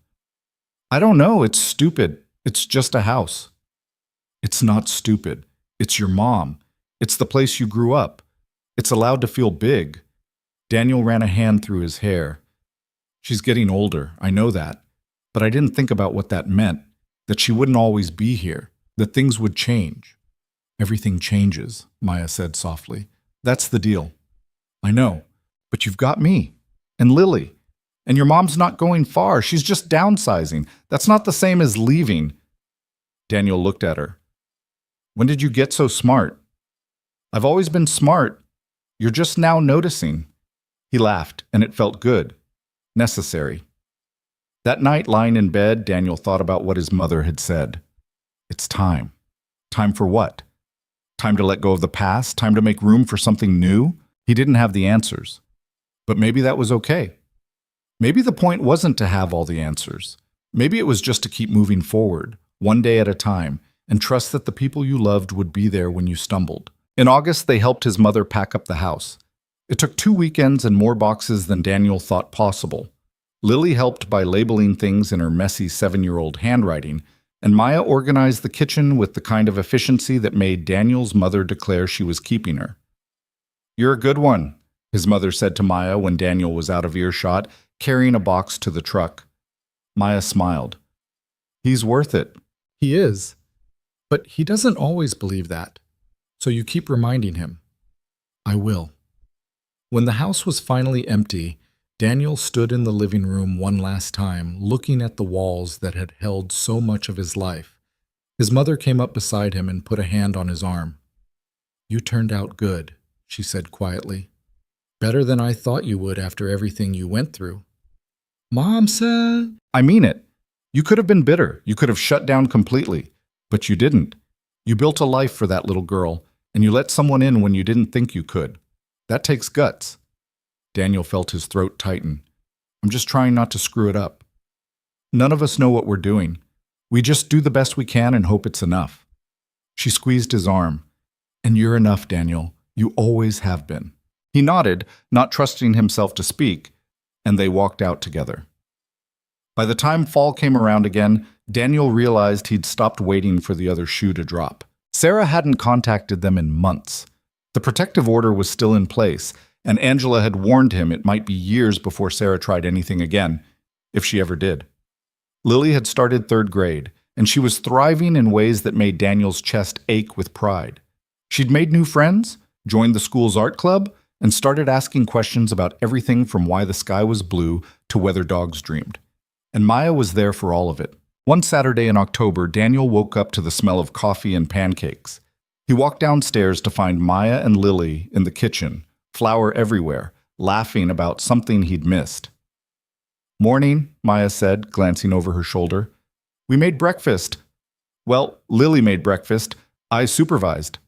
"I don't know, it's stupid. It's just a house." "It's not stupid. It's your mom. It's the place you grew up. It's allowed to feel big." Daniel ran a hand through his hair. "She's getting older, I know that. But I didn't think about what that meant, that she wouldn't always be here, that things would change." "Everything changes," Maya said softly. "That's the deal." "I know, but you've got me, and Lily. And your mom's not going far, she's just downsizing. That's not the same as leaving." Daniel looked at her. "When did you get so smart?" I've always been smart. You're just now noticing. He laughed, and it felt good. Necessary. That night, lying in bed, Daniel thought about what his mother had said. It's time. Time for what? Time to let go of the past? Time to make room for something new? He didn't have the answers. But maybe that was okay. Maybe the point wasn't to have all the answers. Maybe it was just to keep moving forward, one day at a time, and trust that the people you loved would be there when you stumbled. In August, they helped his mother pack up the house. It took 2 weekends and more boxes than Daniel thought possible. Lily helped by labeling things in her messy 7-year-old handwriting, and Maya organized the kitchen with the kind of efficiency that made Daniel's mother declare she was keeping her. "You're a good one," his mother said to Maya when Daniel was out of earshot, carrying a box to the truck. Maya smiled. "He's worth it." He is. But he doesn't always believe that. So you keep reminding him. I will. When the house was finally empty, Daniel stood in the living room one last time, looking at the walls that had held so much of his life. His mother came up beside him and put a hand on his arm. "You turned out good," she said quietly. "Better than I thought you would after everything you went through." Mom said... "I mean it. You could have been bitter. You could have shut down completely. But you didn't. You built a life for that little girl, and you let someone in when you didn't think you could. That takes guts." Daniel felt his throat tighten. "I'm just trying not to screw it up. None of us know what we're doing. We just do the best we can and hope it's enough." She squeezed his arm. "And you're enough, Daniel. You always have been." He nodded, not trusting himself to speak, and they walked out together. By the time fall came around again, Daniel realized he'd stopped waiting for the other shoe to drop. Sarah hadn't contacted them in months. The protective order was still in place, and Angela had warned him it might be years before Sarah tried anything again, if she ever did. Lily had started 3rd grade, and she was thriving in ways that made Daniel's chest ache with pride. She'd made new friends, joined the school's art club, and started asking questions about everything from why the sky was blue to whether dogs dreamed. And Maya was there for all of it. One Saturday in October, Daniel woke up to the smell of coffee and pancakes. He walked downstairs to find Maya and Lily in the kitchen, flour everywhere, laughing about something he'd missed. "Morning," Maya said, glancing over her shoulder. "We made breakfast." "Well, Lily made breakfast. I supervised."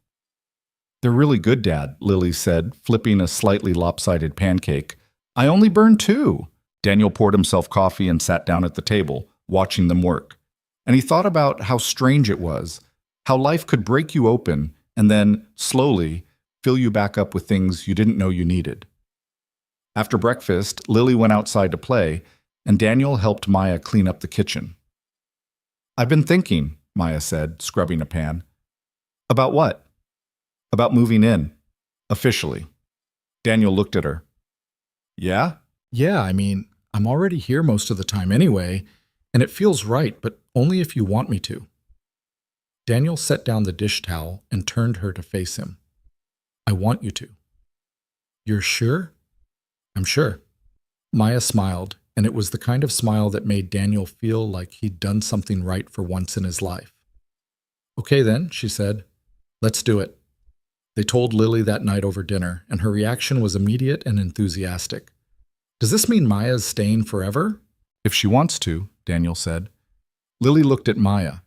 "They're really good, Dad," Lily said, flipping a slightly lopsided pancake. "I only burned 2. Daniel poured himself coffee and sat down at the table, watching them work. And he thought about how strange it was, how life could break you open and then, slowly, fill you back up with things you didn't know you needed. After breakfast, Lily went outside to play, and Daniel helped Maya clean up the kitchen. "I've been thinking," Maya said, scrubbing a pan. "About what?" "About moving in. Officially." Daniel looked at her. "Yeah?" Yeah, I mean, I'm already here most of the time anyway, and it feels right, but only if you want me to. Daniel set down the dish towel and turned her to face him. "I want you to." "You're sure?" "I'm sure." Maya smiled, and it was the kind of smile that made Daniel feel like he'd done something right for once in his life. "Okay then," she said. "Let's do it." They told Lily that night over dinner, and her reaction was immediate and enthusiastic. "Does this mean Maya's staying forever?" "If she wants to," Daniel said. Lily looked at Maya.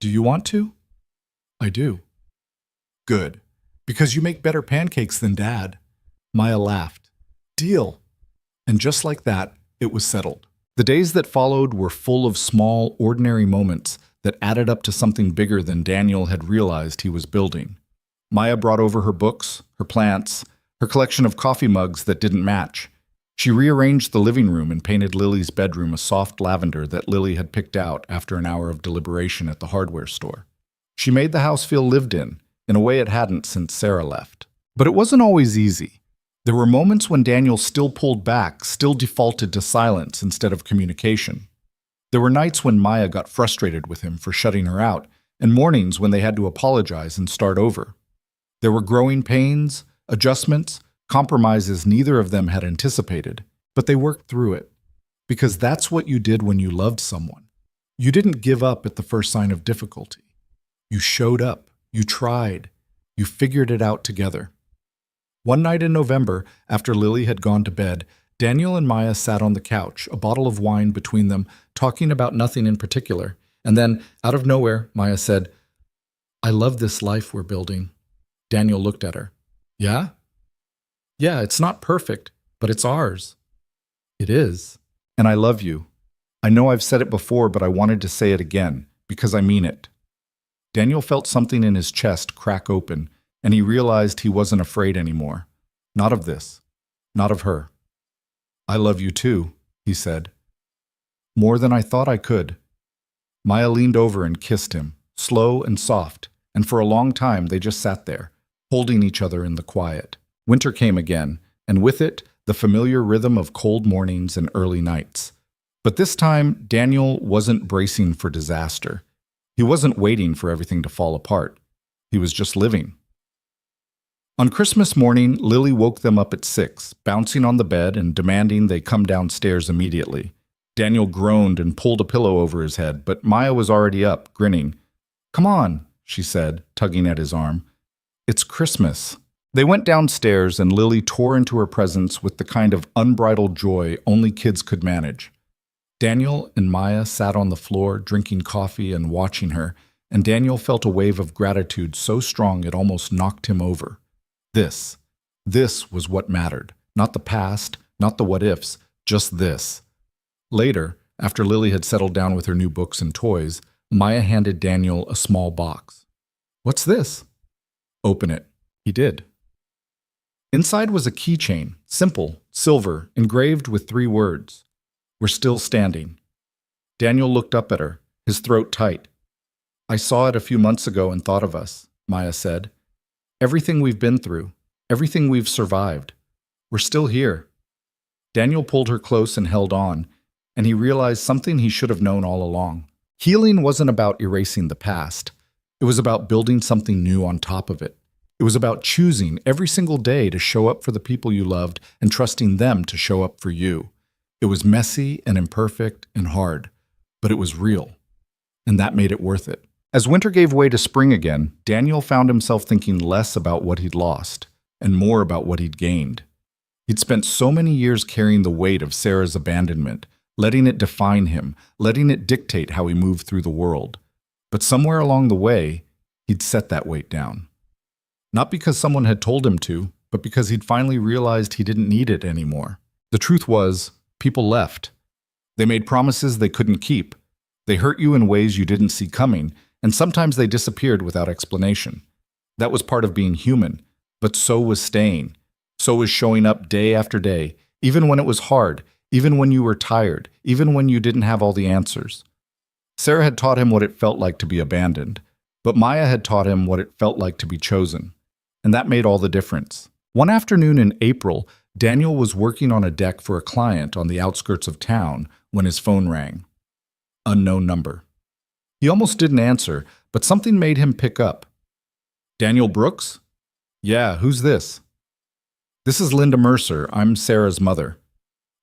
"Do you want to?" "I do." "Good. Because you make better pancakes than Dad." Maya laughed. "Deal." And just like that, it was settled. The days that followed were full of small, ordinary moments that added up to something bigger than Daniel had realized he was building. Maya brought over her books, her plants, her collection of coffee mugs that didn't match. She rearranged the living room and painted Lily's bedroom a soft lavender that Lily had picked out after an hour of deliberation at the hardware store. She made the house feel lived in a way it hadn't since Sarah left. But it wasn't always easy. There were moments when Daniel still pulled back, still defaulted to silence instead of communication. There were nights when Maya got frustrated with him for shutting her out, and mornings when they had to apologize and start over. There were growing pains, adjustments, compromises neither of them had anticipated, but they worked through it. Because that's what you did when you loved someone. You didn't give up at the first sign of difficulty. You showed up, you tried, You figured it out together. One night in November, after Lily had gone to bed, Daniel and Maya sat on the couch, a bottle of wine between them, talking about nothing in particular. And then, out of nowhere, Maya said, "I love this life we're building." Daniel looked at her. "Yeah?" "Yeah, it's not perfect, but it's ours." "It is." And I love you. I know I've said it before, but I wanted to say it again, because I mean it. Daniel felt something in his chest crack open, and he realized he wasn't afraid anymore. Not of this. Not of her. "I love you too," he said. "More than I thought I could." Maya leaned over and kissed him, slow and soft, and for a long time they just sat there, holding each other in the quiet. Winter came again, and with it, the familiar rhythm of cold mornings and early nights. But this time, Daniel wasn't bracing for disaster. He wasn't waiting for everything to fall apart. He was just living. On Christmas morning, Lily woke them up at 6, bouncing on the bed and demanding they come downstairs immediately. Daniel groaned and pulled a pillow over his head, but Maya was already up, grinning. "Come on," she said, tugging at his arm. "It's Christmas." They went downstairs, and Lily tore into her presence with the kind of unbridled joy only kids could manage. Daniel and Maya sat on the floor, drinking coffee and watching her, and Daniel felt a wave of gratitude so strong it almost knocked him over. This was what mattered. Not the past, not the what-ifs, just this. Later, after Lily had settled down with her new books and toys, Maya handed Daniel a small box. "What's this?" "Open it." He did. Inside was a keychain, simple, silver, engraved with 3 words. "We're still standing." Daniel looked up at her, his throat tight. "I saw it a few months ago and thought of us," Maya said. "Everything we've been through, everything we've survived. We're still here." Daniel pulled her close and held on, and he realized something he should have known all along. Healing wasn't about erasing the past. It was about building something new on top of it. It was about choosing every single day to show up for the people you loved and trusting them to show up for you. It was messy and imperfect and hard, but it was real, and that made it worth it. As winter gave way to spring again, Daniel found himself thinking less about what he'd lost and more about what he'd gained. He'd spent so many years carrying the weight of Sarah's abandonment, letting it define him, letting it dictate how he moved through the world. But somewhere along the way, he'd set that weight down. Not because someone had told him to, but because he'd finally realized he didn't need it anymore. The truth was, people left. They made promises they couldn't keep. They hurt you in ways you didn't see coming, and sometimes they disappeared without explanation. That was part of being human, but so was staying. So was showing up day after day, even when it was hard, even when you were tired, even when you didn't have all the answers. Sarah had taught him what it felt like to be abandoned, but Maya had taught him what it felt like to be chosen. And that made all the difference. One afternoon in April, Daniel was working on a deck for a client on the outskirts of town when his phone rang. Unknown number. He almost didn't answer, but something made him pick up. "Daniel Brooks?" "Yeah, who's this?" "This is Linda Mercer. I'm Sarah's mother."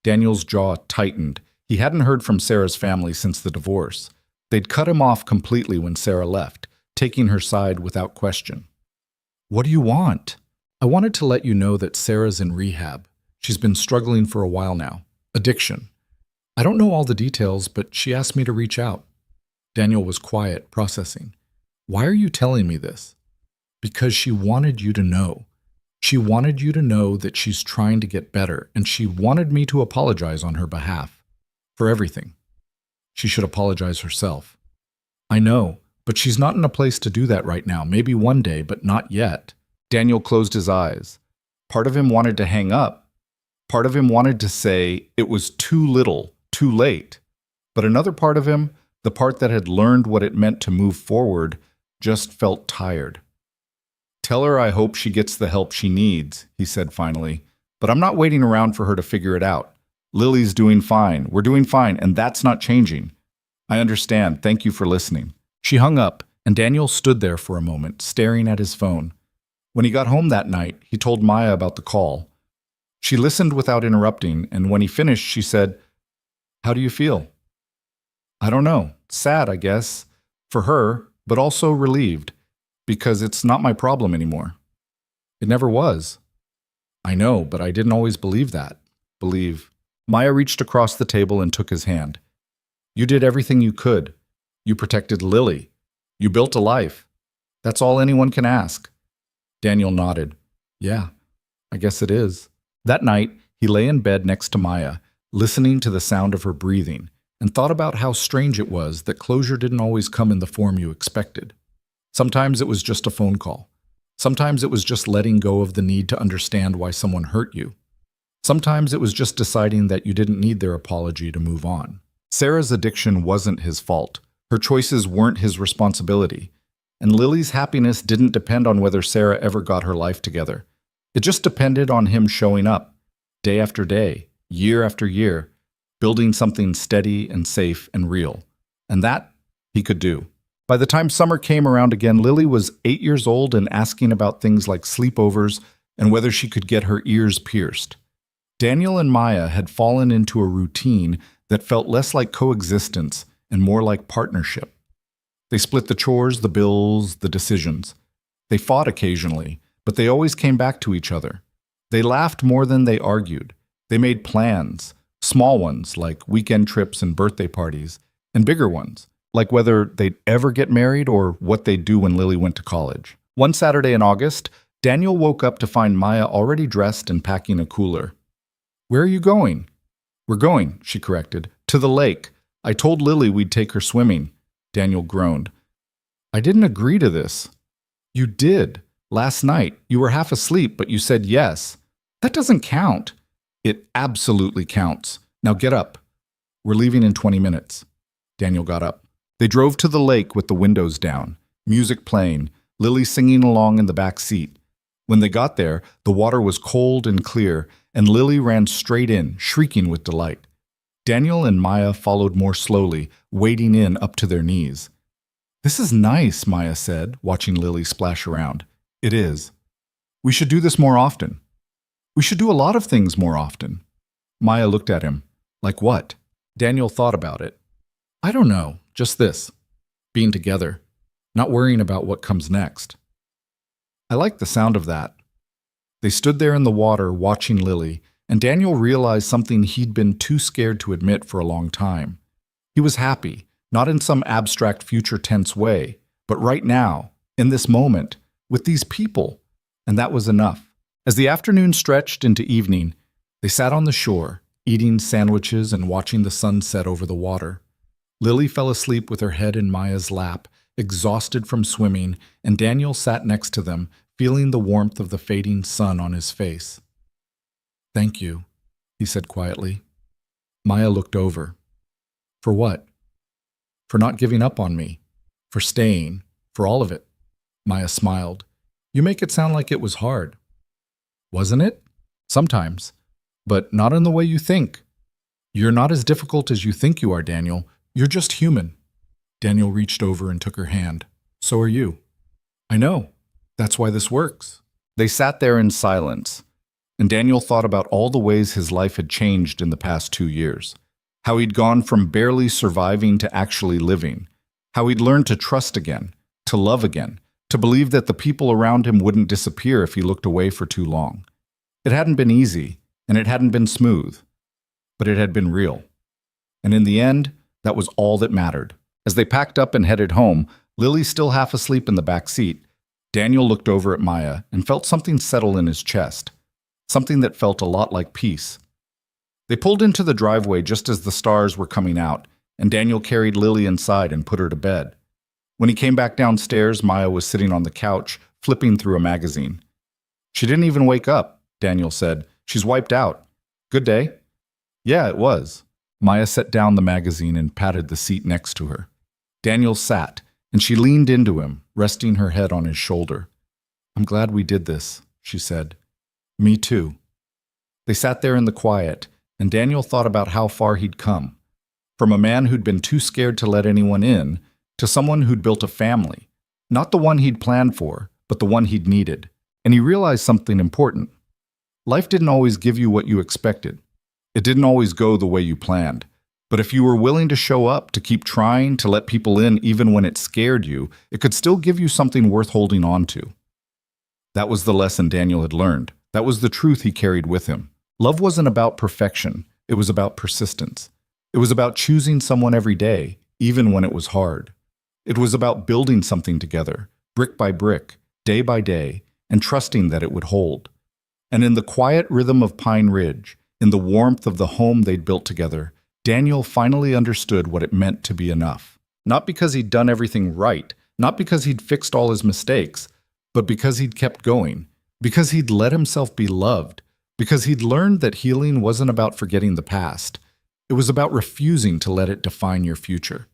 Daniel's jaw tightened. He hadn't heard from Sarah's family since the divorce. They'd cut him off completely when Sarah left, taking her side without question. "What do you want?" "I wanted to let you know that Sarah's in rehab. She's been struggling for a while now. Addiction. I don't know all the details, but she asked me to reach out." Daniel was quiet, processing. "Why are you telling me this?" "Because she wanted you to know. She wanted you to know that she's trying to get better, and she wanted me to apologize on her behalf. For everything. She should apologize herself." "I know, but she's not in a place to do that right now. Maybe one day, but not yet." Daniel closed his eyes. Part of him wanted to hang up. Part of him wanted to say it was too little, too late. But another part of him, the part that had learned what it meant to move forward, just felt tired. "Tell her I hope she gets the help she needs," he said finally. "But I'm not waiting around for her to figure it out. Lily's doing fine. We're doing fine, and that's not changing. I understand. Thank you for listening." She hung up, and Daniel stood there for a moment, staring at his phone. When he got home that night, he told Maya about the call. She listened without interrupting, and when he finished, she said, "How do you feel?" "I don't know. Sad, I guess. For her, but also relieved. Because it's not my problem anymore. It never was. I know, but I didn't always believe that. Maya reached across the table and took his hand. You did everything you could. You protected Lily. You built a life. That's all anyone can ask. Daniel nodded. Yeah, I guess it is. That night, he lay in bed next to Maya, listening to the sound of her breathing, and thought about how strange it was that closure didn't always come in the form you expected. Sometimes it was just a phone call. Sometimes it was just letting go of the need to understand why someone hurt you. Sometimes it was just deciding that you didn't need their apology to move on. Sarah's addiction wasn't his fault. Her choices weren't his responsibility. And Lily's happiness didn't depend on whether Sarah ever got her life together. It just depended on him showing up, day after day, year after year, building something steady and safe and real. And that he could do. By the time summer came around again, Lily was 8 years old and asking about things like sleepovers and whether she could get her ears pierced. Daniel and Maya had fallen into a routine that felt less like coexistence and more like partnership. They split the chores, the bills, the decisions. They fought occasionally, but they always came back to each other. They laughed more than they argued. They made plans, small ones like weekend trips and birthday parties, and bigger ones, like whether they'd ever get married or what they'd do when Lily went to college. One Saturday in August, Daniel woke up to find Maya already dressed and packing a cooler. Where are you going? We're going, she corrected, to the lake. I told Lily we'd take her swimming. Daniel groaned. I didn't agree to this. You did. Last night. You were half asleep, but you said yes. That doesn't count. It absolutely counts. Now get up. We're leaving in 20 minutes. Daniel got up. They drove to the lake with the windows down, music playing, Lily singing along in the back seat. When they got there, the water was cold and clear, and Lily ran straight in, shrieking with delight. Daniel and Maya followed more slowly, wading in up to their knees. This is nice, Maya said, watching Lily splash around. It is. We should do this more often. We should do a lot of things more often. Maya looked at him. Like what? Daniel thought about it. I don't know, just this. Being together, not worrying about what comes next. I like the sound of that. They stood there in the water watching Lily, and Daniel realized something he'd been too scared to admit for a long time. He was happy, not in some abstract future tense way, but right now, in this moment, with these people, and that was enough. As the afternoon stretched into evening, they sat on the shore, eating sandwiches and watching the sun set over the water. Lily fell asleep with her head in Maya's lap, exhausted from swimming, and Daniel sat next to them, feeling the warmth of the fading sun on his face. Thank you, he said quietly. Maya looked over. For what? For not giving up on me. For staying. For all of it. Maya smiled. You make it sound like it was hard. Wasn't it? Sometimes. But not in the way you think. You're not as difficult as you think you are, Daniel. You're just human. Daniel reached over and took her hand. So are you. I know. That's why this works. They sat there in silence, and Daniel thought about all the ways his life had changed in the past 2 years. How he'd gone from barely surviving to actually living. How he'd learned to trust again, to love again, to believe that the people around him wouldn't disappear if he looked away for too long. It hadn't been easy, and it hadn't been smooth, but it had been real. And in the end, that was all that mattered. As they packed up and headed home, Lily still half asleep in the back seat, Daniel looked over at Maya and felt something settle in his chest, something that felt a lot like peace. They pulled into the driveway just as the stars were coming out, and Daniel carried Lily inside and put her to bed. When he came back downstairs, Maya was sitting on the couch, flipping through a magazine. She didn't even wake up, Daniel said. She's wiped out. Good day? Yeah, it was. Maya set down the magazine and patted the seat next to her. Daniel sat, and she leaned into him, resting her head on his shoulder. I'm glad we did this, she said. Me too. They sat there in the quiet, and Daniel thought about how far he'd come. From a man who'd been too scared to let anyone in, to someone who'd built a family. Not the one he'd planned for, but the one he'd needed. And he realized something important. Life didn't always give you what you expected. It didn't always go the way you planned. But if you were willing to show up, to keep trying, to let people in even when it scared you, it could still give you something worth holding on to. That was the lesson Daniel had learned. That was the truth he carried with him. Love wasn't about perfection. It was about persistence. It was about choosing someone every day, even when it was hard. It was about building something together, brick by brick, day by day, and trusting that it would hold. And in the quiet rhythm of Pine Ridge, in the warmth of the home they'd built together, Daniel finally understood what it meant to be enough. Not because he'd done everything right, not because he'd fixed all his mistakes, but because he'd kept going, because he'd let himself be loved, because he'd learned that healing wasn't about forgetting the past. It was about refusing to let it define your future.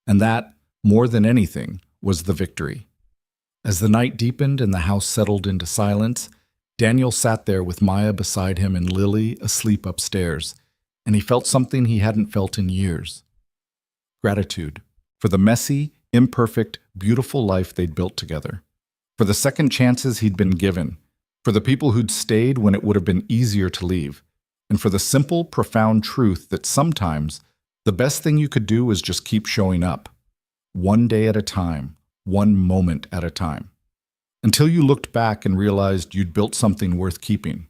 And that, more than anything, was the victory. As the night deepened and the house settled into silence, Daniel sat there with Maya beside him and Lily asleep upstairs, and he felt something he hadn't felt in years. Gratitude for the messy, imperfect, beautiful life they'd built together, for the second chances he'd been given, for the people who'd stayed when it would have been easier to leave, and for the simple, profound truth that sometimes the best thing you could do was just keep showing up, one day at a time, one moment at a time, until you looked back and realized you'd built something worth keeping.